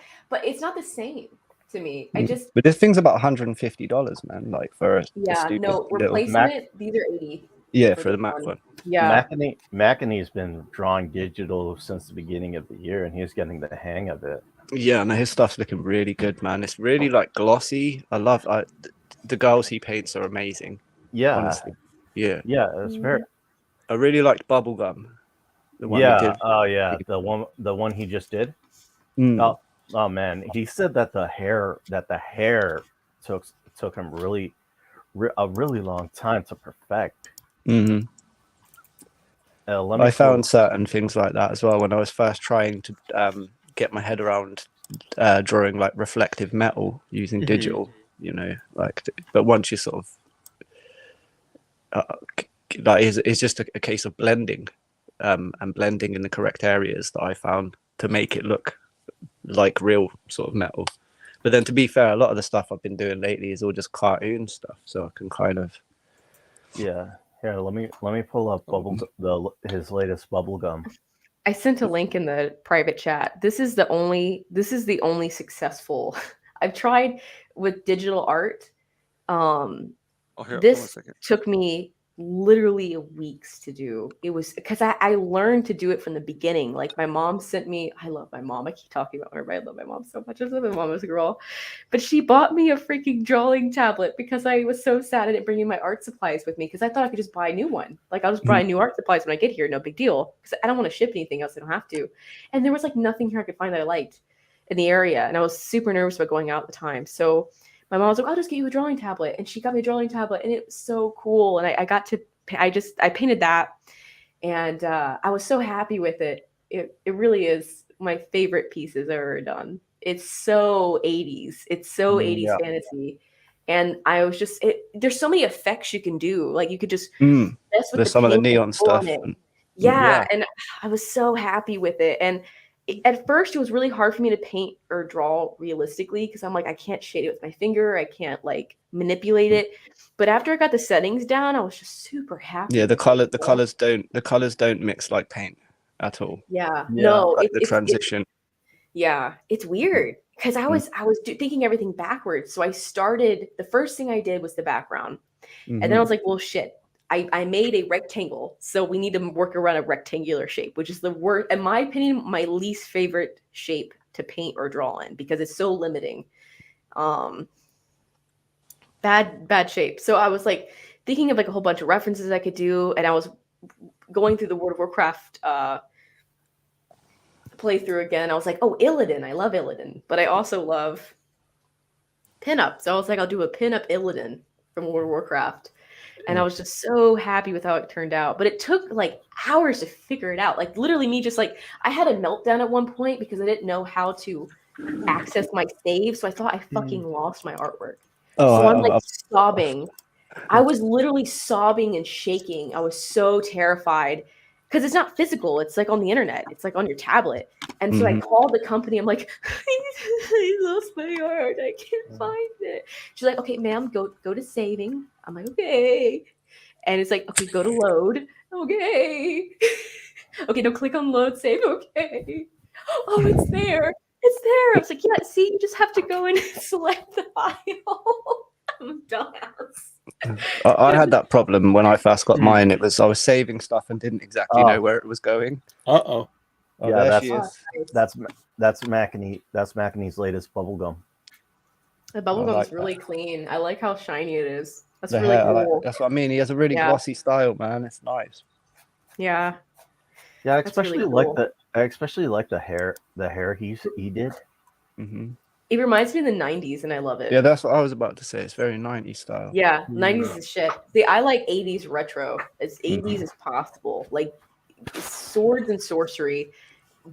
it's not the same to me. But this thing's about $150, man. Like for a no stupid replacement. These are $80. Yeah, for for this the Mac one. Yeah. McAney's been drawing digital since the beginning of the year, and he's getting the hang of it. Yeah, no, his stuff's looking really good, man. It's really like glossy. The girls he paints are amazing. Yeah, Honestly. Yeah. yeah, it's very. I really liked Bubblegum. The one he Yeah. did. Oh yeah, the one he just did. Mm. Oh man, he said that the hair took him a really long time to perfect. Hmm. Let me I pull- found certain things like that as well when I was first trying to get my head around drawing like reflective metal using digital. You know, but once you sort of it's just a case of blending, and blending in the correct areas that I found to make it look like real sort of metal. But then, to be fair, a lot of the stuff I've been doing lately is all just cartoon stuff, so I can kind of Yeah. Here, let me pull up his latest Bubblegum. I sent a link in the private chat. This is the only successful. I've tried with digital art. Oh, here, hold on a This second. took me literally weeks to do. It was because I learned to do it from the beginning. Like my mom sent me, I love my mom. I keep talking about her, but I love my mom so much. I love my mom as a girl. But she bought me a freaking drawing tablet because I was so sad I didn't bring in my art supplies with me because I thought I could just buy a new one. Like I'll just buy new art supplies when I get here, no big deal. Because I don't want to ship anything else. I don't have to. And there was like nothing here I could find that I liked in the area. And I was super nervous about going out at the time. So my mom was like, I'll just get you a drawing tablet. And she got me a drawing tablet and it was so cool. And I got to, I painted that and I was so happy with it. It really is my favorite pieces I've ever done. It's so 80s. It's so 80s fantasy. And I was just, there's so many effects you can do. Like you could just mess with there's some of the paint neon stuff. Yeah. And I was so happy with it. And at first it was really hard for me to paint or draw realistically because I'm like, I can't shade it with my finger. I can't like manipulate it. But after I got the settings down, I was just super happy. Yeah, the colors don't mix like paint at all. Yeah. No, like the transition. It's weird because I was thinking everything backwards. So I started, the first thing I did was the background. And then I was like, well, shit. I made a rectangle, so we need to work around a rectangular shape, which is the worst, in my opinion, my least favorite shape to paint or draw in because it's so limiting. Bad shape. So I was like thinking of like a whole bunch of references I could do, and I was going through the World of Warcraft playthrough again. I was like, oh, Illidan. I love Illidan, but I also love pinup. So I was like, I'll do a pinup Illidan from World of Warcraft. And I was just so happy with how it turned out. But it took like hours to figure it out. Like literally me just like, I had a meltdown at one point because I didn't know how to access my save. So I thought I fucking lost my artwork. So I'm like sobbing. I was literally sobbing and shaking. I was so terrified because it's not physical. It's like on the internet. It's like on your tablet. And so I called the company. I'm like, I lost my art. I can't find it. She's like, okay, ma'am, go to saving. I'm like, okay. And it's like, okay, go to load. Okay. Okay, now click on load save. Okay. Oh, it's there. It's there. I was like, yeah, see, you just have to go and select the file. I'm a dumbass. I had that problem when I first got mine. I was saving stuff and didn't exactly know where it was going. Uh-oh. Oh, Yeah, there she is. that's McAney. That's McAney's latest Bubblegum. The bubblegum like is really clean. I like how shiny it is. That's The really hair, cool. that's what I mean. He has a really glossy style, man. It's nice. Yeah. Yeah, I That's especially really like cool. I especially like the hair he did. It reminds me of the 90s and I love it. Yeah, that's what I was about to say. It's very 90s style. Yeah, 90s is shit. See, I like 80s retro. As 80s as possible. Like swords and sorcery,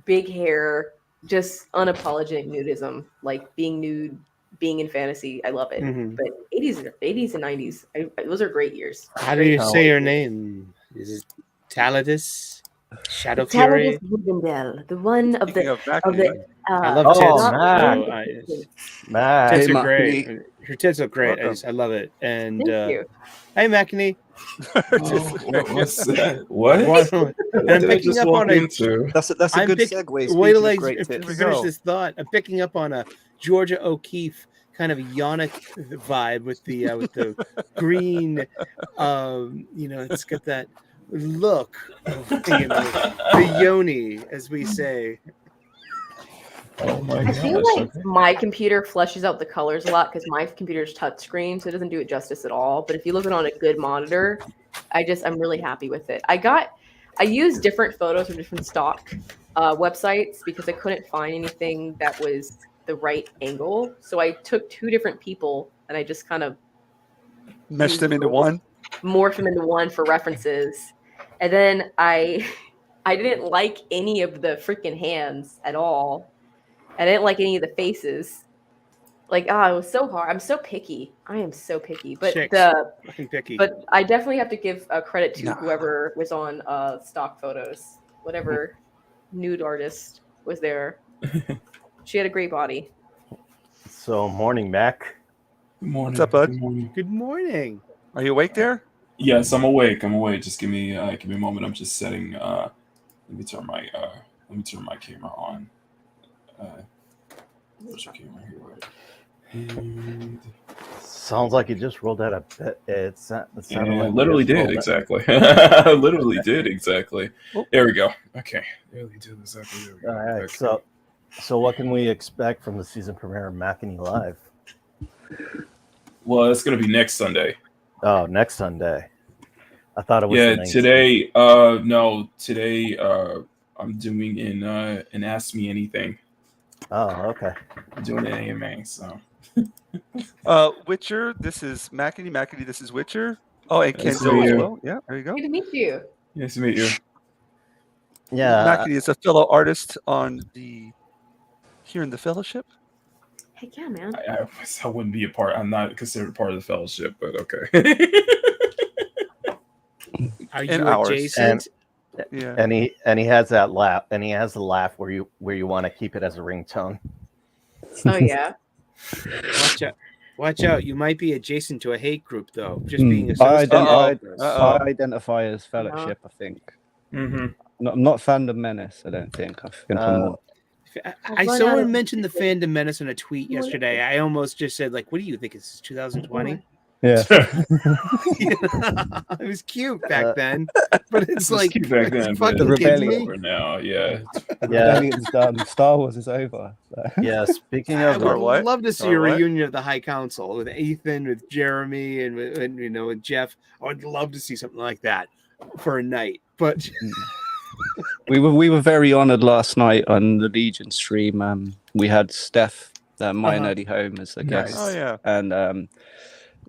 big hair, just unapologetic nudism, like being nude, being in fantasy. I love it. But 80s and 90s, those are great years. How do you say your name? Is it Taladis? Shadow Fury? Rivendell, the one of Speaking the of Mac, of the I love Oh, tits. Mac. So Mac. tits Hey, are great. Mackie. Her tits look great. Welcome. I love it. And Thank you. hey, McAney. What's that? What? And What I'm did I picking just up walk on a. into? That's a good segue. Wait till Speaking I of great finish tits. this thought. I'm picking up on a Georgia O'Keeffe kind of Yannick vibe with the green. It's got that look of the yoni, as we say. Oh my I gosh. feel like Okay. my computer flushes out the colors a lot because my computer's touchscreen, so it doesn't do it justice at all. But if you look at it on a good monitor, I'm really happy with it. I used different photos from different stock websites because I couldn't find anything that was the right angle. So I took two different people and I just kind of Mesh them into those, one. morph them into one for references. And then I didn't like any of the freaking hands at all. I didn't like any of the faces. Like, it was so hard. I'm so picky. I am so picky. But Chicks, fucking picky. but I definitely have to give credit to Nah. whoever was on stock photos. Whatever nude artist was there. She had a great body. So morning, Mac. Good morning. What's up, bud? Good morning. Good morning. Are you awake there? Yes, I'm awake. I'm awake. Just give me a moment. I'm just setting. Let me turn my camera on. Where's your camera here? And Sounds like you just rolled out a bit. It sounded yeah, like you literally just did rolled out- exactly. Literally did exactly. Oh. There we go. Okay. Literally did exactly. There we go. All right. Okay. So what can we expect from the season premiere of Mackany Live? Well, it's gonna be next Sunday. Oh, next Sunday. I thought it was Yeah, the 19th. today. No, today. I'm doing an Ask Me Anything. Oh, okay. I'm doing an AMA. So Witcher. This is Mackety. This is Witcher. Oh, and Nice to Kenzo meet as you. well. Yeah, there you go. Good to meet you. nice to meet you. Yeah. Mackety is a fellow artist on here in the Fellowship. Heck yeah, man. I wouldn't be a part. I'm not considered part of the fellowship, but okay. Are And you ours. adjacent? Yeah. And he has that laugh, and he has the laugh where you want to keep it as a ringtone. Oh yeah. Watch out. You might be adjacent to a hate group, though. Just Hmm. being I associated. Uh-oh. I identify as fellowship. I think. Mm-hmm. I'm not fandom menace. I don't think. I think I'm more. Someone mentioned the fandom menace in a tweet yesterday. I almost just said, like, what do you think? Is this 2020? Yeah. It was cute back then, but it's like cute back then, but fucking The kidding rebellion. me? over now. Yeah. Yeah. Rebellion's done. Star Wars is over. So. Yeah. Speaking I of would Or what? love to see Or a what? reunion of the High Council with Ethan, with Jeremy, and with Jeff. I would love to see something like that for a night. But We were very honoured last night on the Legion stream. We had Steph, my and Eddie home as a Nice. guest, Oh yeah. and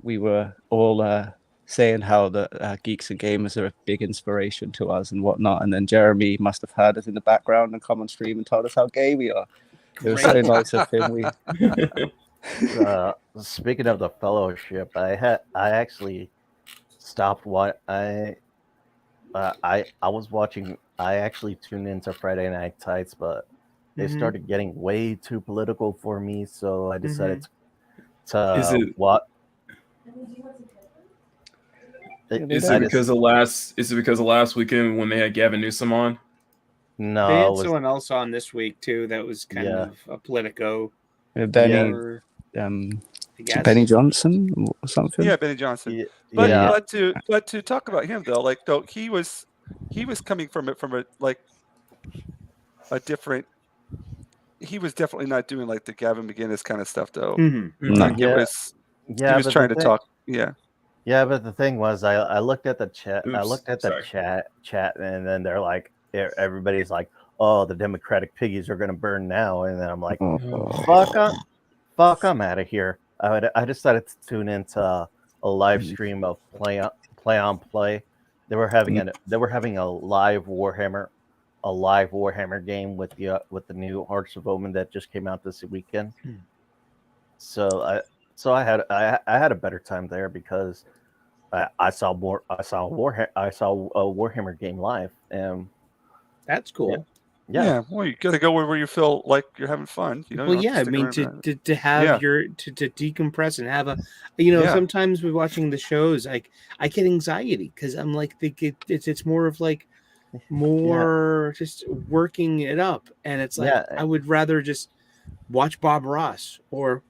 we were all saying how the Geeks and Gamers are a big inspiration to us and whatnot. And then Jeremy must have heard us in the background and come on stream and told us how gay we are. It was so Great. nice of him. speaking of the fellowship, I actually stopped what I was watching. I actually tuned into Friday Night Tights, but they Mhm. started getting way too political for me, so I decided to Is it- what? Is it because of last weekend when they had Gavin Newsom on? No, They it had was- someone else on this week too. That was kind Yeah. of a Politico. Benny, or, I guess. Benny Johnson or something. Yeah, Benny Johnson. yeah, But yeah. but to talk about him though, like though he was coming from a like a different. He was definitely not doing like the Gavin McGinnis kind of stuff though. Mhm. No. Like Yeah. it was. Yeah, He was but trying the to thing- talk. Yeah. Yeah, but the thing was, I looked at the chat. I Oops, looked at the sorry. chat, and then they're like, everybody's like, "Oh, the Democratic piggies are gonna burn now," and then I'm like, "Fuck, I'm out of here." I decided to tune into a live stream of play on play. They were having a live Warhammer game with the new Hearts of Omen that just came out this weekend. So I had a better time there because I saw a Warhammer game live, and That's cool. yeah. Well, you got to go where you feel like you're having fun. You know. Well, you don't yeah, I have to mean, stick around. to have Yeah. to decompress and have a, sometimes we're watching the shows, like I get anxiety because I'm like, it's more of like more just working it up, and it's like Yeah. I would rather just watch Bob Ross or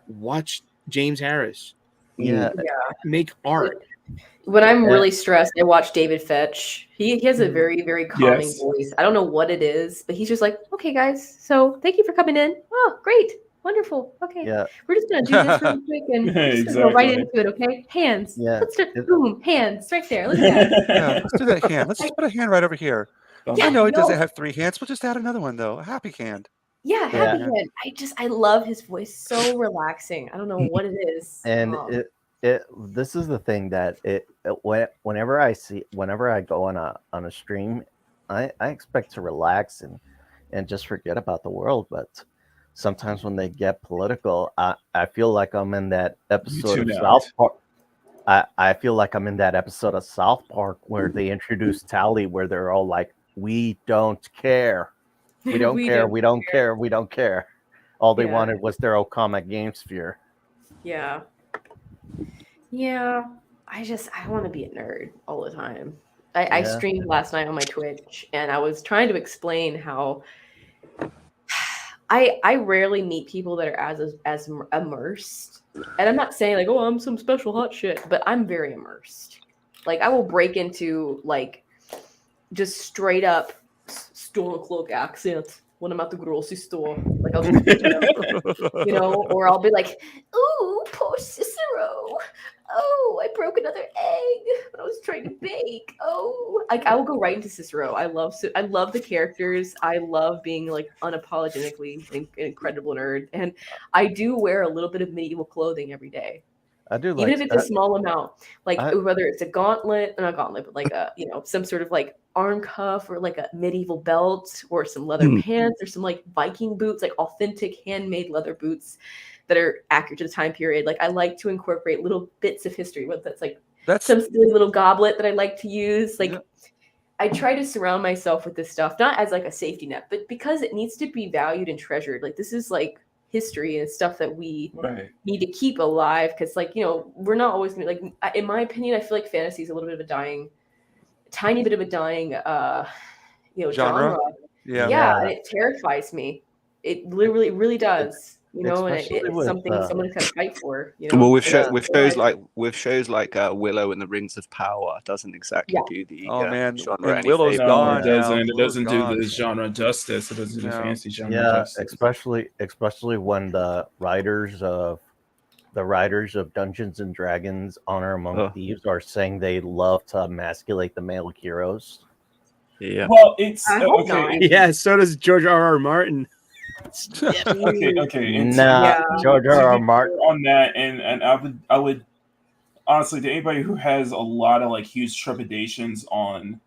watch James Harris. Yeah, Make art. When I'm Yeah. really stressed, I watch David Fetch. He has a very, very calming Yes. voice. I don't know what it is, but he's just like, okay, guys, so thank you for coming in. Oh, great. Wonderful. Okay. yeah, We're just going to do this really quick and we're just going to go right into it, okay? Hands. Yeah. Let's start. Boom. Hands. Right there. Look at that. Yeah, let's do that hand. Let's just put a hand right over here. Yeah, I know it no. doesn't have 3 hands. We'll just add another one though. A happy hand. Yeah, Yeah. happy hand. I love his voice. So relaxing. I don't know what it is. and this is the thing that whenever I go on a stream, I expect to relax and just forget about the world. But sometimes when they get political, I feel like I'm in that episode of tune out. South Park. I feel like I'm in that episode of South Park where they introduce Tally, where they're all like, "We don't care, we don't care, we don't care, we don't care." All they Yeah. wanted was their Okama game sphere. Yeah. Yeah. I want to be a nerd all the time. I Yeah. streamed last night on my Twitch and I was trying to explain how I rarely meet people that are as immersed. And I'm not saying like, oh, I'm some special hot shit, but I'm very immersed. Like I will break into like just straight up Stone Cloak accent when I'm at the grocery store. Like I'll you know, or I'll be like, ooh, poor Cicero. Oh, I broke another egg when I was trying to bake. Oh, like I will go right into Cicero. I love the characters. I love being like unapologetically an incredible nerd, and I do wear a little bit of medieval clothing every day. I do Even like if it's a small amount, like whether it's a gauntlet, not gauntlet, but like a some sort of like arm cuff or like a medieval belt or some leather pants or some like Viking boots, like authentic handmade leather boots that are accurate to the time period. Like I like to incorporate little bits of history, whether that's like some silly little goblet that I like to use. Like I try to surround myself with this stuff, not as like a safety net, but because it needs to be valued and treasured. Like this is like history and stuff that we need to keep alive because like we're not always gonna like, in my opinion, I feel like fantasy is a little bit of a tiny bit of a dying genre. Yeah, and it terrifies me. It literally really does, and it's something someone can fight for. Well, with shows like Willow and the Rings of Power, doesn't exactly do the genre. And Willow's gone. It doesn't do the genre justice. It doesn't do the fancy genre justice. especially when the writers of Dungeons and Dragons Honor Among Thieves are saying they love to emasculate the male heroes. Yeah. Well, it's okay. Yeah, so does George R.R. Martin. Okay. George R.R. Martin on that, and I would honestly, to anybody who has a lot of like huge trepidations on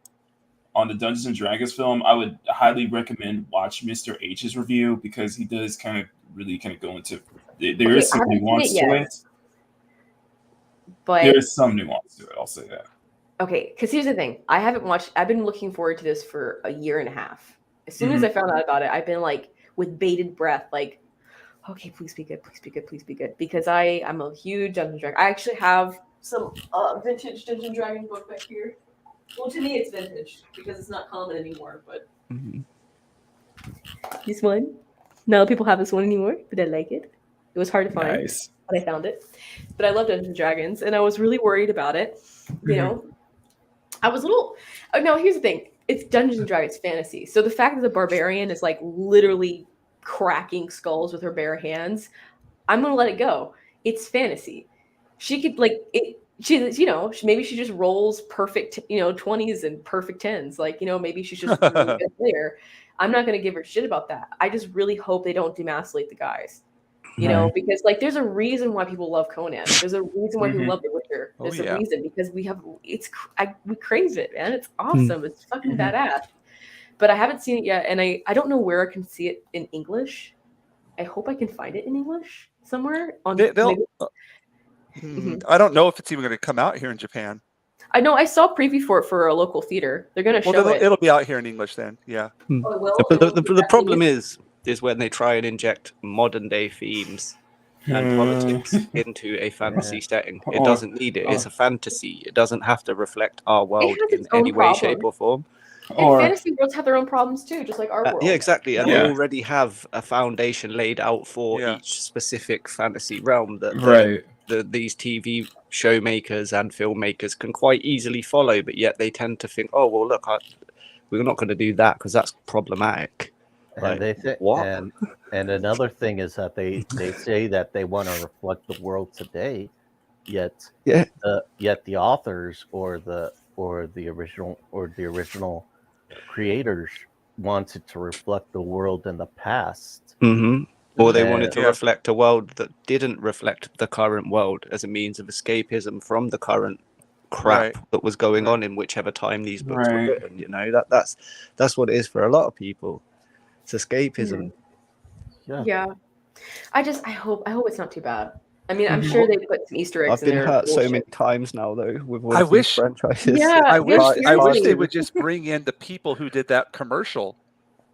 the Dungeons and Dragons film, I would highly recommend watch Mr. H's review because he does kind of go into there is some nuance to it. But there is some nuance to it. I'll say that. Okay, because here's the thing: I've been looking forward to this for a year and a half. As soon as I found out about it, I've been like with bated breath, like, okay, please be good, please be good, please be good, because I'm a huge Dungeons and Dragons. I actually have some vintage Dungeons and Dragons book back here. Well, to me, it's vintage because it's not common anymore. But this one, not people have this one anymore, but I like it. It was hard to find, but I found it. But I love Dungeons and Dragons, and I was really worried about it. I was a little. No, here's the thing: it's Dungeons and Dragons fantasy. So the fact that the barbarian is like literally cracking skulls with her bare hands, I'm gonna let it go. It's fantasy. She could like it. Maybe she just rolls perfect, 20s and perfect 10s. Like, maybe she's just a really good player. I'm not gonna give her shit about that. I just really hope they don't demasculate the guys. Because like there's a reason why people love Conan. There's a reason why people love The Witcher. There's a reason because we crave it, man. It's awesome. It's fucking badass. But I haven't seen it yet, and I don't know where I can see it in English. I hope I can find it in English somewhere. I don't know if it's even going to come out here in Japan. I know I saw a preview for it for a local theater. They're going to show it. It'll be out here in English then. Yeah. Oh, it will? The problem is when they try and inject modern day themes and politics into a fantasy setting. It doesn't need it. It's a fantasy. It doesn't have to reflect our world in any way, shape, or form. And fantasy worlds have their own problems too, just like our world. Yeah, exactly. And Yeah. they already have a foundation laid out for Yeah. each specific fantasy realm that Right. these TV show makers and filmmakers can quite easily follow, but yet they tend to think, oh, well, look, we're not going to do that because that's problematic. And Like, they think, what? and another thing is that they say that they want to reflect the world today, yet Yeah. yet the authors or the original creators wanted to reflect the world in the past. Mm-hmm. Or they wanted to Yeah. reflect a world that didn't reflect the current world as a means of escapism from the current crap Right. that was going on in whichever time these books were Right. written. You know, that's what it is for a lot of people. It's escapism. Yeah. I hope it's not too bad. I mean, I'm Mhm. sure they put some Easter eggs I've in been there. hurt so many times now, though, with one I of these wish- franchises. Yeah, I yeah, wish they seriously. would just bring in the people who did that commercial.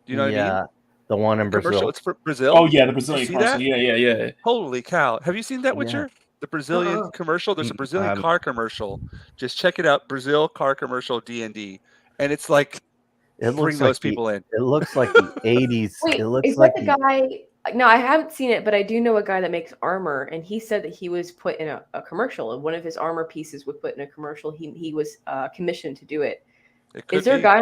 Do you know what I mean? Yeah, the one in Commercial. Brazil. It's for Brazil. Oh yeah, the Did you Brazilian see commercial. that? Yeah. Holy cow! Have you seen that, Witcher? The Brazilian commercial. There's a Brazilian haven't. car commercial. Just check it out. Brazil car commercial D&D, and it's like It bring looks those like people in. It looks like the 80s. Wait, It looks is like that the guy? No, I haven't seen it, but I do know a guy that makes armor, and he said that he was put in a commercial, and one of his armor pieces was put in a commercial. He was commissioned to do it. It could Is there a be. guy?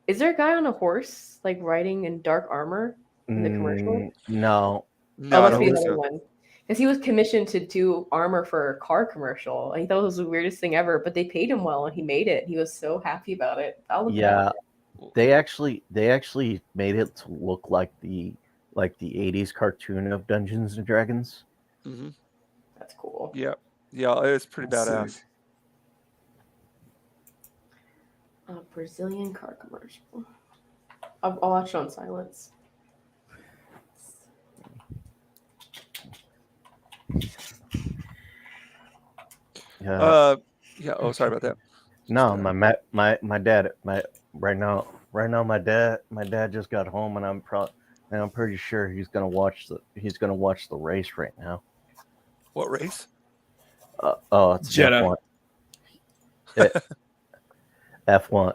Is there a guy on a horse like riding in dark armor in the commercial? No. No, Oh, I must don't be think another so. one. Because he was commissioned to do armor for a car commercial. And he thought it was the weirdest thing ever, but they paid him well and he made it. He was so happy about it. I'll look it up. Yeah, they actually made it to look like the 80s cartoon of Dungeons and Dragons. hmm That's cool. Yeah, it's pretty Let's see. badass. A Brazilian car commercial. I'll watch it on silence. Yeah. Yeah. Oh, sorry about that. No, my dad right now my dad just got home and I'm pretty sure he's gonna watch the race right now. What race? It's Jetta. F1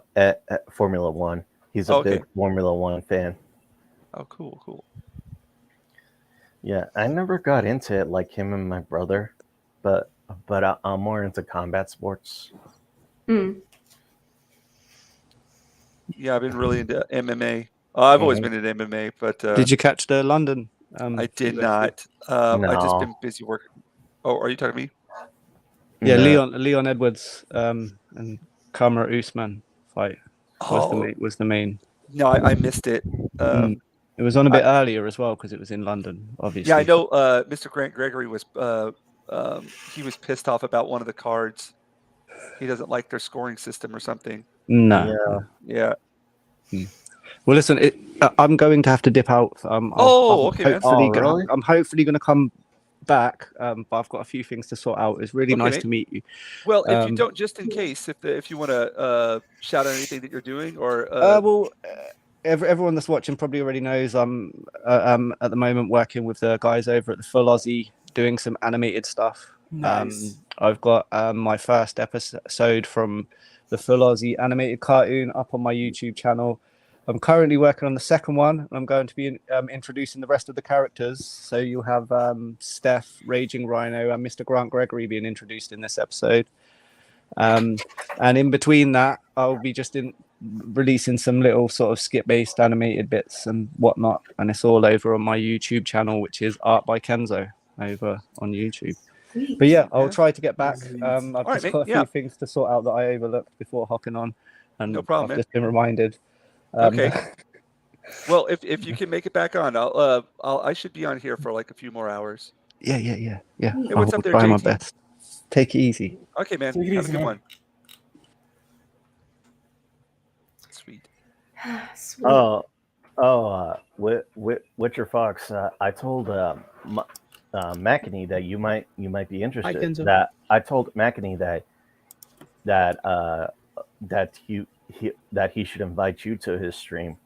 Formula One. He's a Okay. big Formula One fan. Oh, cool. Yeah, I never got into it like him and my brother, but I'm more into combat sports. Mm. Yeah, I've been really into MMA. I've always been into MMA, but Did you catch the London? I did UFC? not. I just No. been busy working. Oh, are you talking to me? Yeah, No. Leon Edwards and Kamaru Usman fight Oh, was the main. no, I missed it. It was on a bit earlier as well because it was in London, obviously. Yeah, I know. Mr. Grant Gregory was. He was pissed off about one of the cards. He doesn't like their scoring system or something. No. Yeah. Yeah. Well, listen, I'm going to have to dip out. Okay, man. Oh, really? I'm hopefully going to come back, but I've got a few things to sort out. It's really Okay, nice mate. to meet you. Well, if you don't, just in case, if you want to shout out anything that you're doing, or Everyone that's watching probably already knows I'm at the moment working with the guys over at the Full Aussie doing some animated stuff. Nice. I've got my first episode from the Full Aussie animated cartoon up on my YouTube channel. I'm currently working on the second one, and I'm going to be introducing the rest of the characters. So you'll have Steph, Raging Rhino, and Mr. Grant Gregory being introduced in this episode. And in between that, I'll be just releasing some little sort of skit-based animated bits and whatnot, and it's all over on my YouTube channel, which is Art by Kenzo over on YouTube. Sweet. But yeah, I'll Yeah. try to get back. I've right, just mate, got a yeah. few things to sort out that I overlooked before hopping on, and No problem, I've man. just been reminded. Okay. Well, if you can make it back on, I should be on here for like a few more hours. Yeah. Hey, I what's will up there, try my JT? best. Take it easy. Okay, man. Take it Have easy, a good man. one. Sweet. Sweet. Witcher Fox. I told Makini that you might be interested. Kenzo. That I told Makini that he should invite you to his stream.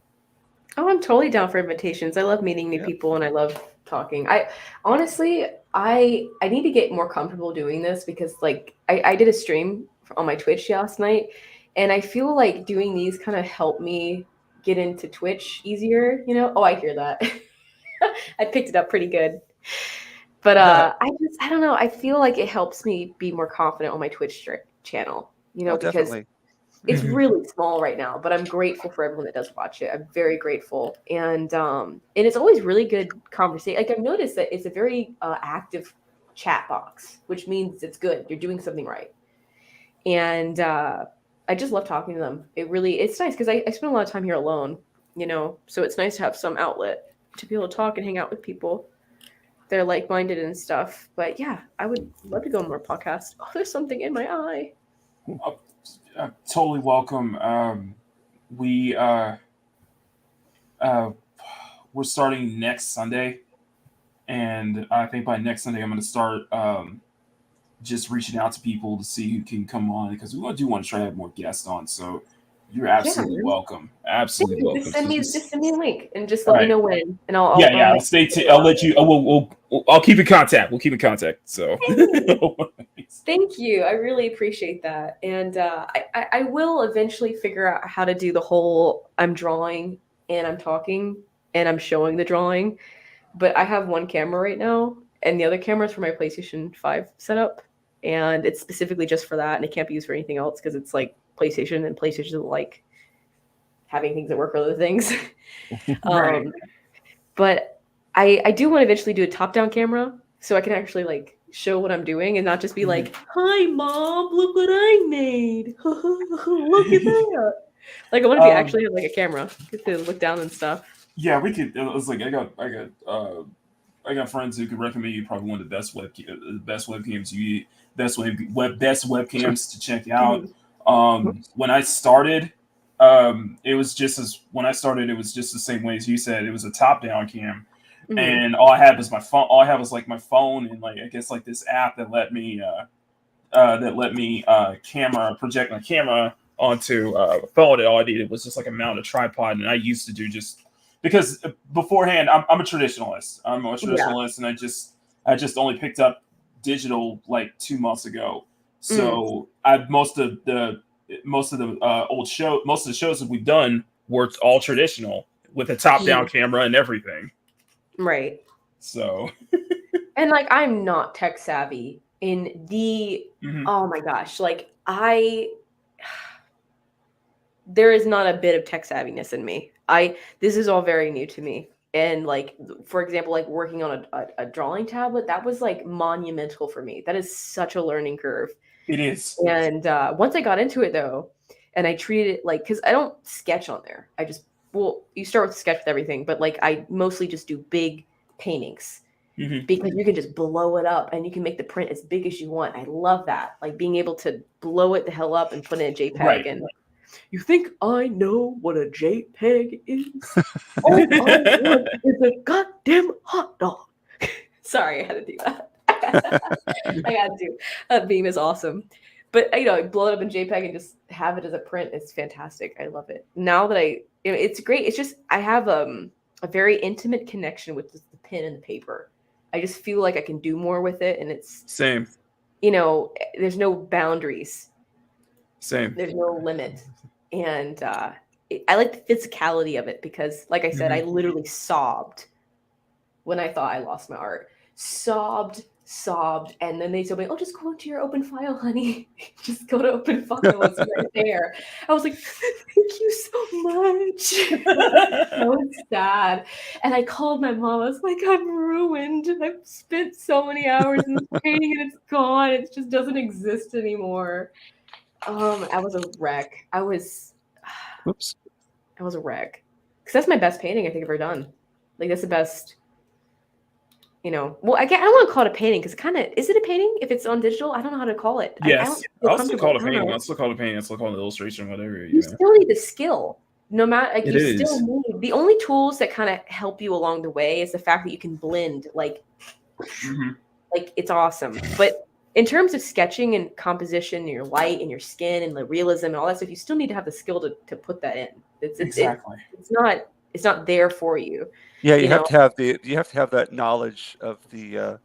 Oh, I'm totally down for invitations. I love meeting new Yeah. people and I love talking. I honestly, I need to get more comfortable doing this because like I did a stream on my Twitch last night And I feel like doing these kind of help me get into Twitch easier, you know? Oh, I hear that. I picked it up pretty good. But I don't know. I feel like it helps me be more confident on my Twitch channel, you know, Oh, because definitely. it's really small right now, but I'm grateful for everyone that does watch it. I'm very grateful. And it's always really good conversation. Like I've noticed that it's a very active chat box, which means it's good. You're doing something right. And I just love talking to them. It's nice because I spend a lot of time here alone, you know, so it's nice to have some outlet to be able to talk and hang out with people. They're like-minded and stuff. But yeah, I would love to go on more podcasts. Oh, there's something in my eye. Totally welcome. We we're starting next Sunday, and I think by next Sunday I'm going to start just reaching out to people to see who can come on because we do want to try to have more guests on. So you're absolutely welcome. Absolutely welcome. Just send me a link and just All let me right. know when, and I'll I'll stay. I'll let you. I'll keep in contact. We'll keep in contact. So. Thank you. I really appreciate that. And I will eventually figure out how to do the whole I'm drawing and I'm talking and I'm showing the drawing. But I have one camera right now, and the other camera is for my PlayStation 5 setup. And it's specifically just for that, and it can't be used for anything else because it's like PlayStation, and PlayStation doesn't like having things that work for other things. Right. But I do want to eventually do a top-down camera so I can actually like show what I'm doing and not just be like, "Hi, Mom, look what I made! Look at that!" Like I want to be actually have like a camera, get to look down and stuff. Yeah, we could. It was like I got friends who could recommend you probably one of the best webcams best webcams to check out. When I started, it was just the same way as you said. It was a top down cam, and all I had was my phone. All I had was like my phone and like I guess like this app that let me project my camera onto a phone. And all I needed was just like a mount, a tripod, and I used to do just because beforehand I'm a traditionalist. And I just only picked up digital like 2 months ago. So most of the most of the shows that we've done were all traditional with a top down camera and everything. Right. So and like I'm not tech savvy in the oh my gosh, like there is not a bit of tech savviness in me. This is all very new to me. And like for example, like working on a drawing tablet, that was like monumental for me. That is such a learning curve. It is. And once I got into it though, and I treated it like, because I don't sketch on there. You start with sketch with everything, but like I mostly just do big paintings because you can just blow it up and you can make the print as big as you want. I love that. Like being able to blow it the hell up and put it in a JPEG. Right. And you think I know what a JPEG is? All I want is a goddamn hot dog. Sorry, I had to do that. I had to. That beam is awesome. But you know, blow it up in JPEG and just have it as a print. It's fantastic. I love it. Now that it's great. It's just I have a very intimate connection with the pen and the paper. I just feel like I can do more with it, and it's same. You know, there's no boundaries. Same. There's no limit, and I like the physicality of it because, like I said, I literally sobbed when I thought I lost my art. Sobbed, and then they told me, "Oh, just go to your open file, honey. Just go to open file. It's right there." I was like, "Thank you so much." So sad. And I called my mom. I was like, "I'm ruined. I've spent so many hours in this painting, and it's gone. It just doesn't exist anymore." I was a wreck. I was a wreck. Because that's my best painting I think I've ever done. Like that's the best. You know, well, I don't want to call it a painting because is it a painting if it's on digital? I don't know how to call it. Yes, I'll still call it a painting. I'll still call it a painting. I'll still call it an illustration, whatever. You still need the skill. No matter, like, it still need the only tools that kind of help you along the way is the fact that you can blend, like it's awesome. But in terms of sketching and composition, and your light and your skin and the realism and all that stuff, you still need to have the skill to put that in. Exactly. It's not there for you. Yeah, you have to have that knowledge of the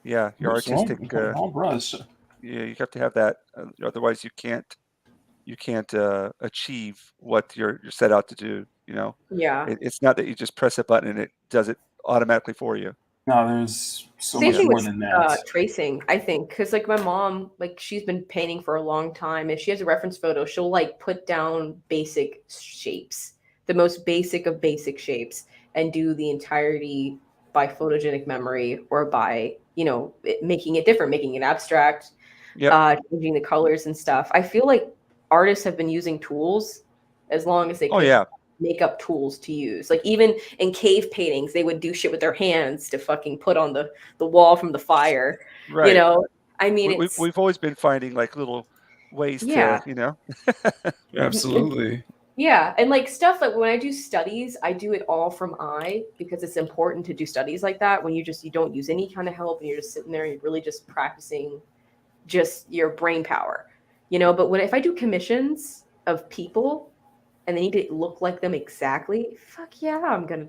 your artistic brush. yeah, you have to have that, otherwise you can't you can't achieve what you're set out to do. You know, Yeah. it's not that you just press a button and it does it automatically for you. No, there's so Same much thing more with than that. tracing, I think, because like my mom, like she's been painting for a long time. If she has a reference photo, she'll like put down basic shapes, the most basic of basic shapes, and do the entirety by photogenic memory or by making it different, making it abstract, Yep. changing the colors and stuff. I feel like artists have been using tools as long as they Oh could yeah. make up tools to use. Like even in cave paintings, they would do shit with their hands to fucking put on the wall from the fire. Right. I mean, We've always been finding like little ways yeah. to. Absolutely. Yeah, and like stuff like when I do studies, I do it all from eye because it's important to do studies like that when you don't use any kind of help and you're just sitting there and you're really just practicing just your brain power. But if I do commissions of people and they need to look like them exactly, fuck yeah, I'm gonna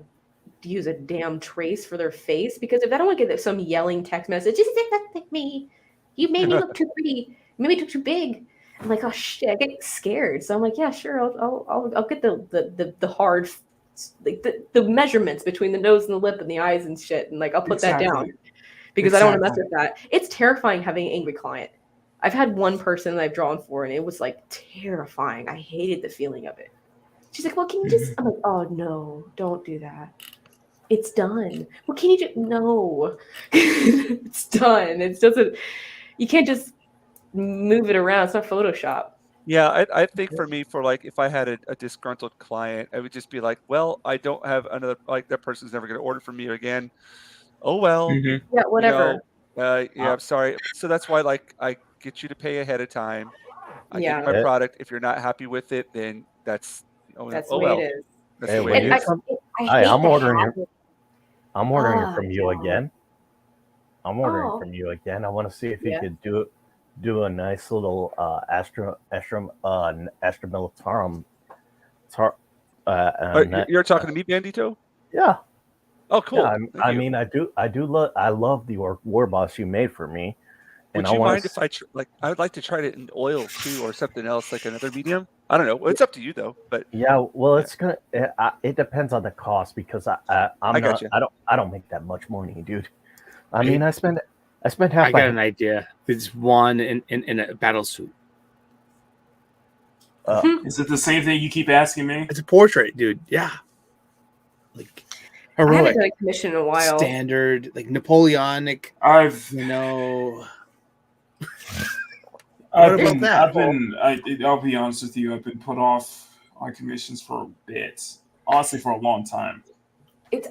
use a damn trace for their face, because if I don't want to get some yelling text message, "This is not like me. You made me look too pretty. You made me look too big." I'm like, oh shit, I get scared. So I'm like, yeah, sure, I'll get the hard, like the measurements between the nose and the lip and the eyes and shit, and like I'll put that down because I don't want to mess with that. It's terrifying having an angry client. I've had one person that I've drawn for, and it was like terrifying. I hated the feeling of it. She's like, well, can you just? I'm like, oh no, don't do that. It's done. Well, can you just? No, it's done. It doesn't. You can't just move it around. It's not Photoshop. Yeah, I think for me, for like if I had a disgruntled client, I would just be like, well, I don't have another, like that person's never going to order from me again. Oh well, Yeah, you whatever. know, yeah, I'm sorry. So that's why like I get you to pay ahead of time. I give you Yeah, my product. If you're not happy with it, then that's that's the oh way it well. is. That's Hey, the way when it And you is. come, I hi, hate I'm the ordering habit. it. I'm ordering it Ah, from you no. again. I'm ordering Oh, from you again. I want to see if you yeah. could do a nice little Astra Militarum. You're talking to me, Bandito? Yeah, Oh, yeah. cool. Thank I you. mean, I love the war boss you made for me, and Would I you want mind if I I would like to try it in oil too, or something else, like another medium? I don't know. Well, it's up to you though. But Yeah, well, yeah, it depends on the cost because I got you. I don't make that much money, dude. I Hey, mean, I spend half I my got an idea. It's one in a battle suit. Is it the same thing you keep asking me? It's a portrait, dude. Yeah, like I haven't heroic, done a commission in a while. standard, like Napoleonic. I've What about that? I'll be honest with you, I've been put off on commissions for a bit. Honestly, for a long time.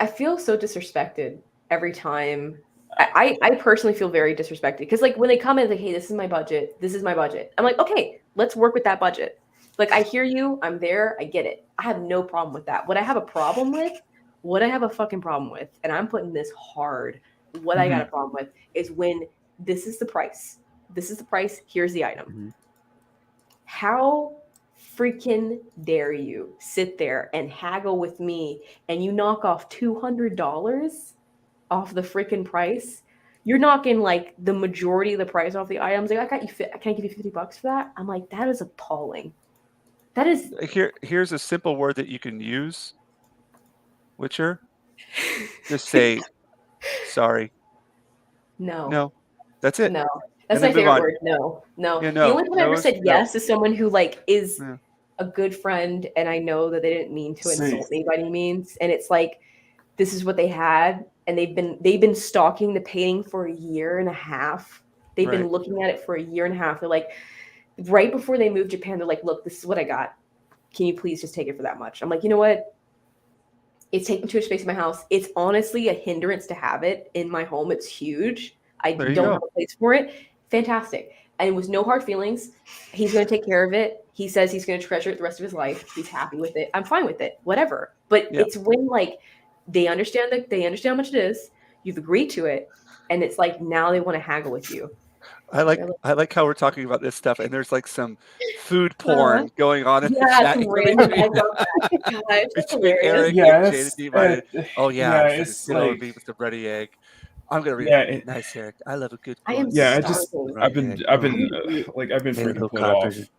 I feel so disrespected every time. I personally feel very disrespected because like when they come in, like, hey, this is my budget. This is my budget. I'm like, okay, let's work with that budget. Like I hear you, I'm there, I get it. I have no problem with that. What I have a problem with, and I'm putting this hard. What I got a problem with is when this is the price. This is the price. Here's the item. Mhm. How freaking dare you sit there and haggle with me and you knock off $200 off the freaking price? You're knocking like the majority of the price off the items. Like, can I give you $50 for that? I'm like, that is appalling. That is Here's a simple word that you can use, Witcher. Just say sorry. no. No, that's it. No. That's And my then move favorite on. word. No. Yeah, The only time I ever no, said no. yes is someone who like is Yeah. a good friend and I know that they didn't mean to See. insult me by any means. And it's like this is what they had, and they've been stalking the painting for a year and a half. They've been Right. looking at it for a year and a half. They're like, right before they moved to Japan, they're like, look, this is what I got. Can you please just take it for that much? I'm like, you know what? It's taking too much space in my house. It's honestly a hindrance to have it in my home. It's huge. I There you don't go. have a place for it. Fantastic. And it was no hard feelings. He's going to take care of it. He says he's going to treasure it the rest of his life. He's happy with it. I'm fine with it. Whatever. But Yeah. it's when like they understand how much it is. You've agreed to it, and it's like now they want to haggle with you. I like how we're talking about this stuff, and there's like some food Uh-huh. porn going on in the Yeah, chat it's here random. I love that. God, it's between hilarious. Eric Yeah, and that's Jada D. Oh yeah, yeah, I'm gonna it's get over like me with the ready egg. I'm gonna read. yeah, Nice, Eric. I love a good I porn. am yeah. starving. I've been I need to eat. I've been Made a freaking little put card off. present.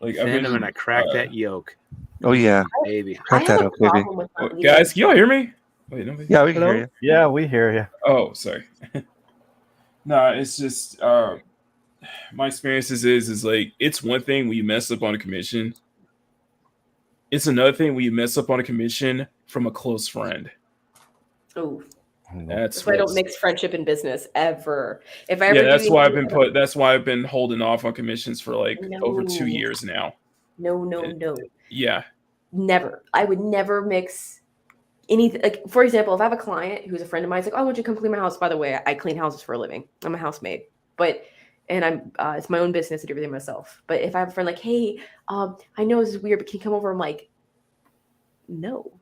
Like Venom and I cracked that yolk. Oh yeah, Baby. I crack have that a up, baby. problem with not leaving. guys, can y'all hear me? Wait, nobody. Yeah, we can Hello? hear you. Yeah, we hear you. Oh, sorry. No, it's just my experiences is like it's one thing when you mess up on a commission. It's another thing when you mess up on a commission from a close friend. Ooh. That's why I don't what's- mix friendship and business ever. If I ever yeah, that's do why anything- That's why I've been holding off on commissions for like over 2 No. years now. No. Yeah. Never. I would never mix anything. Like, for example, if I have a client who's a friend of mine, it's like, oh, I want you to come clean my house. By the way, I clean houses for a living. I'm a housemaid. And I'm it's my own business. I do everything myself. But if I have a friend like, hey, I know this is weird, but can you come over? I'm like, no.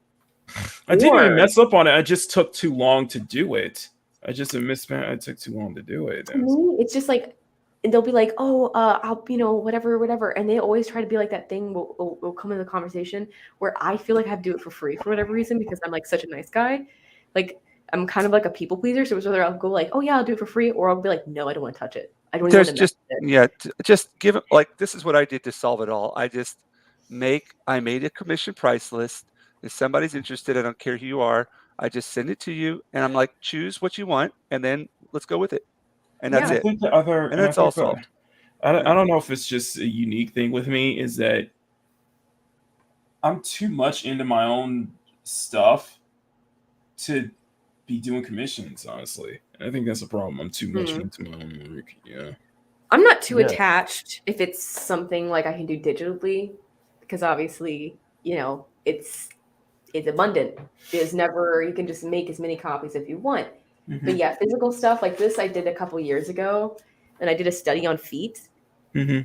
I didn't even mess up on it. I just took too long to do it. I just misspent. I took too long to do it. To me, it's just like, and they'll be like, oh, I'll, whatever. And they always try to be like that thing will come in the conversation where I feel like I have to do it for free for whatever reason, because I'm like such a nice guy. Like, I'm kind of like a people pleaser. So it's whether I'll go like, oh yeah, I'll do it for free. Or I'll be like, no, I don't want to touch it. I don't even want to Just mess with it. yeah, just give it. Like, this is what I did to solve it all. I made a commission price list. If somebody's interested, I don't care who you are, I just send it to you, and I'm like, choose what you want, and then let's go with it. And that's I it. think the other, And it's all solved. I don't know if it's just a unique thing with me, is that I'm too much into my own stuff to be doing commissions, honestly. And I think that's a problem. I'm too much into my own work. Yeah. I'm not too Yeah. attached if it's something like I can do digitally, because obviously, it's abundant. There's never, you can just make as many copies if you want. Mm-hmm. But yeah, physical stuff like this, I did a couple years ago, and I did a study on feet. Mm-hmm.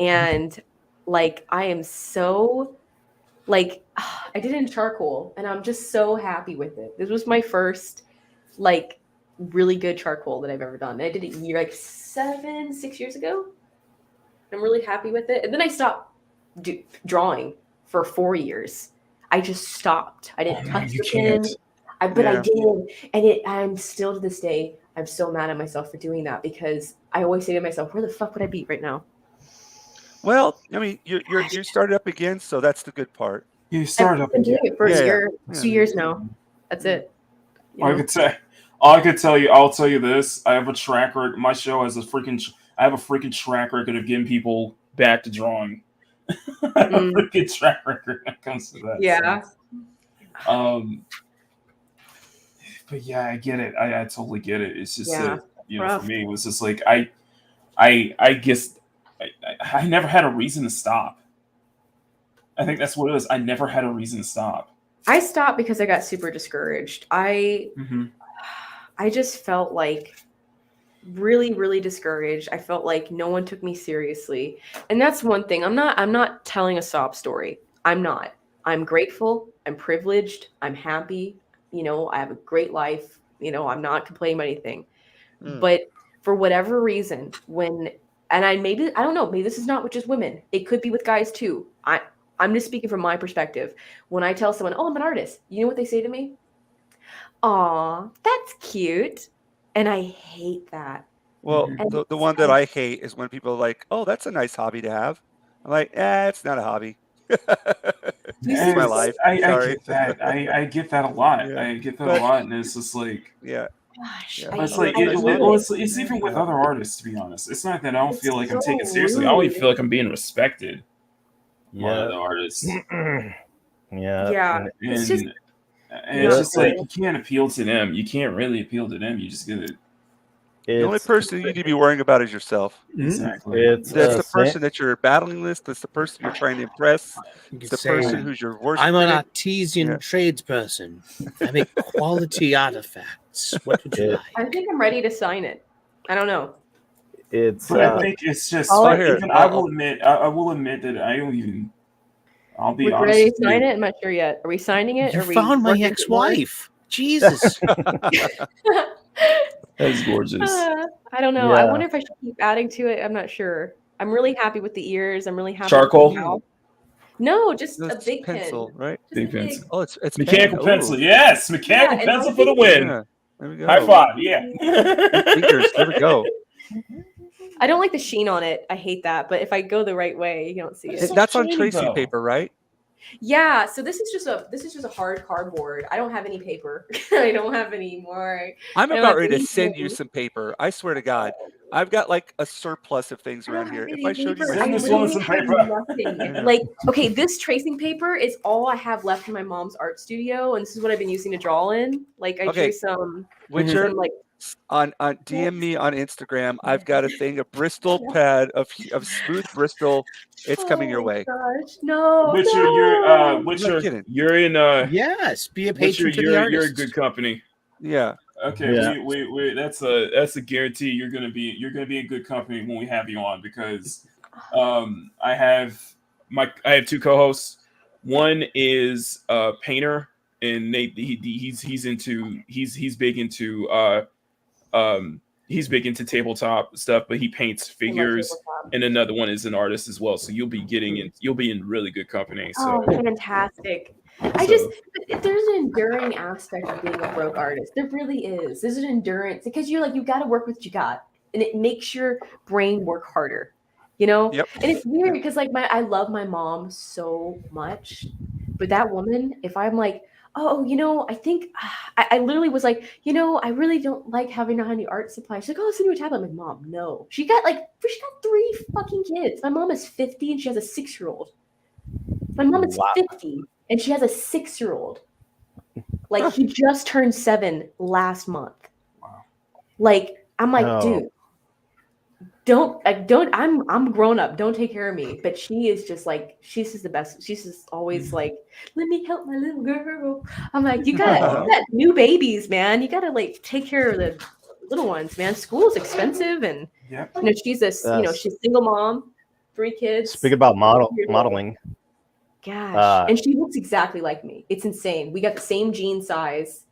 And like, I am so like, I did it in charcoal, and I'm just so happy with it. This was my first like really good charcoal that I've ever done. I did it like 6 years ago. I'm really happy with it. And then I stopped drawing for 4 years. I just stopped. I didn't touch the pen. But I did. And I'm still to this day, I'm so mad at myself for doing that, because I always say to myself, where the fuck would I be right now? Well, I mean, you started up again, so that's the good part. You started I've been doing it for a year, 2 years now. That's it. All I could tell you, I'll tell you this. I have a track record. My show has I have a freaking track record of getting people back to drawing. I have a freaking track record when it comes to that. Yeah. So. But yeah, I get it. I totally get it. It's just that, for me, it was just like I guess I never had a reason to stop. I think that's what it was. I never had a reason to stop. I stopped because I got super discouraged. I just felt like really, really discouraged. I felt like no one took me seriously. And that's one thing. I'm not telling a sob story. I'm not. I'm grateful. I'm privileged. I'm happy. I have a great life. I'm not complaining about anything. But for whatever reason, I don't know, maybe this is not with just women. It could be with guys too. I'm just speaking from my perspective. When I tell someone, oh, I'm an artist, you know what they say to me? Aw, that's cute. And I hate that. Well, the one that I hate is when people are like, oh, that's a nice hobby to have. I'm like, it's not a hobby. It's my life. I get that. I get that a lot. Yeah. I get that a lot, and it's just like, Gosh, Yeah. it's like it's even with other artists. To be honest, it's not that I don't feel like I'm taken seriously. I don't even feel like I'm being respected by other artists. Yeah. And it's just like, you can't appeal to them. You can't really appeal to them. You just get it. The only person you need to be worrying about is yourself. Exactly. That's the person that you're battling with. That's the person you're trying to impress. It's the person who's your worst I'm an critic. artesian tradesperson. I make quality artifacts. What would you like? I think I'm ready to sign it. I don't know. But I think it's just. I will admit that I don't even. I'll be honest. Ready to sign it? I'm not sure yet. Are we signing it? You Are we found my working it ex-wife. Jesus. That's gorgeous. I don't know. Yeah. I wonder if I should keep adding to it. I'm not sure. I'm really happy with the ears. I'm really happy. Charcoal? With the mouth. No, just a It's big pencil, pen. right? Just a Big pencil. Oh, it's Mechanical pen. pencil. Ooh. Yes, mechanical Yeah, and pencil I for the think- win. Yeah. There we go. High five. Yeah. Fingers. There we go. I don't like the sheen on it. I hate that. But if I go the right way, you don't see It's it. so That's on shiny, tracing though. paper, right? Yeah. So this is just a hard cardboard. I don't have any paper. I don't have any more. I'm I don't about have ready to send you anything. some paper. I swear to God, I've got like a surplus of things I around don't have here. If any I showed you paper. my Send I this woman literally some have paper. nothing. Yeah. Like, okay, this tracing paper is all I have left in my mom's art studio, and this is what I've been using to draw in. Like, I drew Okay, some Witcher, like. on DM me on Instagram. I've got a thing, a Bristol pad of smooth Bristol. It's coming your Oh way. my gosh! No, Witcher, no. I'm not Witcher, kidding. you're in Yes, be a Witcher, patron to the you're artist. in good company. Yeah. Okay, Yeah. we that's a guarantee. You're gonna be in good company when we have you on because I have two co-hosts. One is a painter, and Nate he's big into he's big into tabletop stuff, but he paints I love figures. tabletop. And another one is an artist as well. So you'll be in really good company. So Oh, fantastic. There's an enduring aspect of being a broke artist. There really is. There's an endurance because you got to work with what you got, and it makes your brain work harder, Yep. And it's weird because I love my mom so much, but that woman, if I'm like, oh, I think I literally was like, I really don't like having any art supplies. She's like, oh, I'll send you a tablet. I'm like, Mom, no. She got 3 fucking kids. My mom is 50 and she has a 6-year-old. My mom is Wow. 50 and she has a 6-year-old. Like, he just turned 7 last month. Wow. Like, I'm like, Oh. dude, I'm grown up. Don't take care of me. But she is just like, she's just the best. She's just always like, let me help my little girl. I'm like, you got new babies, man. You gotta take care of the little ones, man. School's expensive, and yeah. she's she's a single mom, 3 kids. Speak about modeling. Gosh, and she looks exactly like me. It's insane. We got the same jean size.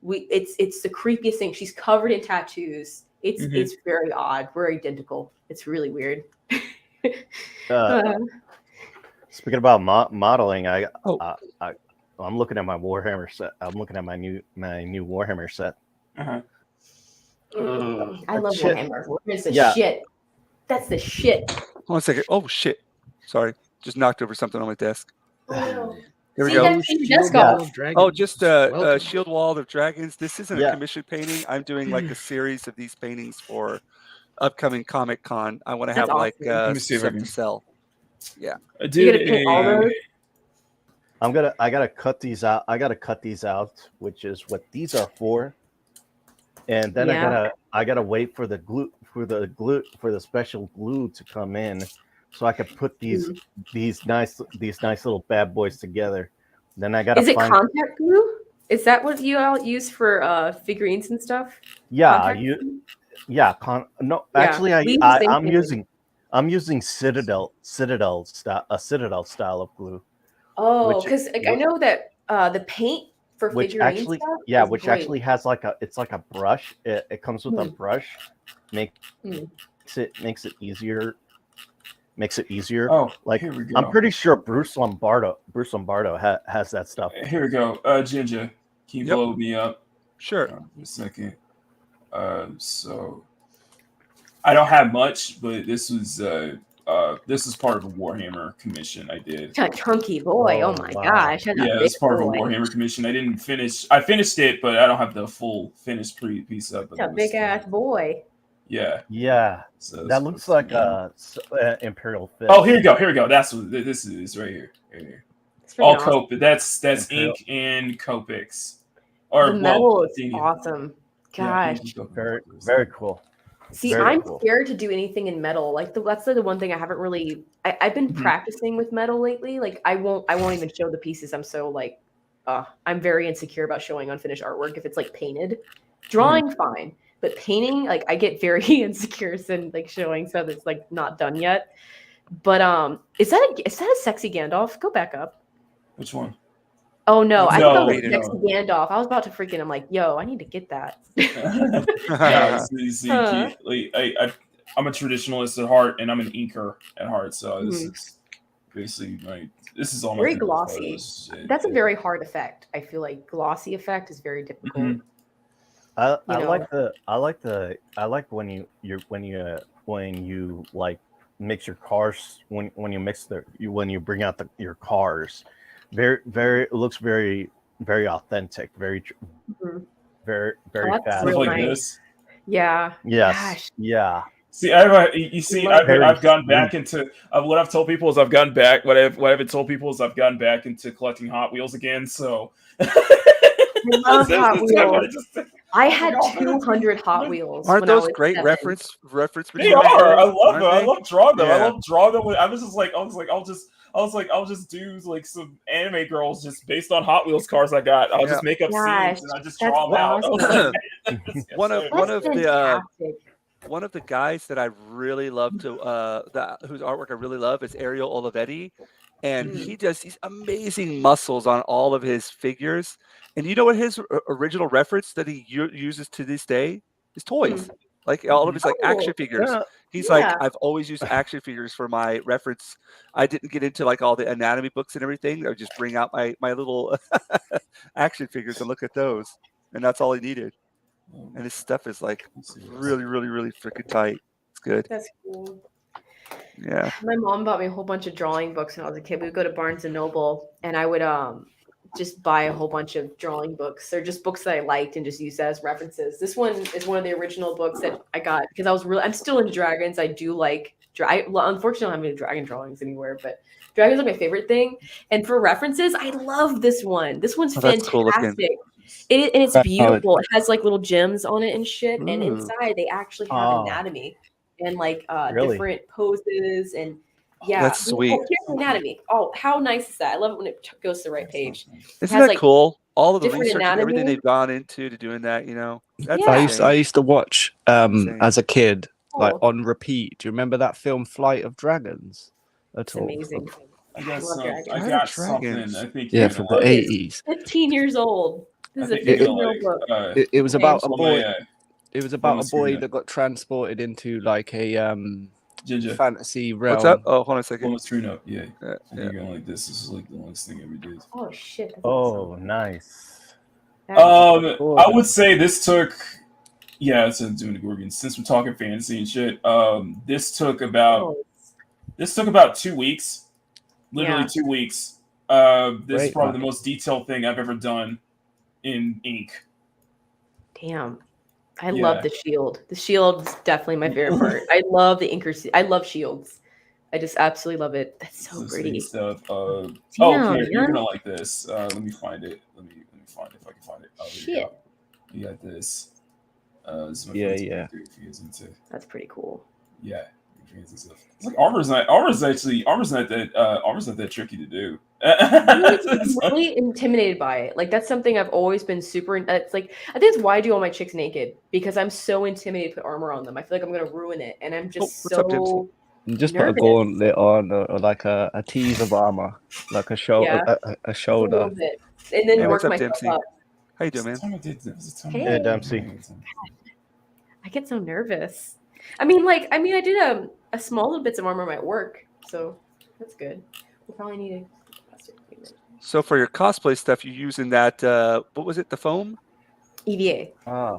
It's the creepiest thing. She's covered in tattoos. It's very odd. We're identical. It's really weird. Speaking about modeling, I'm looking at my Warhammer set. I'm looking at my new Warhammer set. Uh-huh. I love Shit. Warhammer. Warhammer's the shit. That's the shit. Hold on a second. Oh shit! Sorry, just knocked over something on my desk. Oh. Here we See, go. that's your desk Shield off. Wall of Dragons. Oh, just Welcome. Shield Wall of Dragons. This isn't a Yeah. commission painting. I'm doing like a series of these paintings for upcoming Comic Con. I want to That's have like awesome. Let me see if I stuff can- to sell. Yeah. I You did gonna paint all those? I gotta cut these out. Which is what these are for. And then Yeah. I gotta wait for the special glue to come in, so I could put these nice little bad boys together. Then I gotta Is it find. contact glue? Is that what you all use for figurines and stuff? Yeah, Contact glue? no. Yeah, Actually, we use the same I'm using Citadel style of glue. Oh, which- because I know that the paint for Which figurine actually, stuff. yeah, is which great. actually has it's like a brush. It comes with a brush, makes it easier. Makes it easier. Oh, Like, here we go. I'm pretty sure Bruce Lombardo has that stuff. Here we go. Jinja, can you Yep. blow me up? Sure. For a second. So I don't have much, but this was part of a Warhammer commission I did. Chunky boy. Oh my wow. gosh. That's a Yeah, big it's part of a boy. Warhammer commission. I didn't finish. I finished it, but I don't have the full finished piece up. That's a big ass boy. Yeah. Yeah, So that looks like Imperial Fist. Oh, here we go. That's what this is right here. Right here. It's freaking All awesome. Cope. That's Imperial. ink and Copics. Or The metal is Athenian. awesome. Yeah, Gosh. very, very cool. See, Very I'm cool. scared to do anything in metal. Like that's the one thing I haven't really. I've been Mhm. practicing with metal lately. Like I won't even show the pieces. I'm so like, I'm very insecure about showing unfinished artwork if it's like painted. Drawing fine, but painting, like I get very insecure in like showing stuff that's like not done yet. But is that a sexy Gandalf? Go back up. Which one? Oh no, I thought it was No. sexy Gandalf. I was about to freaking. I'm like, yo, I need to get that. Yeah, see, like, I'm a traditionalist at heart, and I'm an inker at heart. So this is basically like this is all my Very favorite glossy. photos. That's a very hard effect. I feel like glossy effect is very difficult. Mhm. I You know, like when you like mix your cars when you mix when you bring out your cars, it looks very authentic, Mhm. very Oh, that's Stuff real like fast. nice. this. Yeah. Yes, Gosh, yeah, See, you I see, love very I've gone sleek. back into what I've told people is I've gone back. What I've been told people is I've gone back into collecting Hot Wheels again. So I love Since Hot the time Wheels. I I was like, had oh, man, 200 Hot Wheels Aren't when I those was great 7. reference they materials are. I though? love them. Aren't I they? love drawing them. I Yeah. love drawing them. I was I'll just do like some anime girls just based on Hot Wheels cars I got. I'll Yeah. just make up Gosh, scenes and I just that's draw them out. I was like, awesome. yes, one of sir. one That's of the fantastic. one of the guys that I really love to whose artwork I really love is Ariel Olivetti, and Mm. he does these amazing muscles on all of his figures. And you know what his original reference that he uses to this day is Hmm. toys. Like all of his like action Oh, figures. Yeah, He's like, yeah. I've always used action figures for my reference. I didn't get into like all the anatomy books and everything. I would just bring out my little action figures and look at those, and that's all he needed. And his stuff is like Let's see this. really, really, really freaking tight. It's good. That's cool. Yeah. My mom bought me a whole bunch of drawing books when I was a kid. We would go to Barnes and Noble, and I would just buy a whole bunch of drawing books. They're just books that I liked and just use that as references. This one is one of the original books that I got because I'm still into dragons. I do like unfortunately, I don't have any dragon drawings anywhere, but dragons are my favorite thing. And for references, I love this one. This one's Oh, that's cool looking. fantastic. And it's Oh, beautiful. It has like little gems on it and shit. And Ooh. inside they actually have Oh. anatomy and like Really? different poses and yeah. That's sweet. Oh, here's anatomy. Oh, how nice is that? I love it when it goes to the right page. Isn't has, that like, cool? All of the different research and everything anatomy. they've gone into to doing that, you know, that's Yeah. I insane. used to watch Insane. as a kid, like Oh, on repeat. Do you remember that film Flight of Dragons at it's all? amazing. I I got love dragons. I Flight of got something. Dragons. I think Yeah, you're from gonna the like. Look, it's 80s. 15 years old. I This is a think you're gonna 15-year-old like. book. It was Okay. about a From boy. a It was from about a a boy screener. that got transported into like a Jinja. fantasy What's up? realm. Oh, hold on a second. From a screen up. Yeah. I Yeah. think you're gonna like this. This is like the longest thing I ever did. Oh shit. That's Oh, awesome. nice. That is I would say this took. Yeah, it's doing the Gorgons. Since we're talking fantasy and shit, this took about cool. 2 weeks. Literally Yeah. 2 weeks. This is Great, probably man. the most detailed thing I've ever done in ink. Damn. I Yeah. love the shield. The shield's definitely my favorite part. I love the inker. I love shields. I just absolutely love it. That's so This pretty. stuff. Damn, You're man. gonna like this. Let me find it. Let me find it if I can find it. Oh, here we Shit. go. You got this. This is my Yeah, favorite yeah. thing if you guys into. That's pretty cool. Yeah. And stuff. It's like armor's not that tricky to do. I'm really intimidated by it. Like that's something I've always been super. It's like I think that's why I do all my chicks naked because I'm so intimidated to put armor on them. I feel like I'm gonna ruin it, and I'm just what's up, Dibs? so You just put a nervous. gauntlet on, or like a tease of armor, like a shoulder, Yeah. a a little shoulder. bit, and then Hey, work what's up, myself Dempsey? up. How you doing, man? Hey. Yeah, Dempsey. I get so nervous. I mean, I did a small little bits of armor might work, so that's good. We'll probably need a plastic equipment. So for your cosplay stuff, you're using that what was it? The foam? EVA Ah,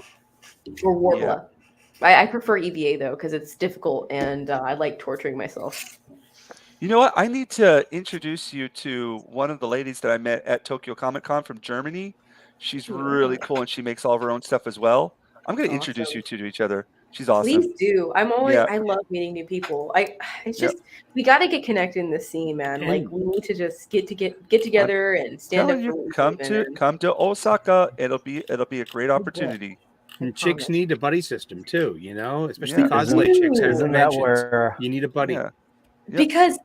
or Warbler. I prefer EVA though because it's difficult and I like torturing myself. You know what? I need to introduce you to one of the ladies that I met at Tokyo Comic Con from Germany. She's really cool and she makes all of her own stuff as well. I'm going to introduce Awesome. you two to each other. She's awesome. Please do. I'm always. Yeah. I love meeting new people. It's just we got to get connected in this scene, man. Like we need to just get together and stand up Telling for you, what we come believe in. to Osaka. It'll be a great opportunity. And chicks need a buddy system too, you know, especially Yeah. cosplay chicks at isn't that conventions. where? You need a buddy. Yeah. Yep. Because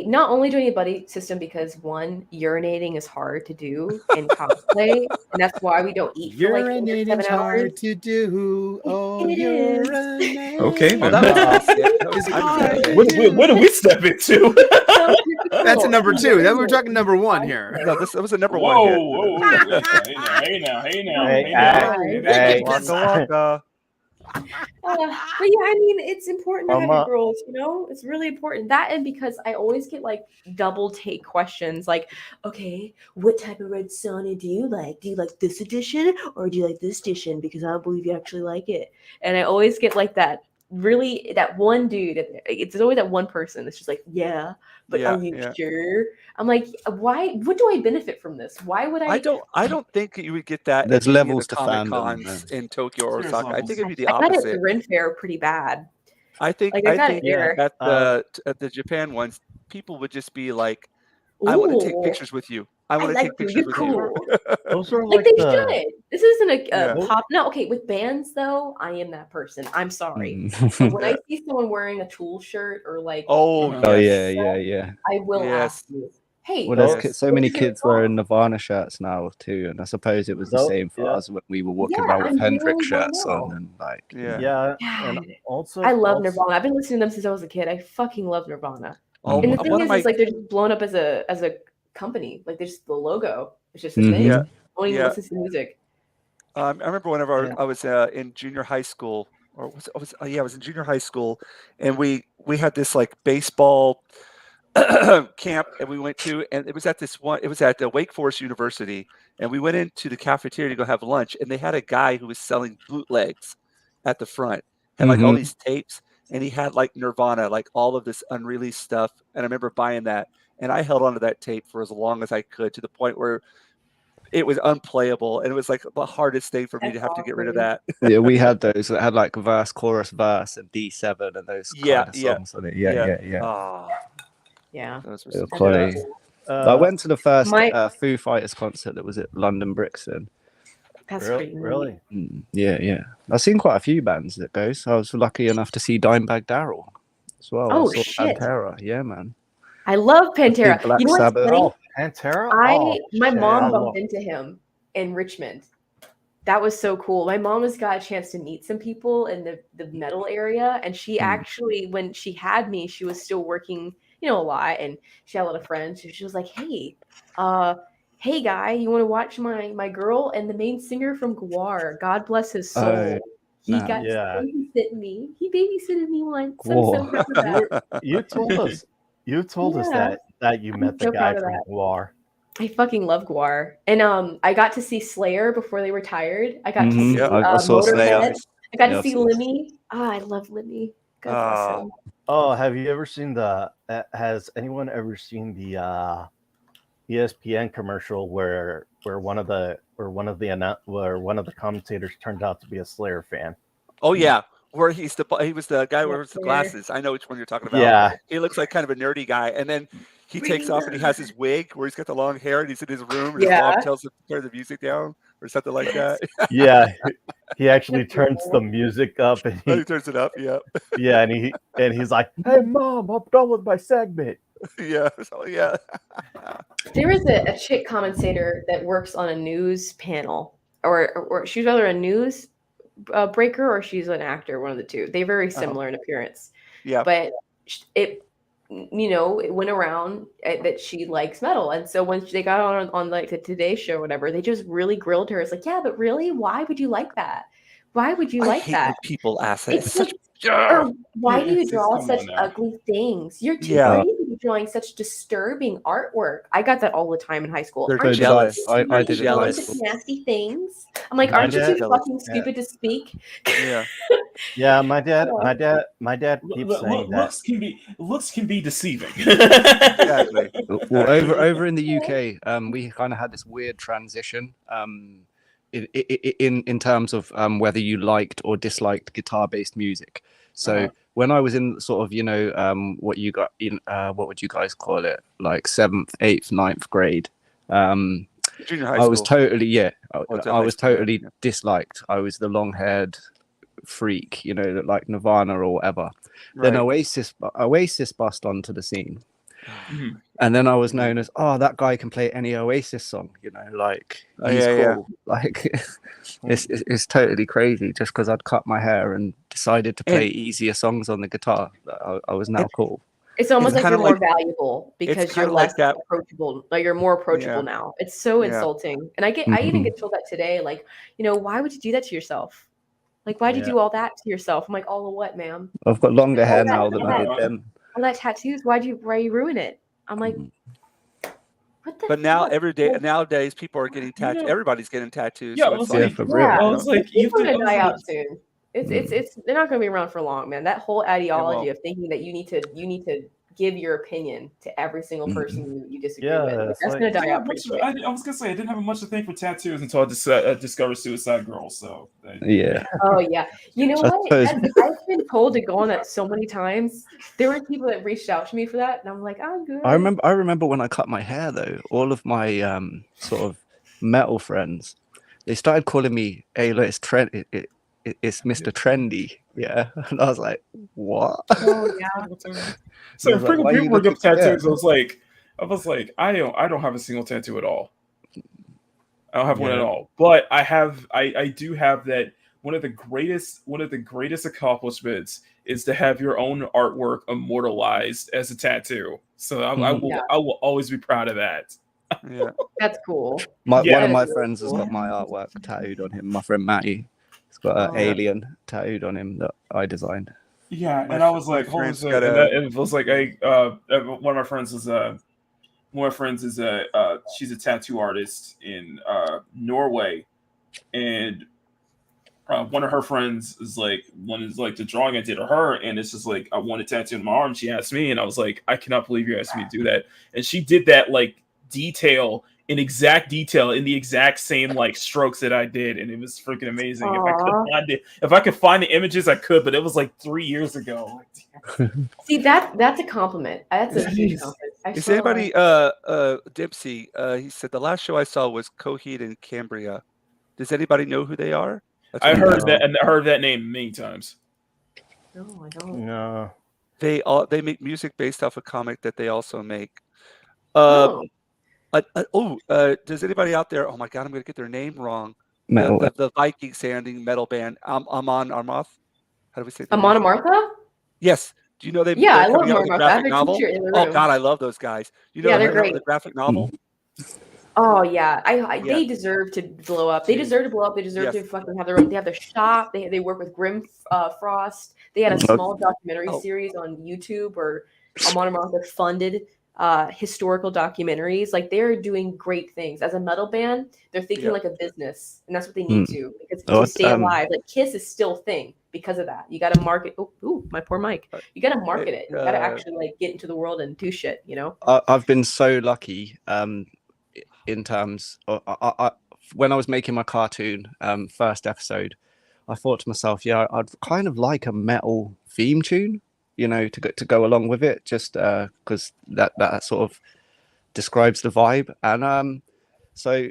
not only do I need a buddy system because one, urinating is hard to do in cosplay, and that's why we don't eat for like 8 or 7 Urinating's hours. hard to do. Oh, It is. urinate. Okay, Oh, then. that was It's I knew hard that. to What do we step into? That's a number two. Then we're talking number one here. No, that was a number Whoa, one hit. whoa, whoa, hey now. Hey, Hey, Waka Waka waka. yeah, I mean, it's important to have your Mama. girls, you know? It's really important. That, and because I always get like double take questions like, okay, what type of red sauna do you like? Do you like this edition or do you like this edition? Because I don't believe you actually like it. And I always get like that really, that one dude, it's always that one person that's just like, yeah, but are you sure? I'm like, why? What do I benefit from this? Why would I? I don't think you would get that There's at any of the levels to Comic fandom. Cons in Tokyo or There's Osaka. I levels. think it'd be the I got it at opposite. the Ren Fair pretty bad. I think Like, I got it Yeah. there. at the Japan ones, people would just be like, I want to take Ooh, pictures with you. I I want to like take you. pictures You're with cool. Those are Like like they the should. This isn't a Yeah. pop. No, okay. With bands though, I am that person. I'm sorry, but when I see someone wearing a Tool shirt or like, Oh, Uh-huh. Oh yes. yeah. I will ask Yes. you, hey, Well, there's Yes. so what many is your kids wearing song? Nirvana shirts now too, and I suppose it was the Though, same for yeah. us when we were walking Yeah, around with I Hendrix really wanna shirts on, know. and like, you Yeah. know. Yeah, God, and also I love Nirvana. I've been listening to them since I was a kid. I fucking love Nirvana. Oh, And the Mhm. thing one of is my like they're just blown up as a company. Like there's the logo. It's just a Mhm. thing. yeah I don't even yeah. listen to music. I remember whenever and I was in junior high school, or I was in junior high school, and we had this like baseball camp, and we went to, and it was at this one. It was at Wake Forest University, and we went into the cafeteria to go have lunch, and they had a guy who was selling bootlegs at the front, had like all Mhm. these tapes, and he had like Nirvana, like all of this unreleased stuff, and I remember buying that, and I held onto that tape for as long as I could, to the point where it was unplayable, and it was like the hardest thing for me to That's have to get rid of awesome. that. Yeah, we had those that had like verse, chorus, verse, and D7 and those Yeah, kind of yeah, songs on it. yeah. Yeah. Oh, Yeah. those were They were some I good love quality. days. it. I went to the first My Foo Fighters concert that was at London Brixton. that's pretty neat. really, Yeah. I've seen quite a few bands that go. So I was lucky enough to see Dimebag Darrell as well. Oh I saw shit. Pantera. Yeah, man. I love I see Pantera. Black You know what's Sabbath. funny? oh, Pantera. Oh, My shit, mom I bumped love. into him in Richmond. That was so cool. My mom has got a chance to meet some people in the metal area, and she actually, when she had me, she was still working, a lot, and she had a lot of friends. So she was like, hey guy, you want to watch my girl?" And the main singer from Gwar, God bless his soul, Oh, he nah. got to Yeah, babysit me. He babysitted me once. I'm Whoa. so proud of that. you told us. You told us Yeah, that you I'm met the so guy proud of from that. Guar. I fucking love Gwar. And I got to see Slayer before they retired. I got to Mhm. see Yeah, I saw that's Slayer. Motorhead. nice. I got to Yeah, I've see seen. Lemmy. Ah, I love Lemmy. God bless Oh, him. Oh, have you ever seen the? Has anyone ever seen the ESPN commercial where one of the commentators turned out to be a Slayer fan? oh yeah. Where he was the guy who Yeah, wears the Slayer. glasses. I know which one you're talking about. Yeah, He looks like kind of a nerdy guy, and then he takes off and he has his wig where he's got the long hair, and he's in his room, and his mom Yeah. tells him to turn the music down or something like that. yeah. He actually That's turns the cool. music up, and He turns it up. Yeah, yeah, and he's like, "Hey, mom, I'm done with my segment." yeah, so, yeah. There is a chick commentator that works on a news panel, or she's either a news breaker or she's an actor, one of the two. They're very similar in appearance. Yeah. But it went around that she likes metal, and so when they got on like the Today Show or whatever, they just really grilled her. It's like, yeah, but really, why would you like that? Why would you I like hate that? when people ask that. It's It's such. like, Ugh. or why do you It's draw come such on now. ugly things? You're too Yeah. pretty to be drawing such disturbing artwork. I got that all the time in high school. They're Aren't you jealous. fucking I stupid did to it in high drawing Jealous. such school. nasty things? I'm like, My aren't you dad- too Jealous. fucking stupid to speak? Yeah, my dad L- keeps l- saying that. looks can be deceiving. Exactly. Well, Exactly. over in the UK, we kind of had this weird transition. In terms of whether you liked or disliked guitar-based music. So Uh-huh. when I was in sort of what you got in what would you guys call it, like 7th, 8th, 9th grade, Junior high I was school. totally Oh, it's I high was school, yeah, totally yeah. disliked. I was the long-haired freak, like Nirvana or whatever. Right. Then Oasis bust onto the scene. Mhm. And then I was known as, that guy can play any Oasis song, like Oh, he's yeah, yeah. cool. Like it's totally crazy just because I'd cut my hair and decided to play easier songs on the guitar. I was now cool. It's almost It's like you're kinda more valuable because you're kinda like less that. approachable. Like you're more approachable Yeah. now. It's so Yeah. insulting. And I even get told that today. Like, why would you do that to yourself? Like, why'd you Yeah. do all that to yourself? I'm like, all of what, ma'am? I've got longer hair that- now than I did all that- then. All that tattoos. Why you ruin it? I'm like, what the? But now fuck? nowadays people are getting You tattoos. know- Everybody's getting tattoos. Yeah, So I it's was like, Yeah, for real. Yeah, I was like, you have people to. are I gonna was die like, out soon. It's they're not gonna be around for long, man. That whole ideology won't. of thinking that you need to give your opinion to every single person you disagree Yeah, with. Like, it's that's like- gonna I die didn't out have pretty much- quick. I was gonna say I didn't have much to thank for tattoos until I discovered Suicide Girls. So Yeah. Oh yeah, you know I what? suppose- I've been told to go on that so many times. There were people that reached out to me for that, and I'm like, I'm good. I remember when I cut my hair though, all of my sort of metal friends, they started calling me, "Hey, look, it's it's Mr. Trendy." Yeah. And I was like, "What?" Oh yeah. So I if was like, why are people you bring up looking- tattoos, I was like, I don't have a single tattoo at all. I don't have one at Yeah. all. But I do have that. One of the greatest accomplishments is to have your own artwork immortalized as a tattoo. So I will always be proud of that. yeah. That's cool. One Yeah. of my That is friends has cool. got my artwork tattooed on him. My friend Matty, he's got an Oh. alien tattooed on him that I designed. Yeah, My and I was my like, holy friend's shit! got And, a- it was like, one of my friends is she's a tattoo artist in Norway, and one of her friends is the drawing I did of her, and it's just like, I want a tattoo on my arm. She asked me, and I was like, I cannot believe you asked me to do that. And she did that like exact detail in the exact same like strokes that I did, and it was freaking amazing. If I could find the images, I could, but it was like 3 years ago. See, that's a compliment. That's a It huge is. compliment. I Is swear, anybody like, Dempsey? He said the last show I saw was Coheed and Cambria. Does anybody know who they are? That's I what he heard asked. that, and I heard that name many times. no, I don't. No. They make music based off a comic that they also make. Oh, Does anybody out there? Oh my God, I'm going to get their name wrong. Metal. The Viking sounding metal band. Amon Amarth. How do we say that? Amon Amartha? Yes. Do you know they're Yeah, I love coming out with a Amon Amartha. I have graphic their novel? t-shirt in the Oh room. God, I love those guys. You know Yeah, they're they're coming out with a graphic novel. Oh yeah, Yeah. they deserve to blow up. They deserve to blow up. They deserve Yes. to fucking have their own. They have their shop. They work with Grim Frost. They had a small documentary series on YouTube where Amon Amartha funded historical documentaries. Like, they're doing great things as a metal band. They're thinking like a business, and that's what they need to, because to stay alive. Like, Kiss is still a thing because of that. You got to market. Oh, my poor mic. You got to market it. You got to actually like get into the world and do shit. You know. I've been so lucky in terms of, when I was making my cartoon first episode, I thought to myself, yeah, I'd kind of like a metal theme tune, you know, to go along with it, just because that sort of describes the vibe. And so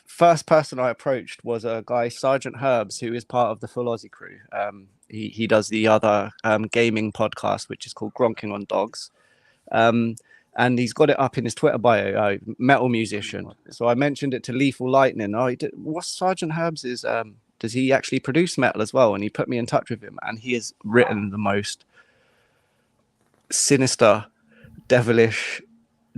first person I approached was a guy, Sergeant Herbs, who is part of the Full Aussie crew. He does the other gaming podcast, which is called Gronking on Dogs. And he's got it up in his Twitter bio, metal musician. So I mentioned it to Lethal Lightning. What's Sergeant Herbs is? Does he actually produce metal as well? And he put me in touch with him, and he has written the most sinister, devilish,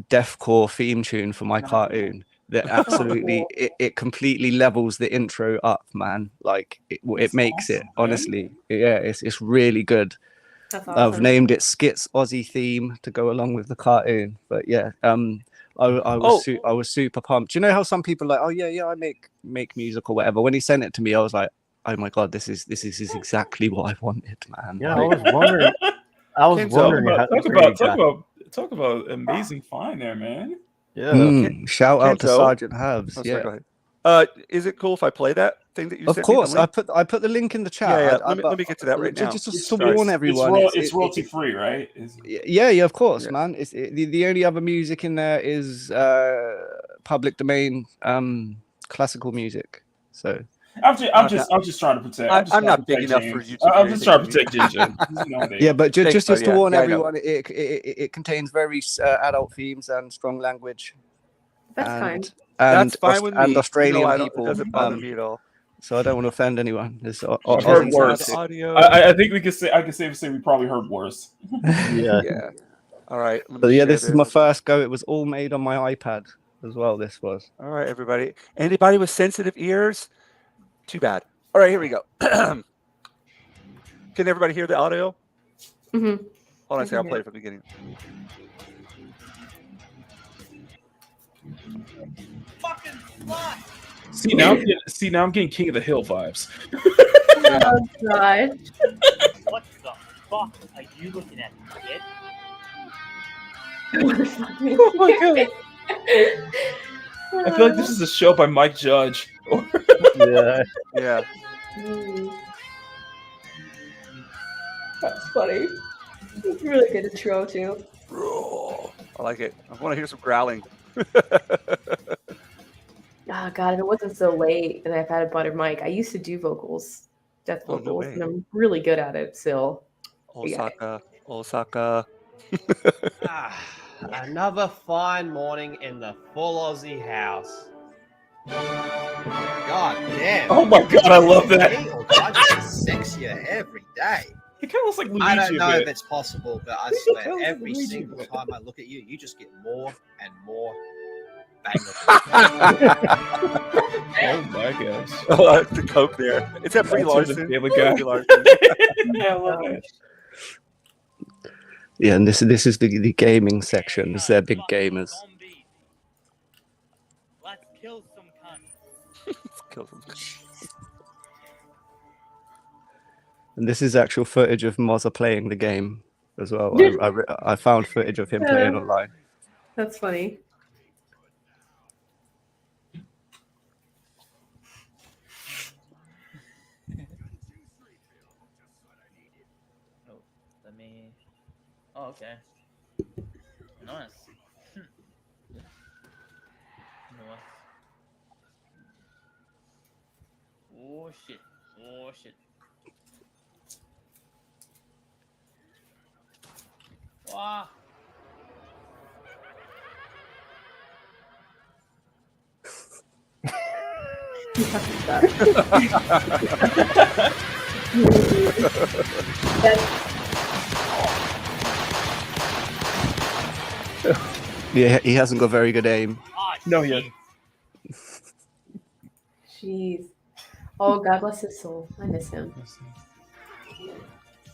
deathcore theme tune for my cartoon. That absolutely, it completely levels the intro up, man. Like it makes awesome, it, honestly. Yeah, it's really good. That's I've awesome. named it Skits Aussie theme to go along with the cartoon. But yeah, I was super pumped. Do you know how some people are like, oh yeah, I make music or whatever. When he sent it to me, I was like, oh my God, this is exactly what I wanted, man. Yeah, Like, I was wondering. I was wondering Talk about amazing find there, man. Yeah. Shout out to Kenzo. Sergeant Herbs. Oh, sorry, Yeah, go ahead. Is it cool if I play that thing that you of sent me? course. I put the link in the chat. Yeah. I- Let me get to that right now. Just to Sorry. warn everyone, It's royalty free, right? yeah, of course, Yeah. man. The only other music in there is public domain classical music. So I'm just trying to protect. I'm not big enough for James. you to I'm do just trying to anything protect Jinja. yeah, but just to yeah, warn I know. everyone, it contains very adult themes and strong language. That's and, fine. That's fine with me. and Australian No, people. It doesn't bother me at all. So I don't want to offend anyone. It's I've heard Aussie worse. music. Audio. I think I can safely say we probably heard worse. Yeah. Yeah. All right. let me But yeah, share this is my first go. It was all made on my iPad as well. This was. All right, everybody. Anybody with sensitive ears? Too bad. All right, here we go. Can everybody hear the audio? Mm-hmm. Hold on a second, I'll play it from the beginning. Fucking slut! See now I'm getting King of the Hill vibes. Oh god. What the fuck are you looking at, kid? Oh my god! I feel like this is a show by Mike Judge. Yeah. Yeah. That's funny. It's really good intro too. I like it. I want to hear some growling. Oh god, if it wasn't so late and I've had a butter mic, I used to do vocals, death Oh, no vocals, way. and I'm really good at it still. Osaka. Another fine morning in the full Aussie house. God damn. Oh my god, I love that. Eagle Judge gets sexier every day. It kind of looks like Luigi I don't know a if bit. it's possible, but I It swear, kinda looks like every Luigi a single bit. time I look at you, you just get more and more bangable. Oh my gosh. Oh, the coke there. It's that Brie That's where the Larson. Family Guy. Brie Larson. Yeah, I love it. Yeah, and this is the gaming section. This is their big gamers. Let's kill some cunts. Let's kill some. And this is actual footage of Mozza playing the game as well. I found footage of him playing online. That's funny. Let me. Oh, okay. Nice. Nice. Oh shit. Oh shit. Wow. Yeah, he hasn't got very good aim. Oh, No, yeah. Jeez. Oh, God bless his soul. I miss him.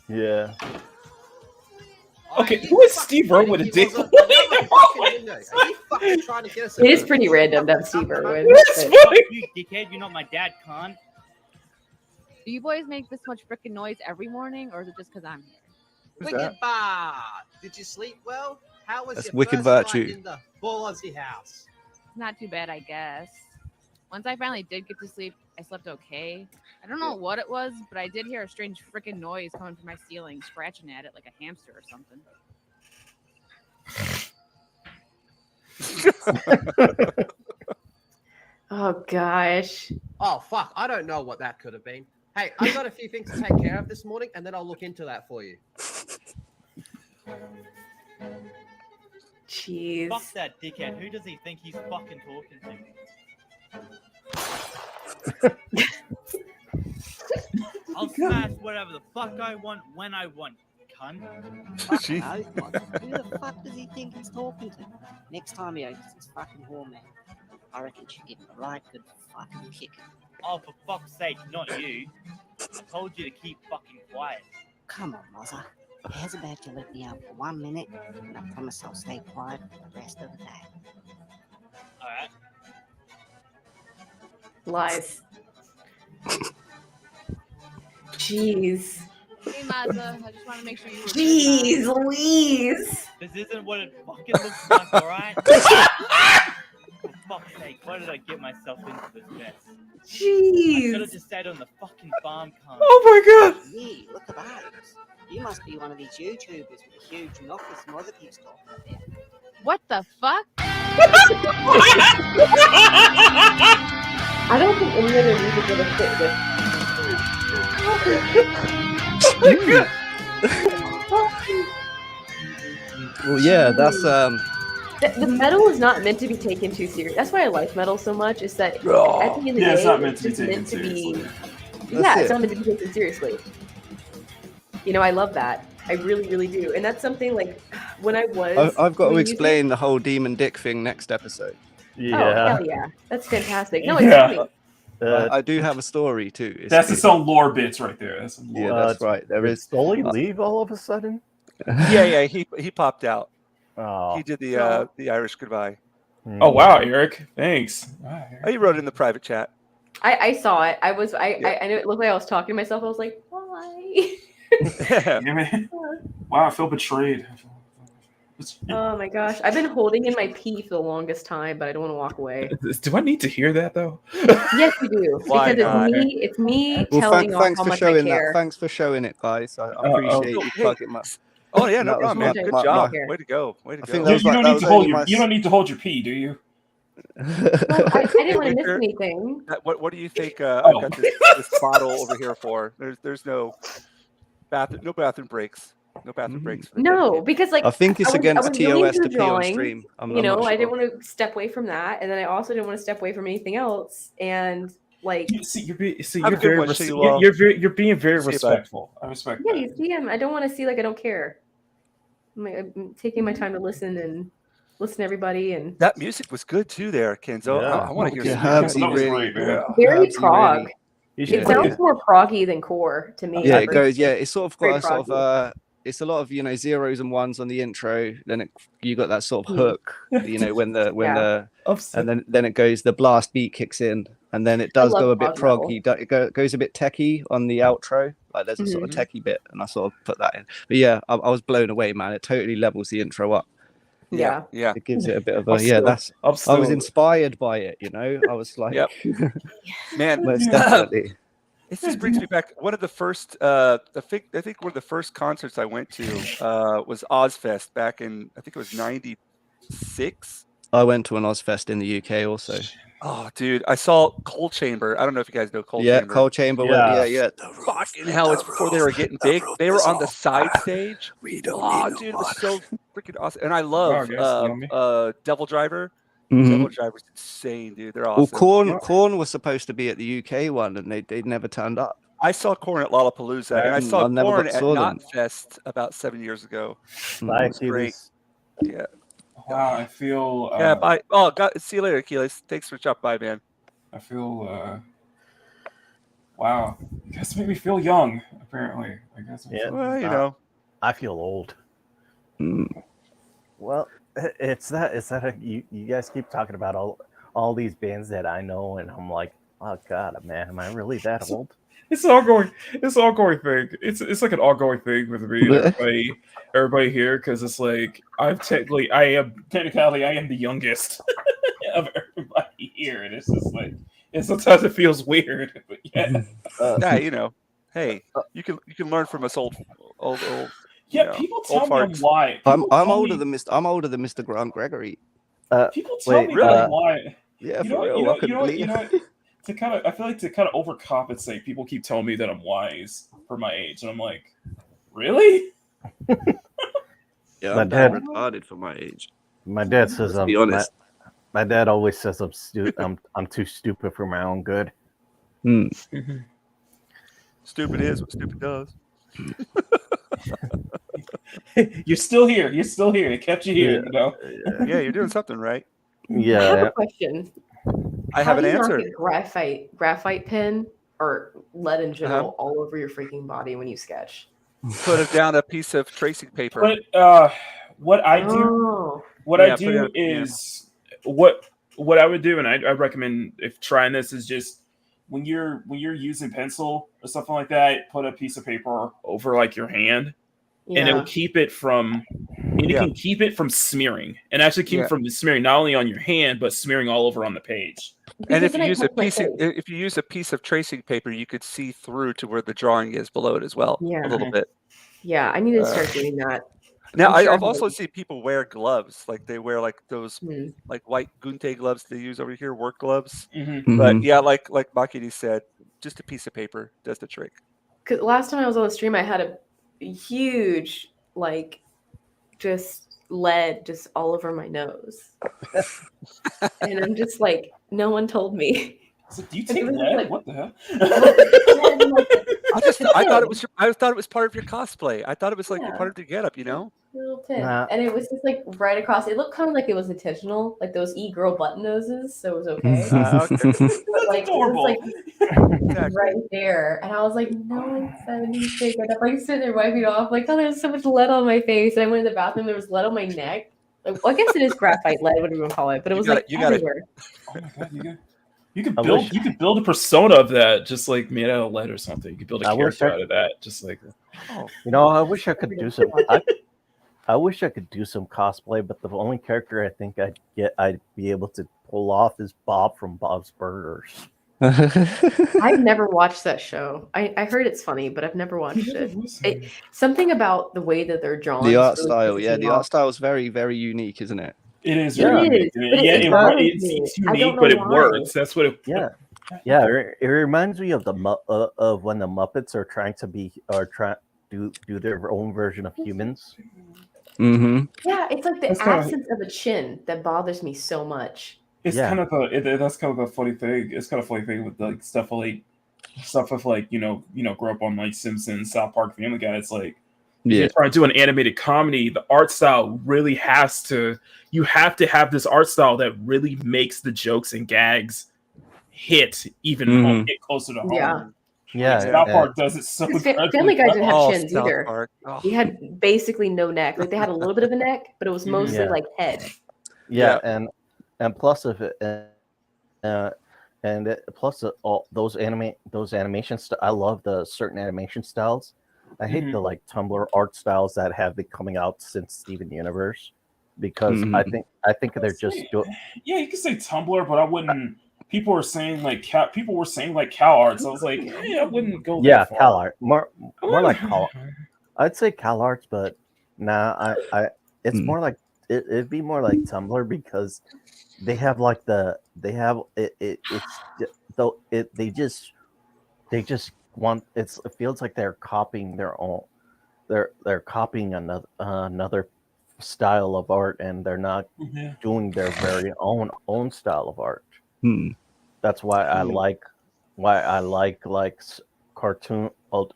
Yeah. Okay, who is Steve Irwin with a dick? Are you fucking trying to get us? It is pretty random to have Steve Irwin. That's but- funny. You dickhead, you're not my dad, cunt. Do you boys make this much freaking noise every morning, or is it just because I'm here? Who's Wicked that? Bar. Did you sleep well? How was That's your Wicked first Virtue. night in the full Aussie house? Not too bad, I guess. Once I finally did get to sleep, I slept okay. I don't know what it was, but I did hear a strange freaking noise coming from my ceiling, scratching at it like a hamster or something. Oh, gosh. Oh fuck! I don't know what that could have been. Hey, I got a few things to take care of this morning, and then I'll look into that for you. Jeez. Fuck that dickhead. Who does he think he's fucking talking to? I'll smash whatever the fuck I want when I want, cunt. Jeez. Who the fuck does he think he's talking to? Next time he opens his fucking whore, man, I reckon you should give him a right good fucking kick. Oh, for fuck's sake, not you. I told you to keep fucking quiet. Come on, Mozza. How's about you let me out for 1 minute, and I promise I'll stay quiet for the rest of the day. Alright. Lies. Jeez. Hey, Mazza, I just want to make sure you were Jeez Louise. This isn't what it fucking looks like, alright? For fuck's sake, why did I get myself into this mess? I should have Jeez. just stayed on the fucking farm, cunt. Oh my god. Yeah, look at those. You must be one of these YouTubers with a huge knockers Mozza keeps talking about. What the fuck? I don't think any other music would have fit Well, yeah, that's the metal is not meant to be taken too serious. That's why I like metal so much. Is that at the end of the Yeah, day, it's not meant to be just taken meant to be. seriously. Yeah, it. it's not meant to be taken seriously. You know, I love that. I really, really do. And that's something like when I was. I've got to doing explain the whole demon dick thing next episode. music- Oh, Yeah. hell yeah. That's fantastic. No, it's Yeah. funny. I do have a story too. That's some lore bits right there. That's some lore. Yeah, that's right. There Did is. Scully leave all of a sudden? Yeah, he popped out. Oh, He did the Irish goodbye. Oh wow, Eric, thanks. Wow, Eric. Oh, he wrote it in the private chat. I saw it. I knew it looked like I was talking to myself. I was like, why? Yeah, man. Wow, I feel betrayed. Oh my gosh. I've been holding in my pee for the longest time, but I don't want to walk away. Do I need to hear that though? Yes, you do. Why Because not? it's me Well, telling off thanks how for much showing I care. that. Thanks for showing it, guys. I appreciate you Hey, plugging my. Oh yeah, no That was problem, man. my- Good my- job. my- Way to go. Way to I go. think You, that was you like- don't that need was to hold only your my- you don't need to hold your pee, do you? Well, I didn't want to miss Victor? anything. What do you think? Oh. I've got this bottle over here for. There's no bathroom breaks. No bathroom breaks. For the No, dedicated. because like I think it's I was against really TOS into to pee on drawing, stream. I'm you know, not I sure. didn't want to step away from that, and then I also didn't want to step away from anything else. And like, You're Have a good very one, Sheila. you're being very See you, bud. respectful. I respect yeah, that. you see, I don't want to see like I don't care. I'm taking my time to listen to everybody, and That music was good too, there, Kenzo. Yeah. I want to hear Yeah, some. Herbsy That was really. great, man. very Herbsy prog. really- You Yeah. It sounds more proggy than core to me. Yeah, it personally. goes. Yeah, it's sort of got Very a sort of proggy. it's a lot of zeros and ones on the intro. Then you got that sort of Hmm. hook. When the Upset. and then it goes. The blast beat kicks in, and then it does love go a bit prog proggy. It goes a bit techie on the outro. Like there's a sort of techie bit, and I sort of put that in. But yeah, I was blown away, man. It totally levels the intro up. Yeah. Yeah. It gives it a bit of a I'm still- That's. I'm I was still- inspired by it. I was like, Yep. Man, most definitely. It just brings me back. One of the first, I think one of the first concerts I went to was Ozfest back in, I think it was '96. I went to an Ozfest in the UK also. Oh, dude, I saw Cold Chamber. I don't know if you guys know Cold Yeah, Chamber. Cold Chamber. Yeah. Yeah. Fucking hell! It's before they were getting big. They were on the side stage. We don't Oh, need dude, it no was so freaking awesome. And I love Wow, guys, Devil Driver. Mhm. Devil Driver's insane, dude. They're Well, awesome. Corn was supposed to be at the UK one, and they never turned up. I saw Korn at Lollapalooza, and I Mm, saw I never Korn at saw them. Knotfest about 7 years ago. Bye, It was great. Keyless. Yeah. Wow, I feel. Yeah. Bye. Oh, see you later, Keyless. Thanks for dropping by, man. I feel. Wow, you guys make me feel young. Apparently, I guess. Yeah. Well, you know. I feel old. Mm. Well, it's that you guys keep talking about all these bands that I know, and I'm like, oh god, man, am I really that old? It's an ongoing thing. It's like an ongoing thing with me and everybody here, because it's like I am the youngest of everybody here, and it's just like sometimes it feels weird, but yeah. Yeah, hey, you can learn from us old. Yeah, people tell me farts. why. I'm People tell older me- than Mr. Grant Gregory. People tell me why. Yeah, You for know, real. you know, I couldn't believe it. I feel like to kind of overcompensate, people keep telling me that I'm wise for my age, and I'm like, really? Yeah, My I'm dad- retarded for my age. My dad says Let's be honest. My dad always says I'm too stupid for my own good. Hmm. Stupid is what stupid does. You're still here. You're still here. It kept you here. You know. Yeah, you're doing something right. I have Yeah, a question. I have How an do you not answer. get graphite pen or lead in general all over your freaking body when you sketch? Put it down a piece of tracing paper. But what I do, Oh. what Yeah, I put it do on- yeah. is what I would do, and I recommend if trying this is just when you're using pencil or something like that, put a piece of paper over like your hand, and it will keep it from. And you can keep it from smearing, and actually keep it from smearing not only on your hand but smearing all over on the page. And if Because then you I use a touch my piece of face. if you use a piece of tracing paper, you could see through to where the drawing is below it as well. Yeah. A little bit. Yeah, I need to start doing that. Now I'm sure I've I also have- seen people wear gloves, like they wear like those Hmm. like white gunte gloves they use over here, work gloves. Mm-hmm. But Mhm. yeah, like Makini said, just a piece of paper does the trick. Because last time I was on the stream, I had a huge, like, just lead just all over my nose. And I'm just like, no one told me. So do you And it take was lead? like- What the hell? I thought it was part of your cosplay. I thought it was like Yeah. part of the getup, you know? little pin, Nah. and it was just like right across. It looked kind of like it was intentional, like those e-girl button noses, so it was okay. Okay. But like it adorable. was like Exactly. right there, and I was like, no, it's 76. And I'm like sitting there wiping it off, like, oh, there's so much lead on my face. And I went in the bathroom, there was lead on my neck. Like, well, I guess it is graphite lead, whatever you want to call it, but it You was got like it, you got it. everywhere. Oh my god, you could I build wish- you could build a persona of that just like made out of lead or something. You could build a I wish character I- out of that, just like Oh, You know, I wish I could do some. I wish I could do some cosplay, but the only character I think I'd be able to pull off is Bob from Bob's Burgers. I've never watched that show. I heard it's funny, but I've never watched it. Something about the way that they're drawn. The just art really style, pisses yeah, me the off. art style is very, very unique, isn't it? it is. It very is, unique. but it bothers me. It's I don't unique, know but it why. works. That's what it. Yeah, yeah. It reminds me of of when the Muppets are trying to do their own version of humans. Mm-hmm. Yeah, it's like the That's kinda- absence of a chin that bothers me so much. It's Yeah. kind of that's kind of a funny thing. It's kind of a funny thing with like stuff of like grow up on like Simpsons, South Park, Family Guy. It's like if Yeah. you're trying to do an animated comedy, the art style really has to. You have to have this art style that really makes the jokes and gags hit even home, hit closer to home. Yeah. Yeah, South Park does it so Because incredibly Family Guy didn't have Oh, chins South either. Park. Oh. He had basically no neck. Like they had a little bit of a neck, but it was mostly Yeah. like head. yeah, and plus of it, plus all those animations. I love the certain animation styles. I hate the like Tumblr art styles that have been coming out since Steven Universe, because I think they're just Yeah, you could say Tumblr, but I wouldn't. People were saying like cow art. So I was like, hey, I wouldn't go. yeah, that far. Cal art, more like Cal. I'd say Cal arts, but nah, it's more like it'd be more like Tumblr, because they have like they just want it feels like they're copying their own they're copying another style of art, and they're not doing their very own style of art. That's why I like cartoon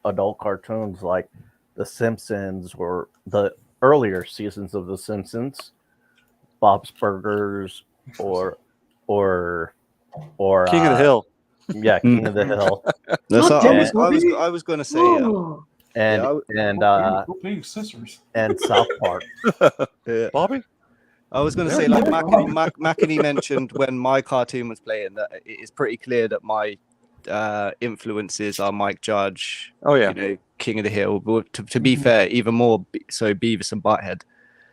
adult cartoons like The Simpsons, or the earlier seasons of The Simpsons, Bob's Burgers, or King of the Hill. Yeah, King of the Hill. I was going to say, Big sisters. and South Park. Bobby? I was going to say, like Mackany mentioned when my cartoon was playing, that it is pretty clear that my influences are Mike Judge. Oh yeah, King of the Hill. But to be fair, even more so Beavis and Butthead.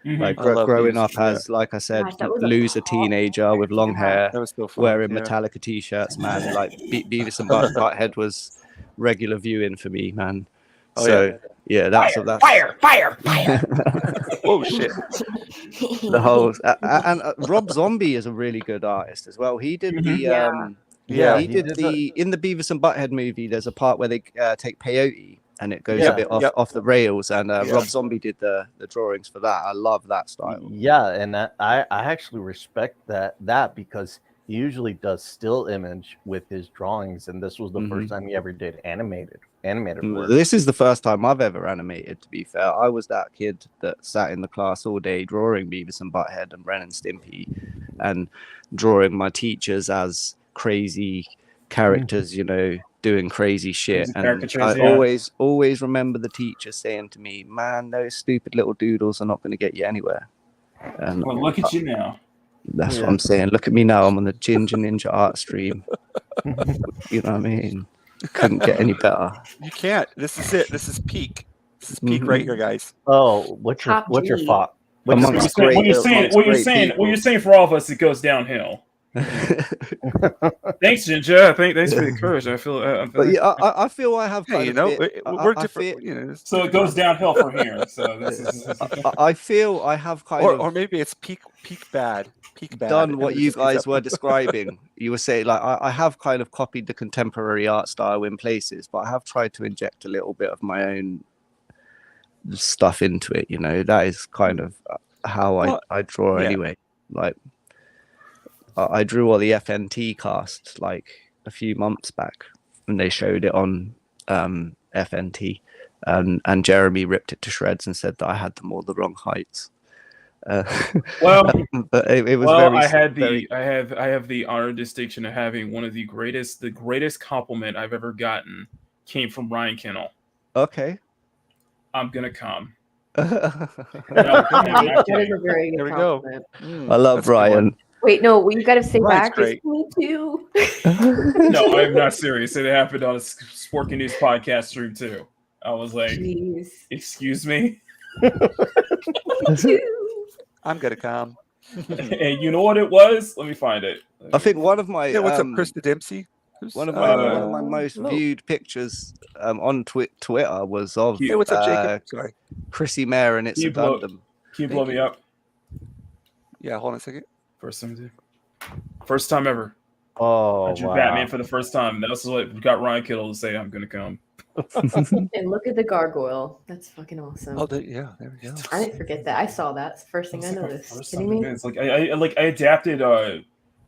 Like growing up as, like I said, loser teenager with long hair, that was so fun. wearing Metallica t-shirts, man. Like Beavis and Butthead was regular viewing for me, man. Oh, so yeah, that's Fire! Oh shit! the whole and Rob Zombie is a really good artist as well. He did the he did the in the Beavis and Butthead movie. There's a part where they take peyote and it goes a bit off the rails, and Rob Zombie did the drawings for that. I love that style. Yeah, and I actually respect that because he usually does still image with his drawings, and this was the first time he ever did animated work. This is the first time I've ever animated, to be fair. I was that kid that sat in the class all day drawing Beavis and Butthead and Ren and Stimpy, and drawing my teachers as crazy characters, doing crazy shit. And I always remember the teacher saying to me, man, those stupid little doodles are not going to get you anywhere. And well, look at you now. That's what I'm saying. Look at me now. I'm on the Jinja Ninja art stream. You know what I mean? Couldn't get any better. You can't. This is it. This is peak. This is peak right here, guys. Oh, what's your thought? What you're saying for all of us, it goes downhill. Thanks, Jinja. Thanks for the encouragement. I feel. But yeah, I feel I have kind we're different. So it goes downhill from here. So this is. I feel I have or maybe it's peak bad. Done what you guys were describing. You were saying, like, I have kind of copied the contemporary art style in places, but I have tried to inject a little bit of my own stuff into it. That is kind of how I draw anyway. Like, I drew all the FNT cast like a few months back, and they showed it on FNT, and Jeremy ripped it to shreds and said that I had them all the wrong heights. Well, but it was well, very. I have the honor and distinction of having one of the greatest compliment I've ever gotten came from Ryan Kennel. Okay. I'm gonna come. That is a very good compliment. I love Ryan. Wait, no, you got to say Ryan's back. great. Me too. No, I'm not serious. It happened on a Sporky News podcast stream too. I was like, Jeez. "Excuse me." I'm gonna come. And you know what it was? Let me find it. I think one of my Yeah, what's up, Krista Dempsey? one of my most viewed pictures on Twitter was of Hey, what's up, Jacob? Sorry, Chrissy Mayer and It's a Gundam. Can you blow me up? Yeah, hold on a second. First time ever. Oh, I drew wow. Batman for the first time. That was what got Ryan Kittle to say, "I'm gonna come." And look at the gargoyle. That's fucking awesome. Oh, yeah, there we go. I didn't forget that. I saw that. It's the first thing I noticed. Kidding me? It's like I adapted.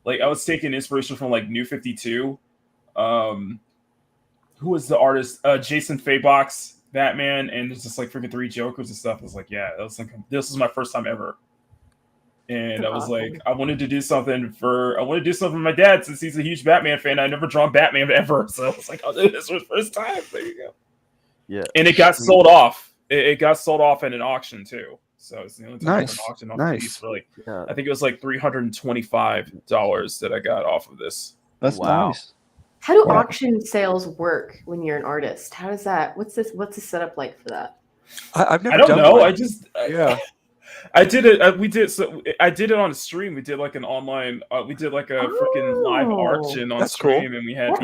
Like I was taking inspiration from like New 52. Who was the artist? Jason Faybox, Batman, and there's just like freaking 3 Jokers and stuff. I was like, yeah, that was like this was my first time ever. And I was like, I wanted to do something for my dad since he's a huge Batman fan. I'd never drawn Batman ever, so I was like, "Oh, dude, this was first time." There you go. Yeah, and it got sold off. It got sold off at an auction too. So it's the only time Nice. an auction off Nice. the piece for like, I think it was like $325 that I got off of this. That's nice. How do auction sales work when you're an artist? How does that? What's the setup like for that? I've never. I don't done know. one. Yeah. I did it. I did it on a stream. We did like an online. We did like a freaking live auction on stream, cool. And we had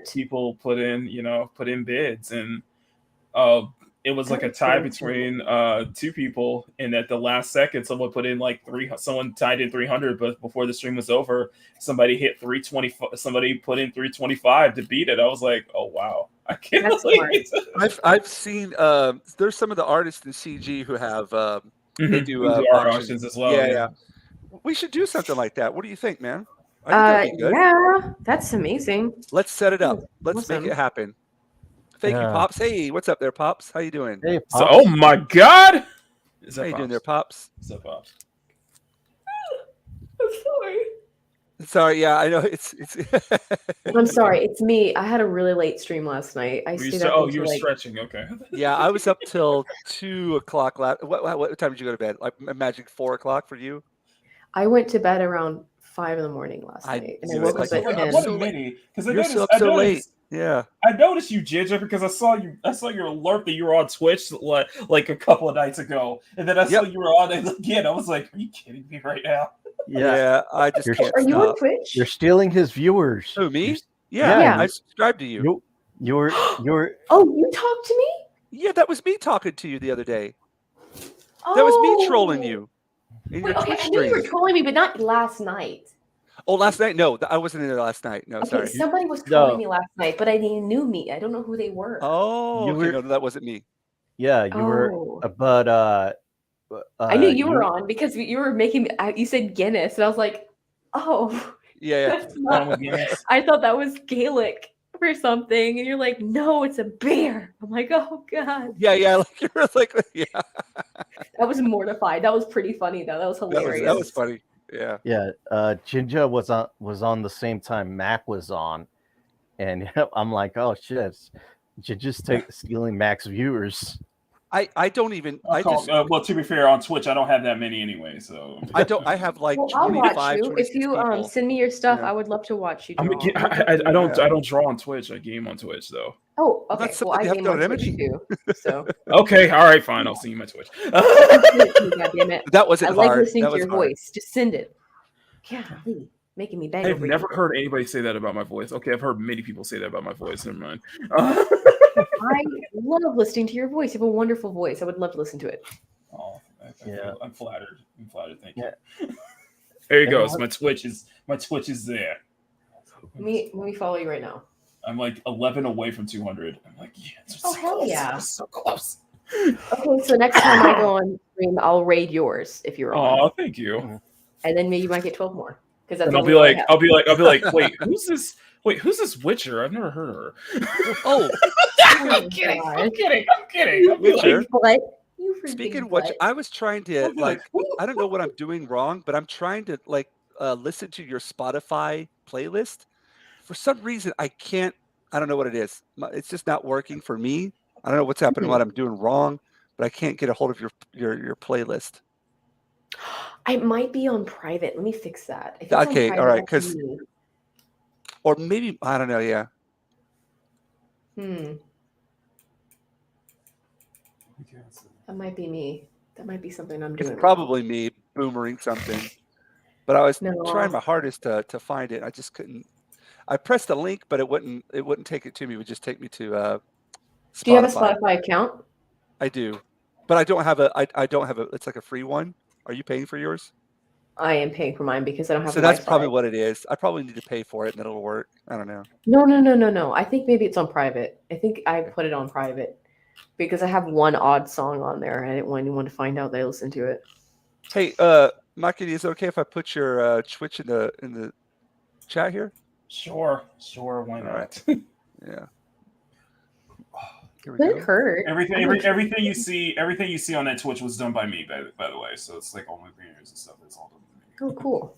people put in bids, and it was like a tie between 2 people. And at the last second, someone put in like someone tied in 300, but before the stream was over, somebody hit 325. Somebody put in 325 to beat it. I was like, oh wow. I can't believe it. I've seen. There's some of the artists in CG who have. They do auctions as well. Yeah. We should do something like that. What do you think, man? I think that'd be good. Yeah, that's amazing. Let's set it up. Let's make it happen. Thank you, Pops. Hey, what's up there, Pops? How you doing? Hey, Pops. So, oh my God! How you doing there, Pops? What's up, Pops? I'm sorry. Sorry, yeah, I know it's. I'm sorry, it's me. I had a really late stream last night. You were stretching. Okay. Yeah, I was up till 2:00. What time did you go to bed? I imagine 4:00 for you. I went to bed around 5 in the morning last night, and I woke up at 10. What a minute! Because You're still up so late. Yeah, I noticed you, Jinja, because I saw your alert that you were on Twitch like a couple of nights ago, and then I saw you were on it again. I was like, "Are you kidding me right now?" Yeah, I just can't. Are you on Twitch? You're stealing his viewers. Who, me? Yeah, I subscribed to you. You're. Oh, you talked to me? Yeah, that was me talking to you the other day. That was me trolling you. In your Twitch I knew you were stream. trolling me, but not last night. Oh, last night? No, I wasn't in there last night. No, Okay, sorry. somebody was trolling me last night, but they knew me. I don't know who they were. Oh, no, that wasn't me. Yeah, you were. But I knew you were on because you were making. You said Guinness, and I was like, "Oh, yeah." That's not, I thought that was Gaelic or something, and you're like, "No, it's a bear." I'm like, "Oh God." Yeah. Like you're like, yeah. That was mortified. That was pretty funny though. That was hilarious. That was funny. Yeah. Yeah. Jinja was on the same time Mac was on, and I'm like, oh shit, Jinja's stealing Mac's viewers. I don't even. Well, to be fair, on Twitch I don't have that many anyway, so I don't. I have like I'll 25. watch you. If you people. send me your stuff, I would love to watch you. I don't draw on Twitch. I game on Twitch though. Oh, okay. That's well, I something you have game to on Twitch too. So. Okay, all right, fine. I'll see you my Twitch. God damn it. That wasn't I like hard. listening That to was your hard. voice. Just send it. Golly, making me beg. I've never heard anybody say that about my voice. Okay, I've heard many people say that about my voice. Never mind. I love listening to your voice. You have a wonderful voice. I would love to listen to it. Oh, yeah. I'm flattered. Thank you. There you go. So my Twitch is there. Let me follow you right now. I'm like 11 away from 200. I'm like, yeah. Oh hell yeah! So close. Okay, so next time I go on stream, I'll raid yours if you're on. Oh, thank you. And then maybe you might get 12 more because that's. And I'll be like, wait, who's this? Wait, who's this Witcher? I've never heard of her. Oh, I'm kidding. I'm kidding. You Witcher. freaking butt. You Speaking freaking of which, butt. I was trying to I'm like, I don't know what I'm doing wrong, but I'm trying to listen to your Spotify playlist. For some reason, I can't. I don't know what it is. It's just not working for me. I don't know what's happening, what I'm doing wrong, but I can't get a hold of your playlist. I might be on private. Let me fix that. If it's on Okay, private, all right, that's 'cause me. or maybe I don't know. Yeah, Hmm. That might be me. That might be something I'm it's doing wrong. probably me boomering something. But I was trying No. my hardest to find it. I just couldn't. I pressed the link, but it wouldn't take it to me. It would just take me to Do you have a Spotify. Spotify account? I do, but I don't have a. I don't have a. It's like a free one. Are you paying for yours? I am paying for mine because I don't have So that's Wi-Fi. probably what it is. I probably need to pay for it, and it'll work. I don't know. No. I think maybe it's on private. I think I put it on private because I have one odd song on there. I didn't want anyone to find out that I listened to it. Hey, Maki, is it okay if I put your Twitch in the chat here? Sure, why All not? right. Yeah. Here we Could go. hurt. Everything you see on that Twitch was done by me, by the way. So it's like all my videos and stuff. It's all done by me. Oh, cool.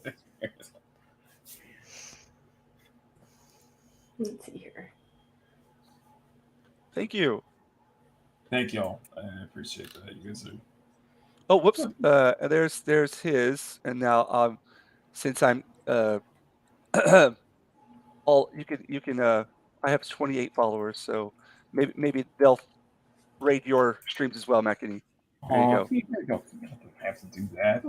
Let's see here. Thank you. Thank y'all. I appreciate that. You guys are. Oh, whoops. There's his, and now since I'm all you can I have 28 followers, so maybe they'll raid your streams as well, Mackie. There you go. You don't have to do that.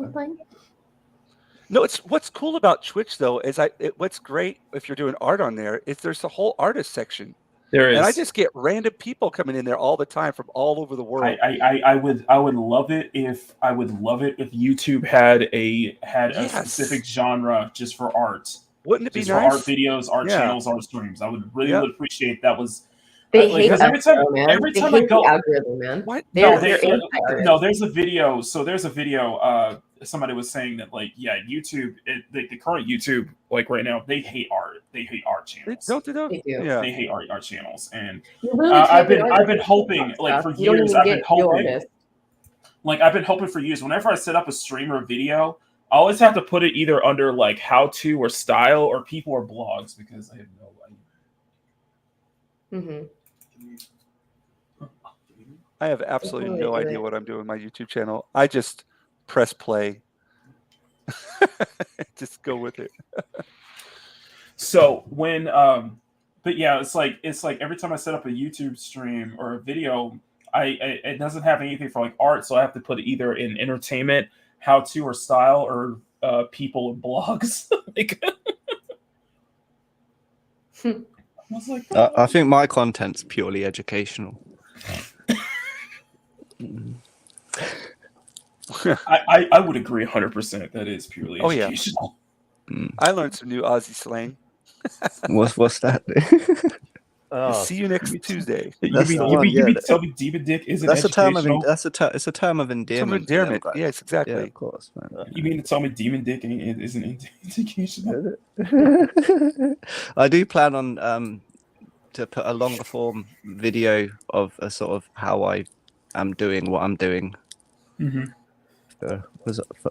No, it's what's cool about Twitch though is what's great if you're doing art on there is there's a whole artist section. There is. And I just get random people coming in there all the time from all over the world. I would love it if YouTube had a specific genre just for art. Wouldn't it be just nice? For art videos, art channels, art streams. I would really would appreciate that was. They hate that, man. Every they time hate I go, the algorithm, man. What? They're there's a video. So there's a video. Somebody was saying that YouTube, the current YouTube, right now, they hate art. They hate art channels. Don't they? They do. Yeah. They hate art channels, and really I've been hoping for years. I've been hoping for years. Whenever I set up a stream or a video, I always have to put it either under how to or style or people or blogs because I have no idea. Mm-hmm. I have absolutely no idea what I'm doing with my YouTube channel. I just press play. Just go with it. So when but yeah, it's like every time I set up a YouTube stream or a video, it doesn't have anything for art, so I have to put it either in entertainment, how to or style, or people and blogs. I think my content's purely educational. I would agree 100%. That is purely educational. I learned some new Aussie slang. What's that? See you next Tuesday. You mean tell me demon dick isn't educational? It's a term of endearment. Yes, exactly. Yeah, of course, man. You mean to tell me demon dick isn't educational? I do plan on to put a longer form video of a sort of how I am doing what I'm doing. Mm-hmm.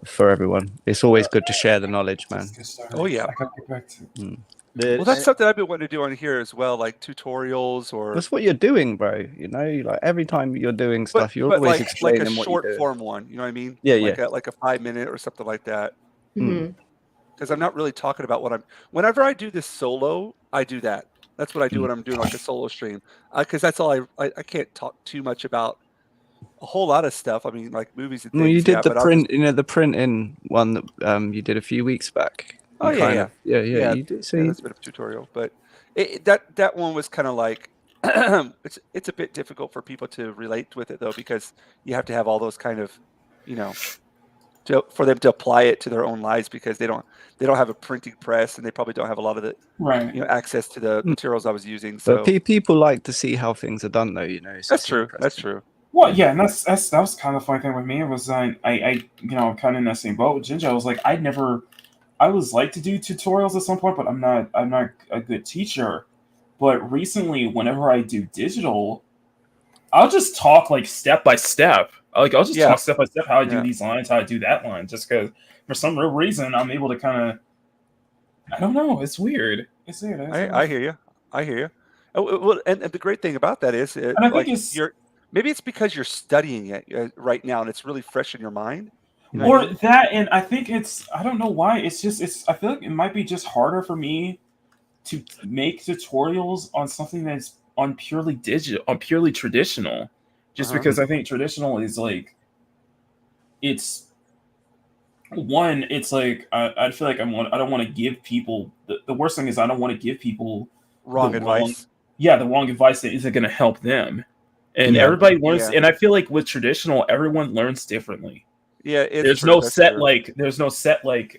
For everyone, it's always good to share the knowledge, man. Oh yeah. I gotta get back to. Well, that's something I've been wanting to do on here as well, like tutorials or. That's what you're doing, bro. You know, like every time you're doing stuff, you're always explaining like a what short you do. form one. You know what I mean? Yeah, like a 5-minute or something like that. Mm-hmm. Because I'm not really talking about what I'm. Whenever I do this solo, I do that. That's what I do when I'm doing like a solo stream. Because that's all I can't talk too much about a whole lot of stuff. I mean, like movies and things. Well, you did the print, the print-in one that you did a few weeks back. Oh yeah. You did. So that's a bit of a tutorial, but that one was kind of like it's a bit difficult for people to relate with it though, because you have to have all those kind of, for them to apply it to their own lives, because they don't have a printing press and they probably don't have a lot of the access to the materials I was using. So but people like to see how things are done, though. That's true. That's true. Well, yeah, and that was kind of the funny thing with me. It was I kind of in that same boat with Jinja. I was like, I was like to do tutorials at some point, but I'm not a good teacher. But recently, whenever I do digital, I'll just talk like step by step. Like I'll just Yeah. talk step by step how I do Yeah. these lines, how I do that line, just because for some real reason I'm able to kind of. I don't know. It's weird. It's weird. I hear you. I hear you. Well, and the great thing about that is, And I think like it's maybe it's because you're studying it right now and it's really fresh in your mind. You know or what I mean? that, and I think it's. I don't know why. It's just. It's. I feel like it might be just harder for me to make tutorials on something that's on purely digital, on purely traditional, just because I think traditional is like. It's one. It's like I feel like I don't want to give people the worst thing is I don't want to give people Wrong advice. the wrong advice that isn't going to help them. And Yeah. everybody learns, Yeah. and I feel like with traditional, everyone learns differently. Yeah, it's There's true. no That's set true. like there's no set like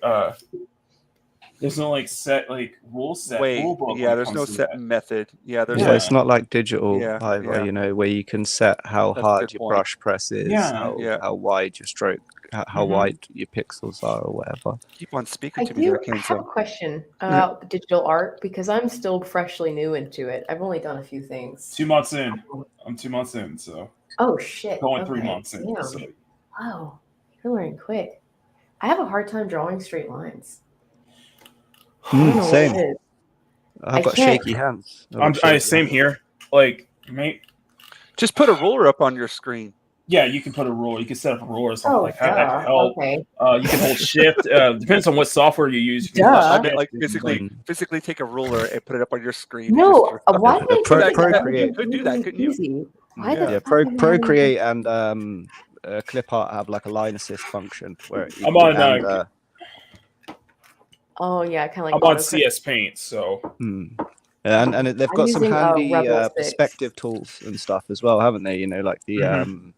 there's no like set like rule book when Yeah, it there's comes no to set that. method. Yeah, there's Yeah, it's not like digital Yeah, either, yeah. you know, where you can set how That's a hard good your point. brush press is, Yeah. Yeah. how wide your stroke, how wide your pixels are, or whatever. Keep on speaking I to me there, do have a Kenzo. question about digital art because I'm still freshly new into it. I've only done a few things. 2 months in. I'm 2 months in, so Oh shit. going Okay. 3 months in. Damn. So Wow. You're learning quick. I have a hard time drawing straight lines. I don't know Same. what it is. I've got can't- shaky hands. same here. Like, mate, Just put a ruler up on your screen. yeah, you can put a ruler. You can set up a ruler or something Oh, like that. That can duh. help. Okay. You can hold shift. Depends on what software you use. You can Duh. hold I shift, meant like you can, physically take a ruler and put it up on your screen. and No, just draw. why did I Pro- think that would Procreate. be Could do that, really couldn't you? easy? Why Yeah. the Yeah, fuck am I having Procreate and ClipArt have like a line assist function where I'm on. and, Oh yeah, kind of like I'm on autocorrect. CS Paint, so and they've I'm got some using, handy Rebel 6. perspective tools and stuff as well, haven't they? You know, like the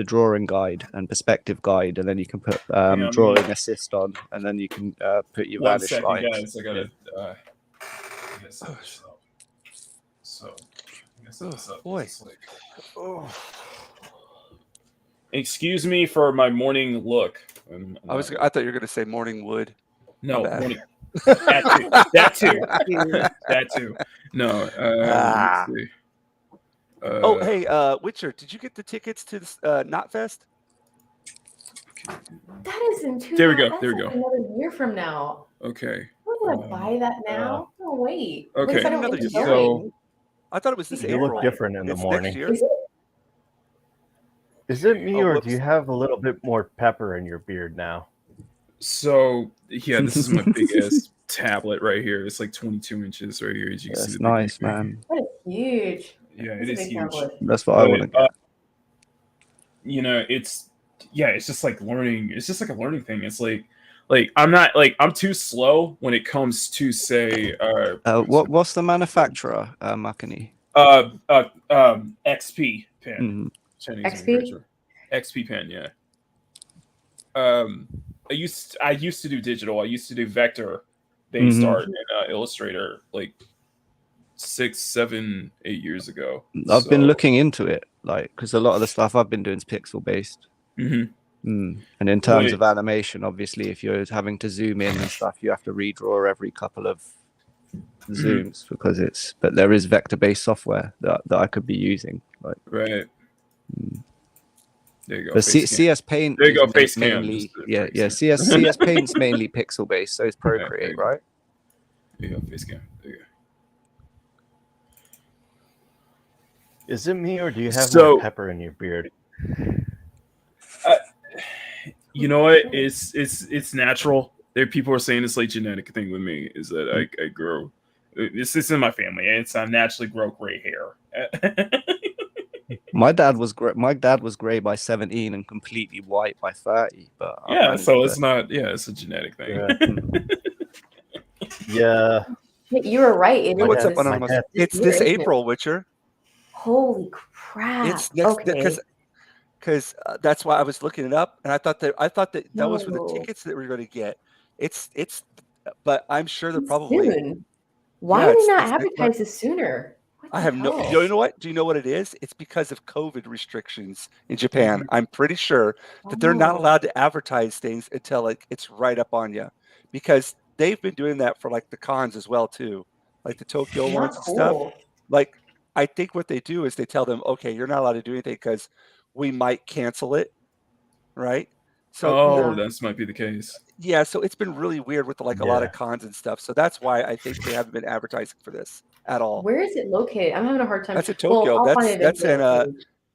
drawing guide and perspective guide, and then you can put drawing assist on, and then you can put your 1 vanish second, lines. guys. I gotta. I guess so. I guess this up. Boy. It's like, excuse me for my morning look. I thought you were gonna say morning wood. No, My bad. morning. That too. No. Let's see. Oh, hey, Witcher, did you get the tickets to this Knotfest? That is in 2 There we go, that's there we like go. another year from now. Okay. I'm gonna buy that now. Oh wait. okay. At least I don't Another need to year. going. I thought it was this You April. look different in the It's morning. next year. Is it? Is it me, Oh, or whoops. do you have a little bit more pepper in your beard now? So yeah, this is my big ass tablet right here. It's like 22 inches right here. As you can see. That's the nice, big thing. man. That is huge. Yeah, That's it a is big huge. tablet. That's what I want to get. You know, it's just like learning. It's just like a learning thing. It's like I'm not like I'm too slow when it comes to say What's the manufacturer, Makani? XP pen. Chinese XP? manufacturer. XP pen, yeah. I used to do digital. I used to do vector based art in Illustrator like 6, 7, 8 years ago. I've been looking into it, like, because a lot of the stuff I've been doing is pixel based. Mhm. And in terms of animation, obviously, if you're having to zoom in and stuff, you have to redraw every couple of zooms because but there is vector based software that I could be using. Like, right. There you go. but CS Paint. There you go. is Face cam. mainly, CS Paint's mainly pixel based, so it's Procreate, right? There you go. Face cam. There you go. Is it me, or do you have So- more pepper in your beard? You know what? It's natural. There, people are saying this like genetic thing with me is that I grow. This is in my family. It's I naturally grow gray hair. My dad was gray by 17 and completely white by 30. But I Yeah, managed so to- it's not. Yeah, it's a genetic thing. Yeah. You were right. It Hey, is what's up, this- Anonymous? cat- It's year, this isn't it? April, Witcher. Holy crap. It's next okay. because that's why I was looking it up, and I thought that was for the No. tickets that we're going to get. It's, but I'm sure they're probably. Soon. Why Yeah, did they it's not next month. advertise this sooner? What I the have no. hell? You know what? Do you know what it is? It's because of COVID restrictions in Japan. I'm pretty sure that they're not Oh. allowed to advertise things until like it's right up on you, because they've been doing that for like the cons as well too, like the Tokyo Not ones and stuff. cool. Like, I think what they do is they tell them, okay, you're not allowed to do anything because we might cancel it, right? So Oh, Yeah. this might be the case. yeah, so it's been really weird with like a lot Yeah. of cons and stuff. So that's why I think they haven't been advertising for this at all. Where is it located? I'm having a hard time. That's in Well, Tokyo. I'll find it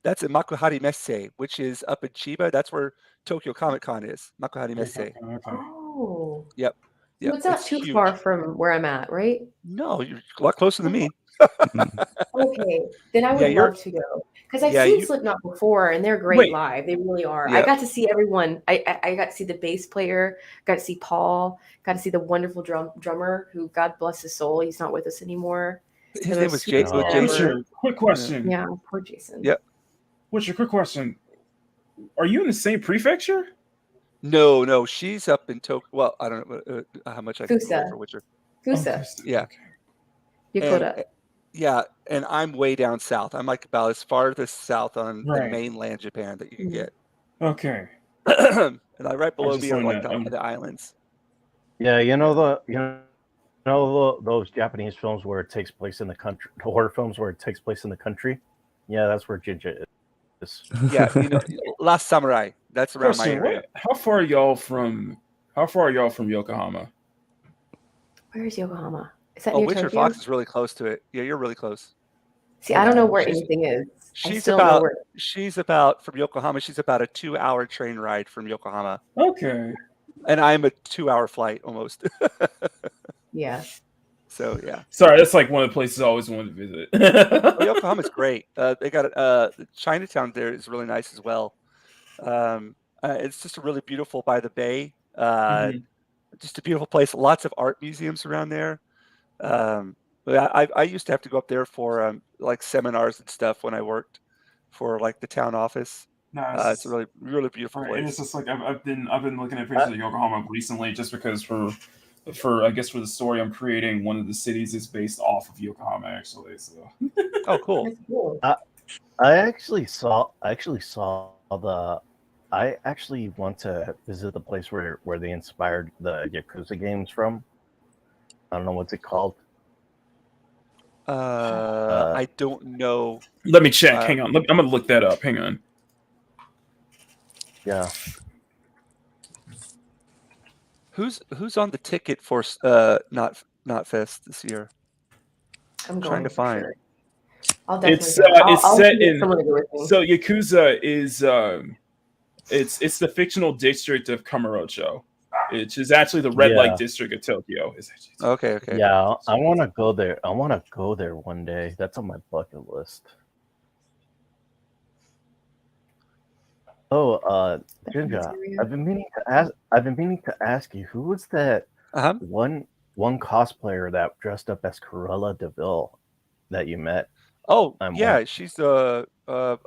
That's in Makuhari Messe, which is up in Chiba. That's where Tokyo Comic Con is. Makuhari Messe. Okay. Oh. Yep. So it's not too huge. far from where I'm at, right? No, you're a lot closer than me. Okay, then I Yeah, would you're- love to go because I've Yeah, seen you- Slipknot before, and they're great Wait. live. They really are. Yeah. I got to see everyone. I got to see the bass player, got to see Paul, got to see the wonderful drummer who, God bless his soul, he's not with us anymore. His The name most was sweetest Oh. man ever. Witcher, quick question. Yeah, poor Jason. Yep. Witcher, quick question. Are you in the same prefecture? No, she's up in Tokyo. Well, I don't know how much I can Fusa. say for Witcher. Fusa, Yeah. Yokota. Yeah, and I'm way down south. I'm like about as far the south on the Right. mainland Japan that you can get. Okay. And right below just me are wanna- like the islands. Yeah, those Japanese films where it takes place in the country, horror films where it takes place in the country. Yeah, that's where Jinja is. Yeah, Last Samurai. That's around my Question: area. How far are y'all from Yokohama? Where is Yokohama? Is that Oh, near Witcher Tokyo? Fox is really close to it. Yeah, you're really close. See, I don't know where She's- anything is. I She's still know about where. from Yokohama. She's about a 2-hour train ride from Yokohama, Okay. and I'm a 2-hour flight almost. Yeah. So yeah. Sorry, that's like one of the places I always wanted to visit. Well, Yokohama's great. They got the Chinatown there is really nice as well. It's just a really beautiful by the bay. Just a beautiful place. Lots of art museums around there. But I used to have to go up there for like seminars and stuff when I worked for like the town office. Nice. It's a really, really beautiful Right, and place. it's just like I've been looking at pictures of Yokohama recently, just because for I guess for the story I'm creating, one of the cities is based off of Yokohama actually. So Oh, cool. That's cool. I actually saw the. I actually want to visit the place where they inspired the Yakuza games from. I don't know what's it called. I don't know. let me check. Hang on. I'm gonna look that up. Hang on. Yeah. Who's on the ticket for not Fest this year? I'm trying to find. Sure. I'll definitely. It's go. I'll set get in. someone to go with me. So Yakuza is it's the fictional district of Kamurocho, which is actually the red light district of Tokyo. Okay. Yeah, I want to go there. I want to go there one day. That's on my bucket list. Oh, Jinja, I've been meaning to ask you, who was that one cosplayer that dressed up as Cruella de Vil that you met? Oh, yeah, she's I'm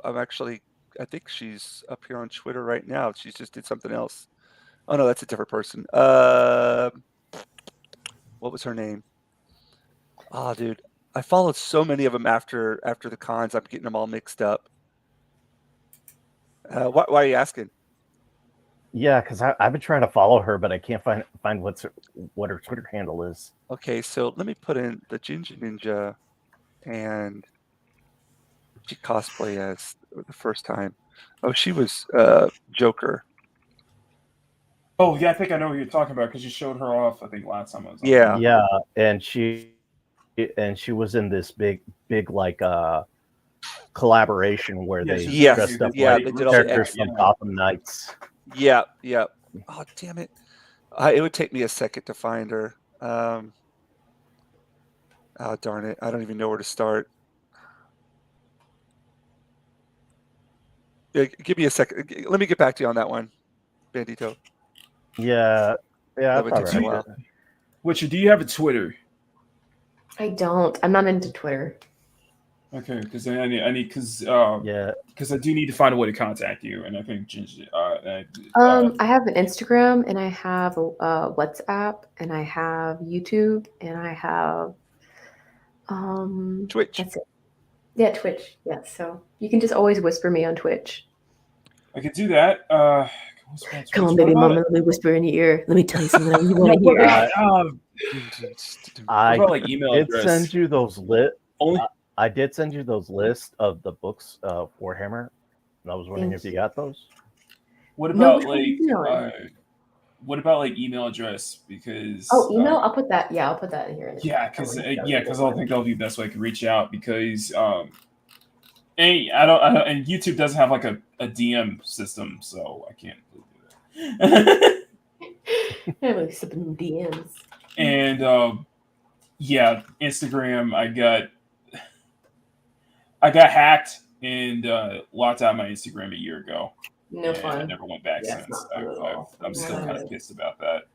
actually, I think she's up here on Twitter right now. She just did something else. Oh no, that's a different person. What was her name? Oh, dude, I followed so many of them after the cons. I'm getting them all mixed up. Why are you asking? Yeah, because I've been trying to follow her, but I can't find what her Twitter handle is. Okay, so let me put in the Jinja Ninja, and she cosplay as the first time. Oh, she was Joker. Oh yeah, I think I know who you're talking about because you showed her off. I think last time I was on. Yeah, and she was in this big like collaboration where they dressed up like they did all the characters from Gotham Knights. Yeah. Oh, damn it! It would take me a second to find her. Oh, darn it! I don't even know where to start. Yeah, give me a second. Let me get back to you on that one, Bandito. Yeah, that would take a while. Witcher, do you have a Twitter? I don't. I'm not into Twitter. Okay, because I need because I do need to find a way to contact you, and I think Jinja. I have an Instagram, and I have a WhatsApp, and I have YouTube, and I have Twitch. That's it. Yeah, Twitch. Yeah, so you can just always whisper me on Twitch. I could do that. Come on, baby mama, let me whisper in your ear. Let me tell you something that you want to hear. What about, like email it address? sends you those lit. I did send you those lists of the books of Warhammer, and I was wondering if you got those. What No, about which one are you feeling? what about like email address? Because email. I'll put that. Yeah, I'll put that in here. In the yeah, chat. because That was yeah, a because good I one. think that'll be the best way I can reach out. Because I don't, and YouTube doesn't have like a DM system, so I can't really do that. Yeah, like sipping DMs. And yeah, Instagram, I got hacked and locked out my Instagram a year ago. No and fun. I never went back Yeah, it's since. not fun at all. I'm still kind of pissed about that.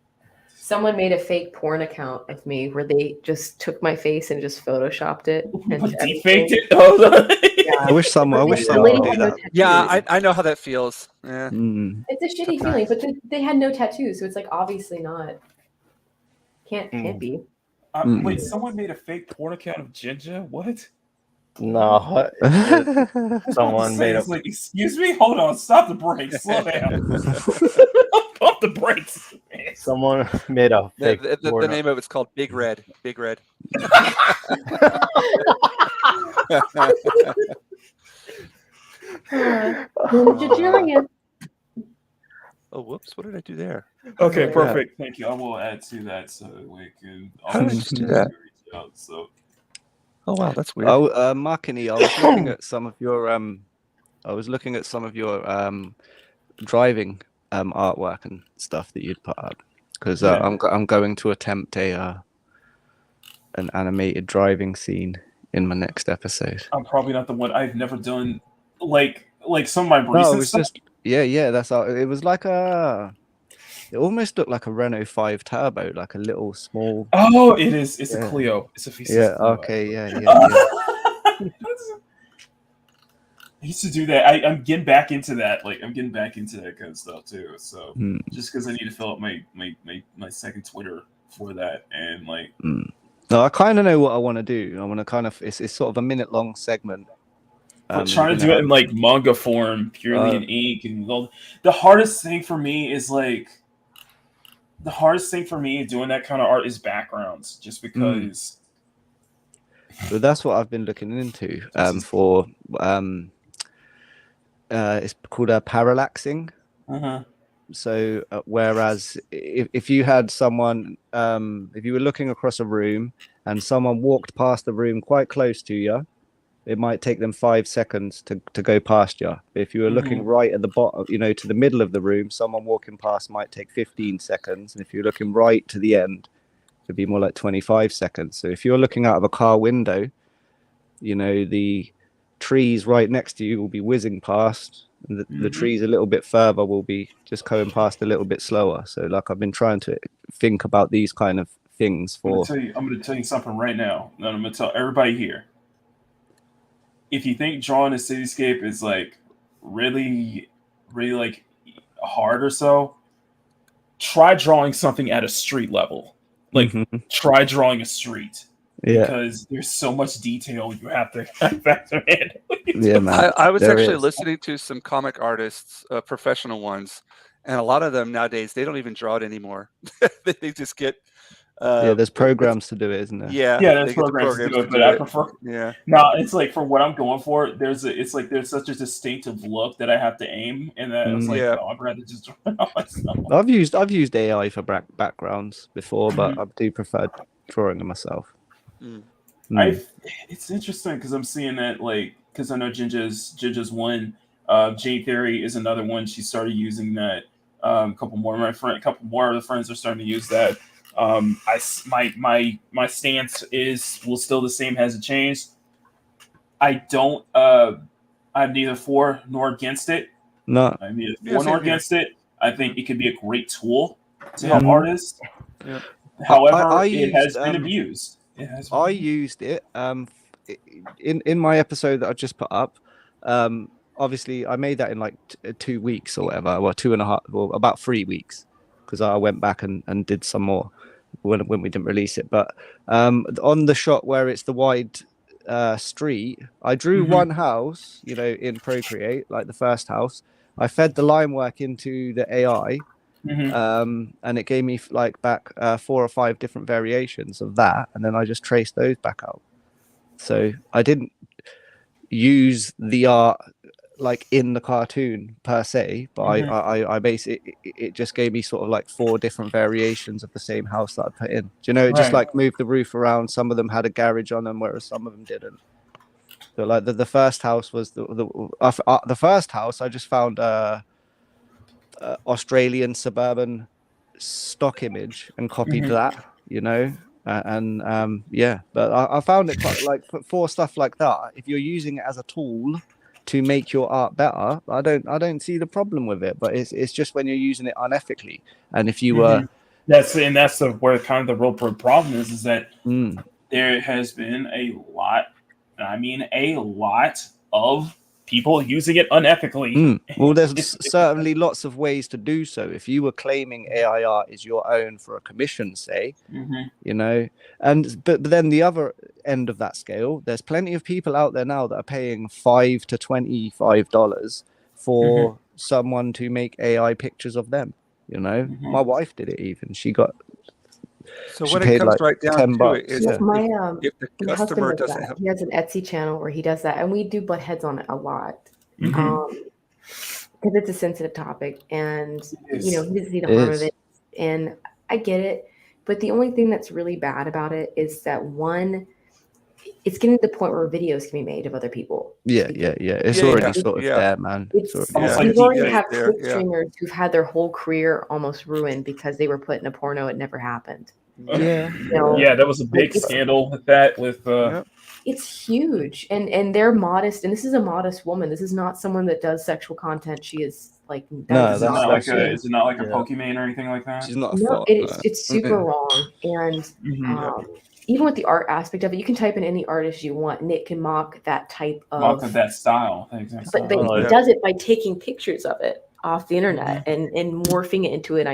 Someone made a fake porn account of me where they just took my face and just photoshopped it and defaked it. Oh, yeah. I wish someone would do that. Yeah, I know how that feels. Yeah. It's a shitty feeling, but they had no tattoos, so it's like obviously not. Can't be. Wait, someone made a fake porn account of Jinja? What? No, someone made It's a. like, excuse me, hold on, stop the brakes, slow down, pump the brakes. Someone made a fake. The name of it's called Big Red. Big Red. Oh, whoops! What did I do there? Okay, perfect. Thank you. I will add to that so we can. How did I just do that? So. Oh wow, that's weird. Oh, Markini, I was looking at some of your driving artwork and stuff that you'd put up because I'm going to attempt an animated driving scene in my next episode. I'm probably not the one. I've never done like some of my recent No, it was stuff. just that's all. It was like it almost looked like a Renault 5 Turbo, like a little small. Oh, it is. It's a Clio. It's a V6 Clio. Okay. Yeah. I used to do that. I'm getting back into that. Like I'm getting back into that kind of stuff too. So just because I need to fill up my second Twitter for that, and like. No, I kind of know what I want to do. I want to kind of it's sort of a minute-long segment. But trying to do it in like manga form, purely in ink, and all. The hardest thing for me is doing that kind of art is backgrounds, just because. So that's what I've been looking into for. It's called parallaxing. So whereas if you had someone, if you were looking across a room and someone walked past the room quite close to you, it might take them 5 seconds to go past you. If you were looking right at the bottom, to the middle of the room, someone walking past might take 15 seconds. And if you're looking right to the end, it'd be more like 25 seconds. So if you're looking out of a car window, the trees right next to you will be whizzing past. And the trees a little bit further will be just going past a little bit slower. So like I've been trying to think about these kind of things for. I'm going to tell you something right now. And I'm going to tell everybody here. If you think drawing a cityscape is like really, really like hard or so, try drawing something at a street level. Like try drawing a street. Because there's so much detail you have to factor in. Yeah, man. I was actually listening to some comic artists, professional ones, and a lot of them nowadays they don't even draw it anymore. They just get. There's programs to do it, isn't there? Yeah, there's programs to do it, but I prefer. Yeah. No, it's like for what I'm going for. There's such a distinctive look that I have to aim, and that it's like I'd rather just draw it out myself. I've used AI for backgrounds before, but I do prefer drawing them myself. It's interesting because I'm seeing that because I know Jinja's one. Jade Theory is another one. She started using that. A couple more of the friends are starting to use that. My stance will still the same, hasn't changed. I'm neither for nor against it. No, I'm neither for nor against it. I think it could be a great tool to help artists. Yeah. However, it has been abused. I used it in my episode that I just put up. Obviously, I made that in like 2 weeks or whatever, or 2.5, or about 3 weeks, because I went back and did some more when we didn't release it. But on the shot where it's the wide street, I drew one house, in Procreate, like the first house. I fed the line work into the AI. And it gave me back 4 or 5 different variations of that, and then I just traced those back out. So I didn't use the art like in the cartoon per se, but I basically it just gave me sort of like 4 different variations of the same house that I put in. Do you know? It just like moved the roof around. Some of them had a garage on them, whereas some of them didn't. So like the first house was the first house I just found Australian suburban stock image and copied that, you know. Yeah, but I found it quite like for stuff like that. If you're using it as a tool to make your art better, I don't see the problem with it. But it's just when you're using it unethically, and if you were that's where kind of the real problem is that there has been a lot, I mean a lot of people using it unethically. Well, there's certainly lots of ways to do so. If you were claiming AI art is your own for a commission, say, you know, but then the other end of that scale, there's plenty of people out there now that are paying $5 to $25 for someone to make AI pictures of them. You know, my wife did it. Even she got. So she when it paid comes like right down $10. to it, is Yeah. if the my husband customer does doesn't that. have, He has an Etsy channel where he does that, and we do butt heads on it a lot because it's a sensitive topic, and you know he doesn't see the harm of it, and I get it. But the only thing that's really bad about it is that one, it's getting to the point where videos can be made of other people. Yeah. It's already sort of there, man. You already have Twitch streamers who've had their whole career almost ruined because they were put in a porno. It never happened. Yeah. You know, Yeah, that was a big scandal with that. It's huge, and they're modest, and this is a modest woman. This is not someone that does sexual content. She is like No, is it not like a Pokemon or anything like that? She's not a no, it's super wrong. And even with the art aspect of it, you can type in any artist you want, and it can mock that type of that style. But it does it by taking pictures of it off the internet and morphing it into an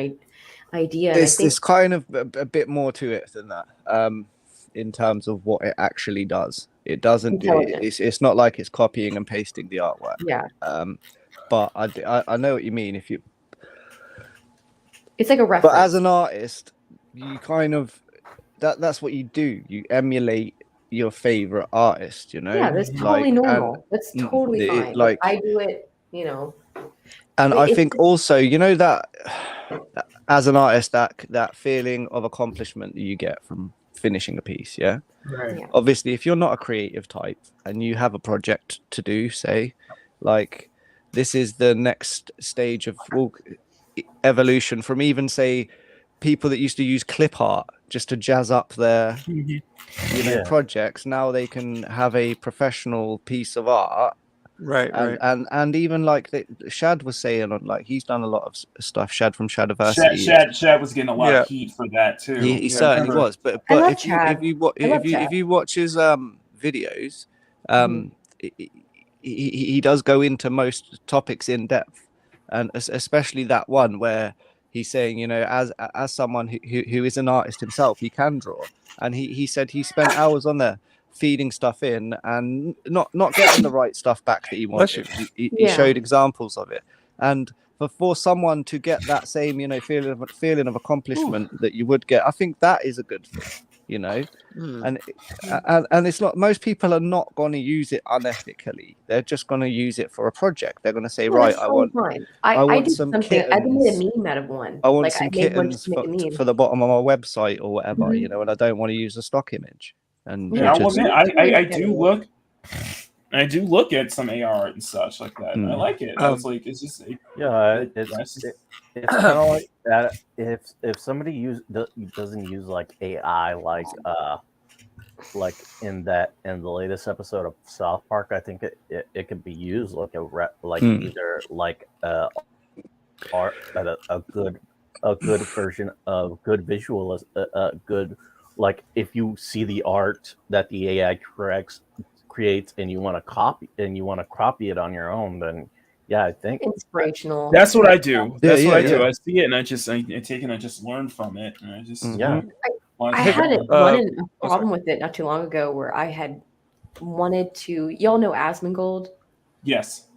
idea. And It's kind of a bit more to it than that. In terms of what it actually does, it doesn't. It's not like it's copying and pasting the artwork. Yeah. But I know what you mean. If you, it's like a reference. But as an artist, you kind of that's what you do. You emulate your favorite artist. You know. Yeah, that's totally normal. That's totally fine. Like I do it, you know. And I think also, you know, that as an artist, that feeling of accomplishment that you get from finishing a piece, yeah? Right. Obviously, if you're not a creative type and you have a project to do, say, like, this is the next stage of evolution from even, say, people that used to use clip art just to jazz up their projects. Now they can have a professional piece of art. Right. And even like Shad was saying, like he's done a lot of stuff. Shad from Shadiversity. Shad was getting a lot of heat for that too. He certainly was. But if you watch his videos, he does go into most topics in depth, and especially that one where he's saying, you know, as someone who is an artist himself, he can draw, and he said he spent hours on there feeding stuff in and not getting the right stuff back that he wanted. He showed examples of it, and for someone to get that same, you know, feeling of accomplishment that you would get, I think that is a good thing, you know. And it's not, most people are not going to use it unethically. They're just going to use it for a project. They're going to say, right, I want some kittens. I made a meme out of one. I want some kittens for the bottom of my website or whatever, you know, and I don't want to use a stock image. And I do look at some AR art and such like that. I like it. I was like, it's just it's kind of like that. If somebody doesn't use like AI like in the latest episode of South Park, I think it could be used like either like art a good version of good visual good. Like if you see the art that the AI creates and you want to copy it on your own, then yeah, I think inspirational. That's what I do. That's what I do. I see it and I take it and I just learn from it. And I just I had a problem with it not too long ago where I had wanted to. Y'all know Asmongold? Yes.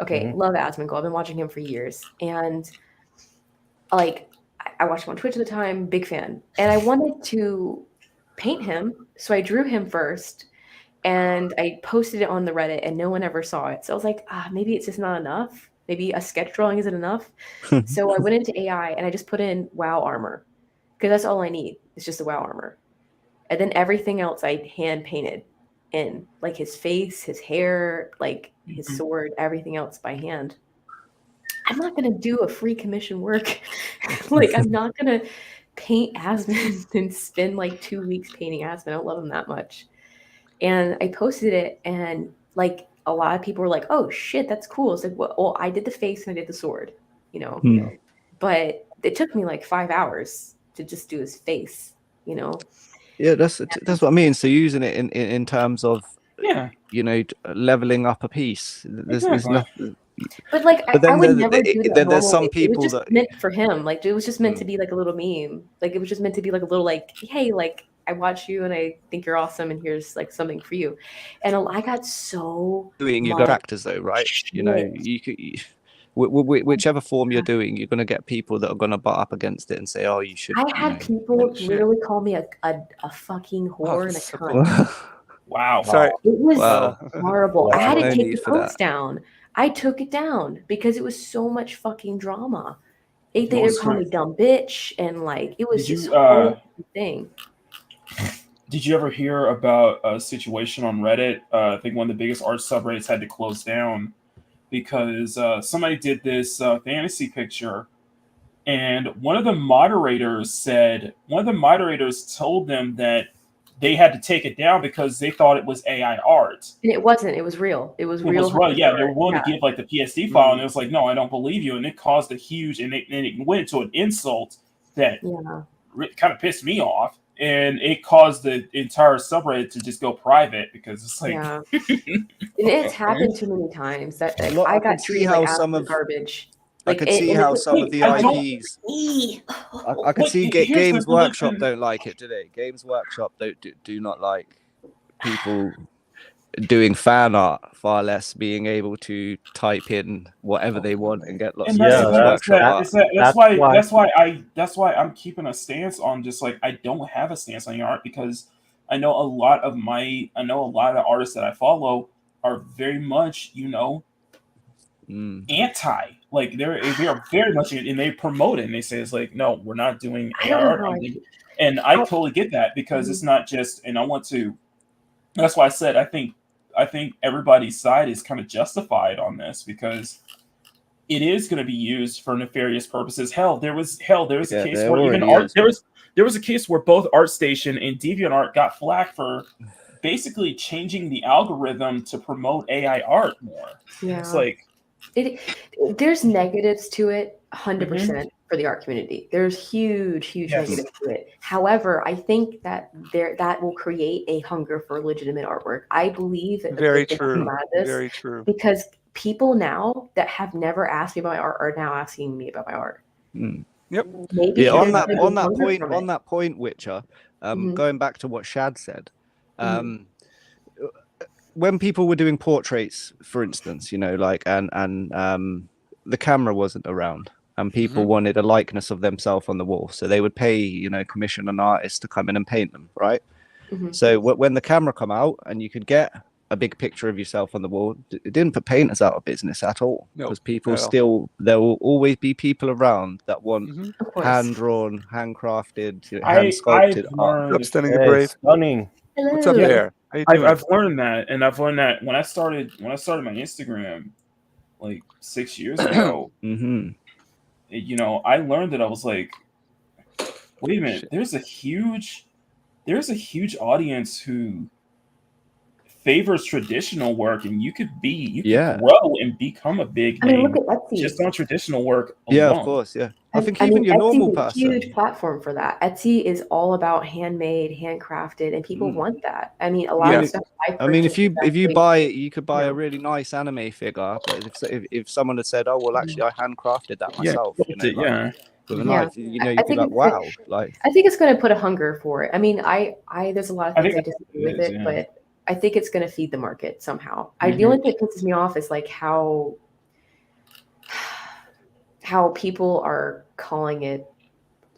Okay, love Asmongold. I've been watching him for years, and like I watched him on Twitch at the time. Big fan, and I wanted to paint him, so I drew him first, and I posted it on the Reddit, and no one ever saw it. So I was like, maybe it's just not enough. Maybe a sketch drawing isn't enough. So I went into AI and I just put in WoW armor, because that's all I need. It's just the WoW armor. And then everything else I hand painted in, like his face, his hair, like his sword, everything else by hand. I'm not gonna do a free commission work. Like, I'm not gonna paint Asmund and spend like 2 weeks painting Asmund. I don't love him that much. And I posted it, and like a lot of people were like, "Oh shit, that's cool." It's like, well, I did the face and I did the sword, you know. But it took me like 5 hours to just do his face, you know. Yeah, that's what I mean. So using it in terms of leveling up a piece. There's nothing. But like, But I then would never do that there's some normally. It was people just that meant for him. Like, it was just meant to be like a little meme. Like, it was just meant to be like a little like, hey, like, I watch you and I think you're awesome, and here's like something for you. And I got so doing your characters though, right? You know, you could. Whichever form you're doing, you're going to get people that are going to butt up against it and say, "Oh, you should." I had people literally call me a fucking whore and a cunt. Wow. Sorry. It was horrible. Well, I had to no take need the for that. post down. I took it down because it was so much fucking drama. They Well, would call me dumb bitch, and like it was Did just you, whole thing. Did you ever hear about a situation on Reddit? I think one of the biggest art subreddits had to close down because somebody did this fantasy picture, and one of the moderators told them that they had to take it down because they thought it was AI art. And it wasn't. It was real. It was It real. was right. Yeah, they were willing Yeah. to give like the PSD file, and it was like, no, I don't believe you, and it caused a huge, and it went into an insult that kind of pissed me off, and it caused the entire subreddit to just go private because it's like, Yeah. And it's happened too many times that like, Look, I I got can see treated how like some absolute of- garbage. I Like, could see how some of the IPs. I could see Games Workshop don't like it today. Games Workshop do not like people doing fan art, far less being able to type in whatever they want and get lots and of that's, Games that's, Workshop art. that's why I'm keeping a stance on just like I don't have a stance on your art because I know a lot of artists that I follow are very much anti, like they are very much, and they promote it and they say it's like, no, we're not doing AI art. And I totally get that because it's not just, and I want to, that's why I said I think everybody's side is kind of justified on this because it is going to be used for nefarious purposes. There was a case where even art, there was a case where both ArtStation and DeviantArt got flack for basically changing the algorithm to promote AI art more. Yeah. It's like there's negatives to it 100% for the art community. There's huge negatives to it. However, I think that that will create a hunger for legitimate artwork. I believe that Very true. Very true. Because people now that have never asked me about my art are now asking me about my art. Yep. Maybe Yeah, on that point, Witcher, going back to what Shad said, when people were doing portraits, for instance, like and the camera wasn't around and people wanted a likeness of themselves on the wall, so they would pay, commission an artist to come in and paint them, right? So when the camera come out and you could get a big picture of yourself on the wall, it didn't put painters out of business at all, because people there will always be people around that want hand-drawn, handcrafted, hand-sculpted art. Stunning. What's up there? How you doing? I've learned that, and I've learned that when I started my Instagram like 6 years ago. I learned that I was like, wait a minute, there's a huge audience who favors traditional work, and you could grow and become a big name just on traditional work alone. Yeah, of course, yeah. I think even your normal person. Etsy is a huge platform for that. Etsy is all about handmade, handcrafted, and people want that. I mean, a lot of stuff. If you buy it, you could buy a really nice anime figure. But if someone had said, "Oh, well, actually, I handcrafted that myself," with a knife, you'd be like, "Wow!" Like, I think it's going to put a hunger for it. I mean, there's a lot of things I disagree with it, but I think it's going to feed the market somehow. The only thing that pisses me off is like how people are calling it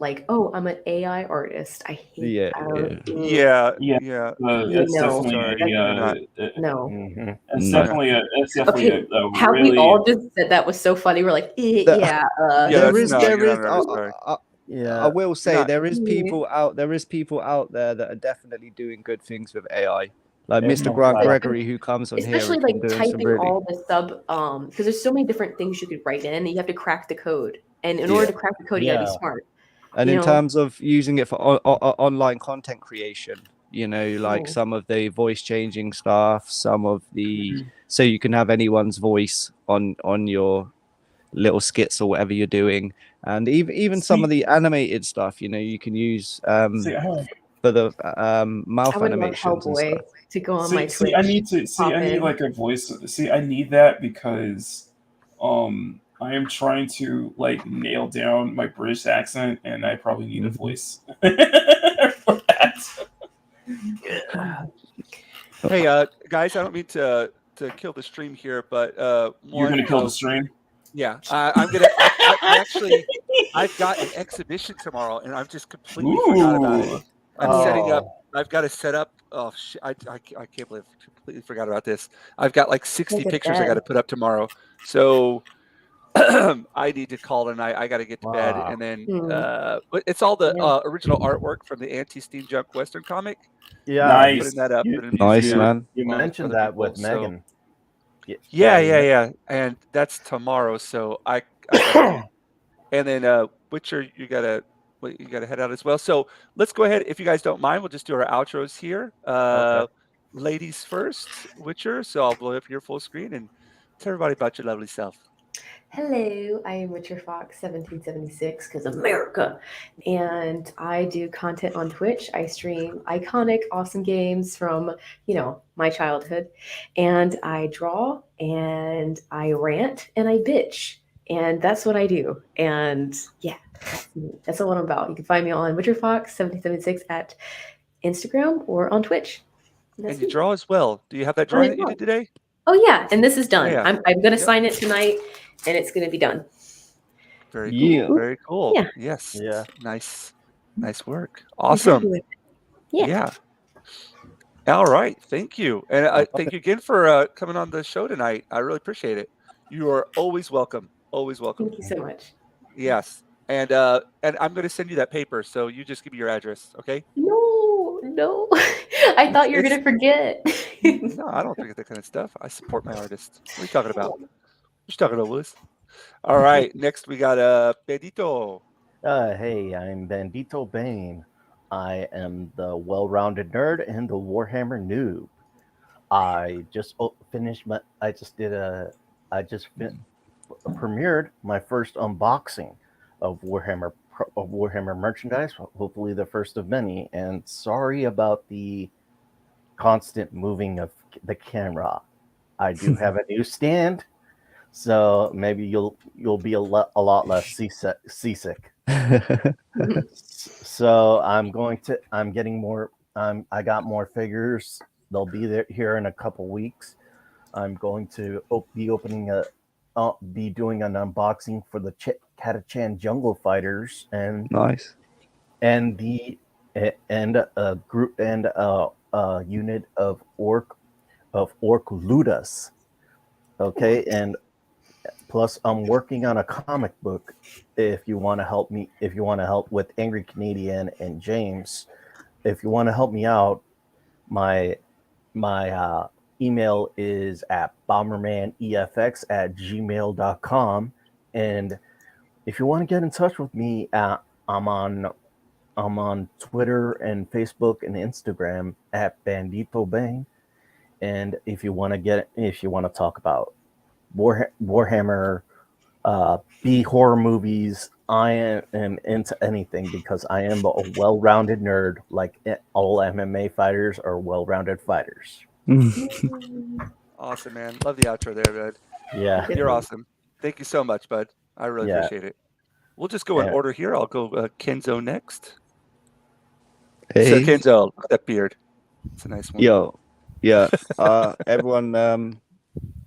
like, oh, I'm an AI artist. I hate. Yeah, I don't. Yeah, Yeah, yeah. it's No, definitely Sorry, you're not. no. it's No. definitely Okay, a how we really all just said that was so funny. We're like, The- yeah, Yeah, there that's is, no. there You're is. not an artist. Sorry. I Yeah. will say not- there is people out there that are definitely doing good things with AI. Like It's Mr. a Grant lot. Gregory, who comes on especially here, has been like doing some typing really. all the because there's so many different things you could write in, and you have to crack the code. And in order to crack the code, you gotta be Yeah. smart. And you in know? terms of using it for online content creation, you know, like Oh. some of the voice changing stuff, some of the Mm-hmm. so you can have anyone's voice on your little skits or whatever you're doing, and even some of the animated stuff, you know, you can use see, for the mouth I would love animations and Hellboy stuff. to go on my see, Twitch. I need like a voice. See, I need that because I am trying to like nail down my British accent, and I probably need a voice for that. Hey, guys, I don't mean to kill the stream here, but You're gonna kill the stream. Yeah, I'm gonna. I actually, I've got an exhibition tomorrow, and I've just completely forgot about it. Ooh. I'm setting up. Oh. I've got to set up. Oh shit! I can't believe I completely forgot about this. I've got like 60 Look at pictures I that. got to put up tomorrow. So I need to call tonight. I got to get to bed, Wow. and then Hmm. but it's all the Yeah. original artwork from the anti-steam junk Western comic. Yeah. Nice. Putting that up You, in a Nice, museum man. You along with mentioned other that people. with So Megan. yeah, and that's tomorrow. So I gotta get, and then Witcher, you gotta head out as well. So let's go ahead. If you guys don't mind, we'll just do our outros here. Okay. Ladies first, Witcher. So I'll blow up your full screen and tell everybody about your lovely self. Hello, I am Richard Fox 1776 because America, and I do content on Twitch. I stream iconic, awesome games from my childhood, and I draw and I rant and I bitch, and that's what I do. And yeah, that's what I'm about. You can find me on Richard Fox 1776 at Instagram or on Twitch. And you draw as well. Do you have that Oh, I drawing that you draw. did today? Oh yeah, and this is done. Yeah. I'm gonna Yep. sign it tonight, and it's gonna be done. Very Yeah. cool. Very cool. Yeah. Yes. Yeah. Nice work. I'm happy Awesome. with it. Yeah. Yeah. All right. Thank you. And thank you again for coming on the show tonight. I really appreciate it. You are always welcome. Always welcome. Thank you so much. Yes. And I'm going to send you that paper. So you just give me your address. Okay. No. I thought you were It's- gonna forget. No, I don't think that kind of stuff. I support my artists. What are you talking about? What you talking about, Louis? All right. Next, we got Pedito. Hey, I'm Bandito Bane. I am the well-rounded nerd and the Warhammer noob. I just finished my. I just did a. I just premiered my first unboxing of Warhammer merchandise. Hopefully, the first of many. And sorry about the constant moving of the camera. I do have a new stand, so maybe you'll be a lot less seasick. So I'm getting more. I got more figures. They'll be there here in a couple weeks. I'm going to be doing an unboxing for the Catachan Jungle Fighters and Nice. and a group and a unit of Orc Ludas. Okay, and plus I'm working on a comic book. If you want to help with Angry Canadian and James, if you want to help me out, my email is at bombermanefx@gmail.com, and if you want to get in touch with me, I'm on Twitter and Facebook and Instagram at Bandito Bang. And if you want to talk about Warhammer, B horror movies, I am into anything because I am a well-rounded nerd, like all MMA fighters are well-rounded fighters. Awesome, man. Love the outro there, bud. Yeah. You're awesome. Thank you so much, bud. I really Yeah. appreciate it. We'll just go in Yeah. order here. I'll go Kenzo next. So Hey. Kenzo, look at that beard. It's a nice one. Yo. Yeah. Everyone,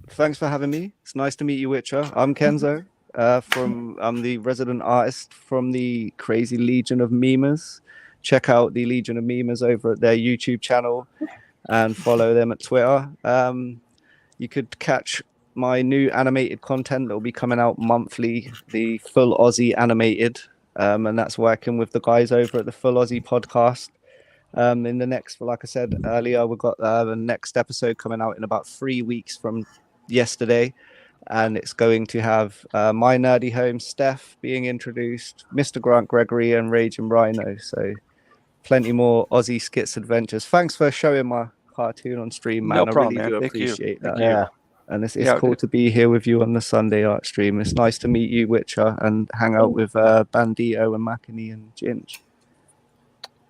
thanks for having me. It's nice to meet you, Witcher. I'm Kenzo. I'm the resident artist from the Crazy Legion of Memers. Check out the Legion of Memers over at their YouTube channel and follow them at Twitter. You could catch my new animated content that will be coming out monthly, the Full Aussie Animated, and that's working with the guys over at the Full Aussie podcast. In the next, like I said earlier, we've got the next episode coming out in about 3 weeks from yesterday, and it's going to have my nerdy home Steph being introduced, Mr. Grant Gregory, and Raging Rhino. So plenty more Aussie skits adventures. Thanks for showing my cartoon on stream, man. No problem, I really man. do Thank you. appreciate Thank that. you. Yeah. And it's Yeah, cool dude. to be here with you on the Sunday art stream. It's nice to meet you, Witcher, and hang out with Bandito and Makini and Jinj.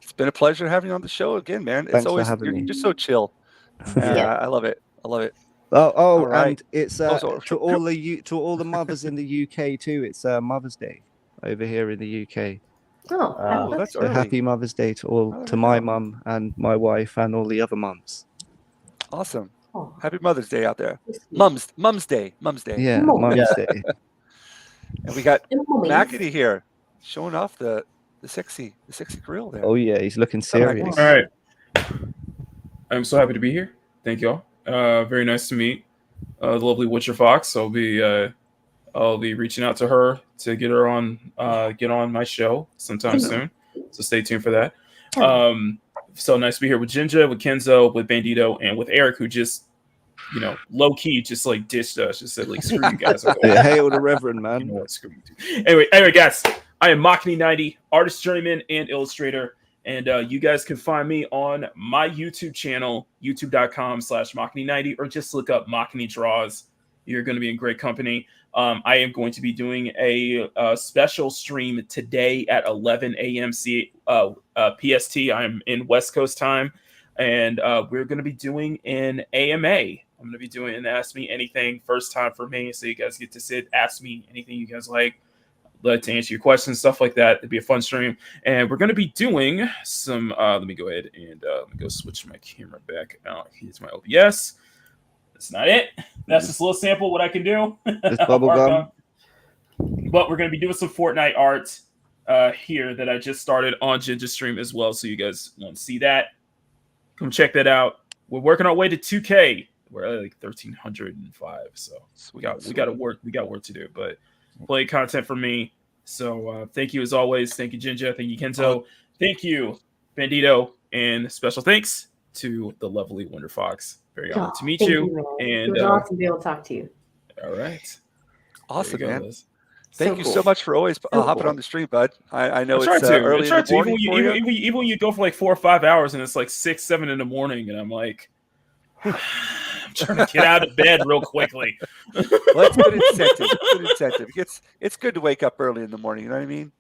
It's been a pleasure having you on the show again, man. Thanks It's for always having me. you're so chill. Yeah. I love it. I love it. Oh, All right. and it's so- to all the mothers in the UK too. It's Mother's Day over here in the UK. Oh, Oh, that's So early. happy Mother's Day to all, How did to I my know? mum and my wife and all the other mums. Awesome. Oh. Happy Mother's Day out there. That's sweet. Mom's Day. Yeah, Mum. Mum's Yeah. Day. And we got And mummies. Makini here showing off the sexy grill there. Oh yeah, he's looking serious. Makini? All right. I'm so happy to be here. Thank y'all. Very nice to meet the lovely Witcher Fox. I'll be reaching out to her to get her on my show sometime soon. So stay tuned for that. So nice to be here with Jinja, with Kenzo, with Bandito, and with Eric, who just, low key just like ditched us. Just said like, screw you guys. Yeah, hail the Reverend, You man. know what? Screw you too. Anyway, guys, I am Makini90, artist, journeyman, and illustrator. And you guys can find me on my YouTube channel, youtube.com/Makini90, or just look up Makini Draws. You're going to be in great company. I am going to be doing a special stream today at 11 a.m. PST. I'm in West Coast time, and we're going to be doing an AMA. I'm going to be doing an Ask Me Anything, first time for me, so you guys get to sit, ask me anything you guys like to answer your questions, stuff like that. It'd be a fun stream, and we're going to be doing some. Let me go ahead and let me go switch my camera back out. Here's my OBS. That's not it. That's just a little sample of what I can do. Just bubblegum. But we're going to be doing some Fortnite art here that I just started on Jinja Stream as well. So you guys want to see that, come check that out. We're working our way to 2K. We're at like 1,305. So we got work to do. But play content for me. So thank you as always. Thank you, Jinja. Thank you, Kenzo. Thank you, Bandito. And special thanks to the lovely Wonder Fox. Very honored to meet Thank you. man. And It was awesome to be able to talk to you. all right. Awesome, There you go, man. Liz. Thank you cool. so much for always hopping cool. on the stream, bud. I know I it's try to. early in the morning for you. Even when you go for like 4 or 5 hours and it's like 6, 7 in the morning, and I'm like, I'm trying to get out of bed real quickly. Well, it's good incentive. Good incentive. It's good to wake up early in the morning. You know what I mean?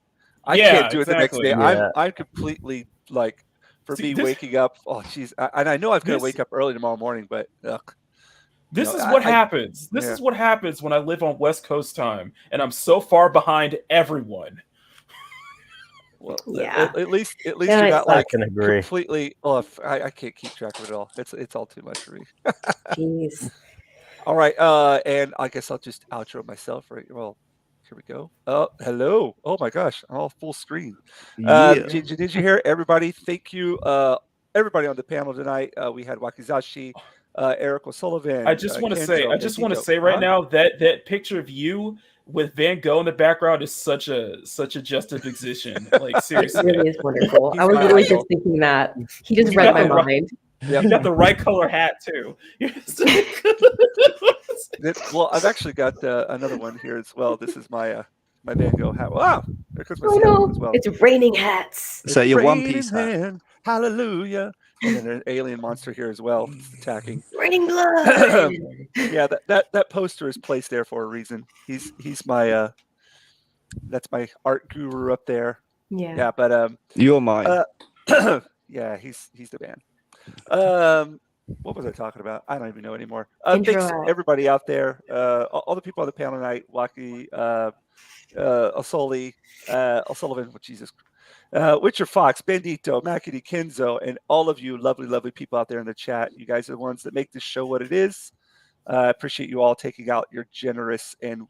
I Yeah, can't do it the next exactly. day. Yeah. I'm completely like, for See, me, this- waking up. Oh, jeez. And I know I've got to this- wake up early tomorrow morning, but This No, is what I- happens. This yeah. is what happens when I live on West Coast time, and I'm so far behind everyone. well, Yeah. at least Yeah, you're it's not I like can agree. completely. Oh, I can't keep track of it all. It's all too much for me. Jeez. All right, and I guess I'll just outro myself. Right. Well, here we go. Oh, hello. Oh my gosh, I'm all full screen. Yeah. Did you hear everybody? Thank you, everybody on the panel tonight. We had Wakizashi, Eric O'Sullivan. I just want to say, Kenzo, right Bandito. now that picture of you with Van Gogh in the background is such a juxtaposition. Like It seriously, really is wonderful. He's I was my literally idol. just thinking that. He just You read got my the right- mind. you got the right color hat too. Well, I've actually got another one here as well. This is my my Van Gogh hat. Wow, there comes my Oh Seattle one no, as well. it's raining hats. So your One Raining Piece hat. man, hallelujah. And then an alien monster here as well, attacking. Raining blood. Yeah, that poster is placed there for a reason. He's my that's my art guru up there. Yeah. Yeah, but You're mine. yeah, he's the man. What was I talking about? I don't even know anymore. Intro Thanks out. everybody out there, all the people on the panel tonight, Waki, O'Sullivan, oh, Jesus, Witcher Fox, Bandito, Makini, Kenzo, and all of you lovely, lovely people out there in the chat. You guys are the ones that make this show what it is. I appreciate you all taking out your generous and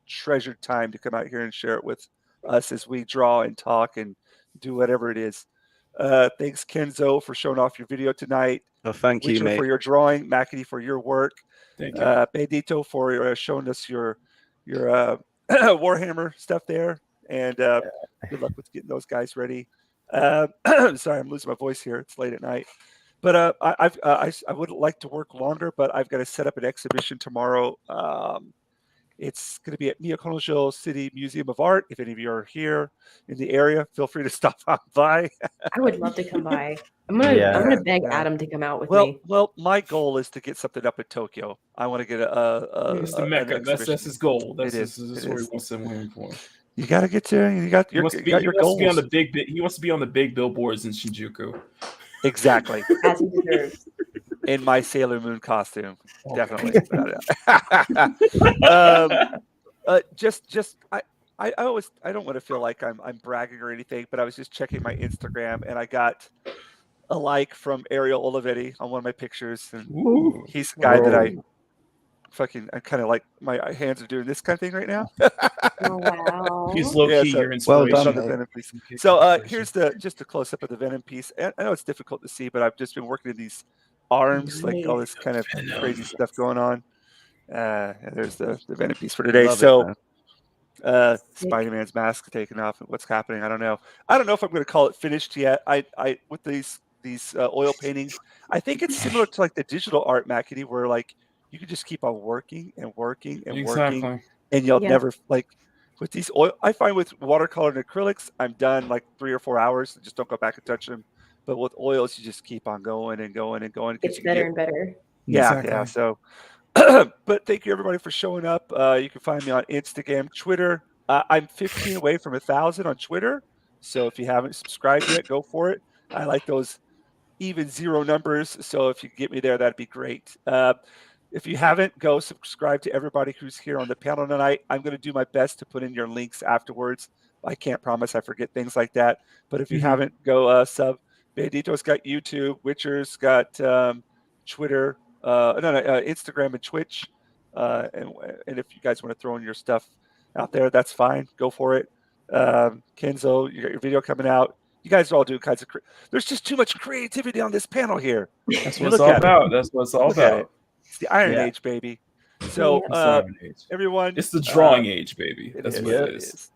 treasured time to come out here and share it with us as we draw and talk and do whatever it is. Thanks, Kenzo, for showing off your video tonight. Well, thank you, Witcher mate. for your drawing, Mackie for your work, Thank you. Bandito for showing us your Warhammer stuff there, and good luck with getting those guys ready. Sorry, I'm losing my voice here. It's late at night, but I would like to work longer, but I've got to set up an exhibition tomorrow. It's going to be at Miyakonojo City Museum of Art. If any of you are here in the area, feel free to stop on by. I would love to come by. I'm gonna beg Adam to come out with me. Well, my goal is to get something up in Tokyo. I want to get It's the Mecca. That's his goal. That's where he wants to win for. You got to get to. You got your goals. He wants to be on the big billboards in Shinjuku. Exactly. As he deserves. In my Sailor Moon costume, definitely. I always, I don't want to feel like I'm bragging or anything, but I was just checking my Instagram and I got a like from Ariel Olivetti on one of my pictures, and he's the guy that I kind of like. My hands are doing this kind of thing right now. Oh, wow. He's low key your inspiration. Well done, Venom piece. So here's just a close up of the Venom piece. And I know it's difficult to see, but I've just been working in these arms, like all this kind of crazy stuff going on. And there's the Venom piece for today. Spider-Man's mask taken off. What's happening? I don't know. I don't know if I'm going to call it finished yet. I with these oil paintings, I think it's similar to like the digital art, Mackie, where like you can just keep on working and working and working, and you'll never like with these oil. I find with watercolor and acrylics, I'm done like 3 or 4 hours and just don't go back and touch them. But with oils, you just keep on going and going and going. It's better and better. Yeah. So, but thank you everybody for showing up. You can find me on Instagram, Twitter. I'm 15 away from 1,000 on Twitter. So if you haven't subscribed yet, go for it. I like those even 0 numbers. So if you get me there, that'd be great. If you haven't, go subscribe to everybody who's here on the panel tonight. I'm going to do my best to put in your links afterwards. I can't promise I forget things like that. But if you haven't, go sub. Bandito's got YouTube. Witcher's got Twitter, Instagram and Twitch. And if you guys want to throw in your stuff out there, that's fine. Go for it. Kenzo, you got your video coming out. You guys are all doing kinds of. There's just too much creativity on this panel here. That's what it's all about. That's what it's all about. It's the Iron Age, baby. So everyone, it's the drawing age, baby. That's what it is.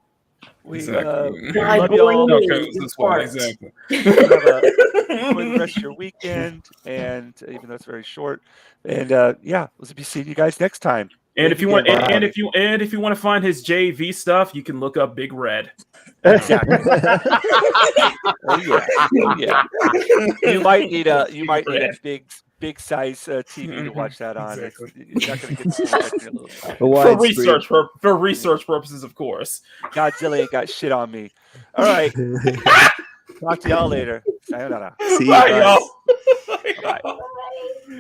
We love you all. That's why, exactly. Have the rest of your weekend, and even though it's very short, and we'll be seeing you guys next time. And if you want, and if you want to find his JV stuff, you can look up Big Red. Exactly. Yeah. You might need a big size TV to watch that on. Exactly. It's not going to get too much for research purposes, of course. Godzilla ain't got shit on me. All right. Talk to y'all later. Sayonara. See you guys. Bye, y'all. Bye.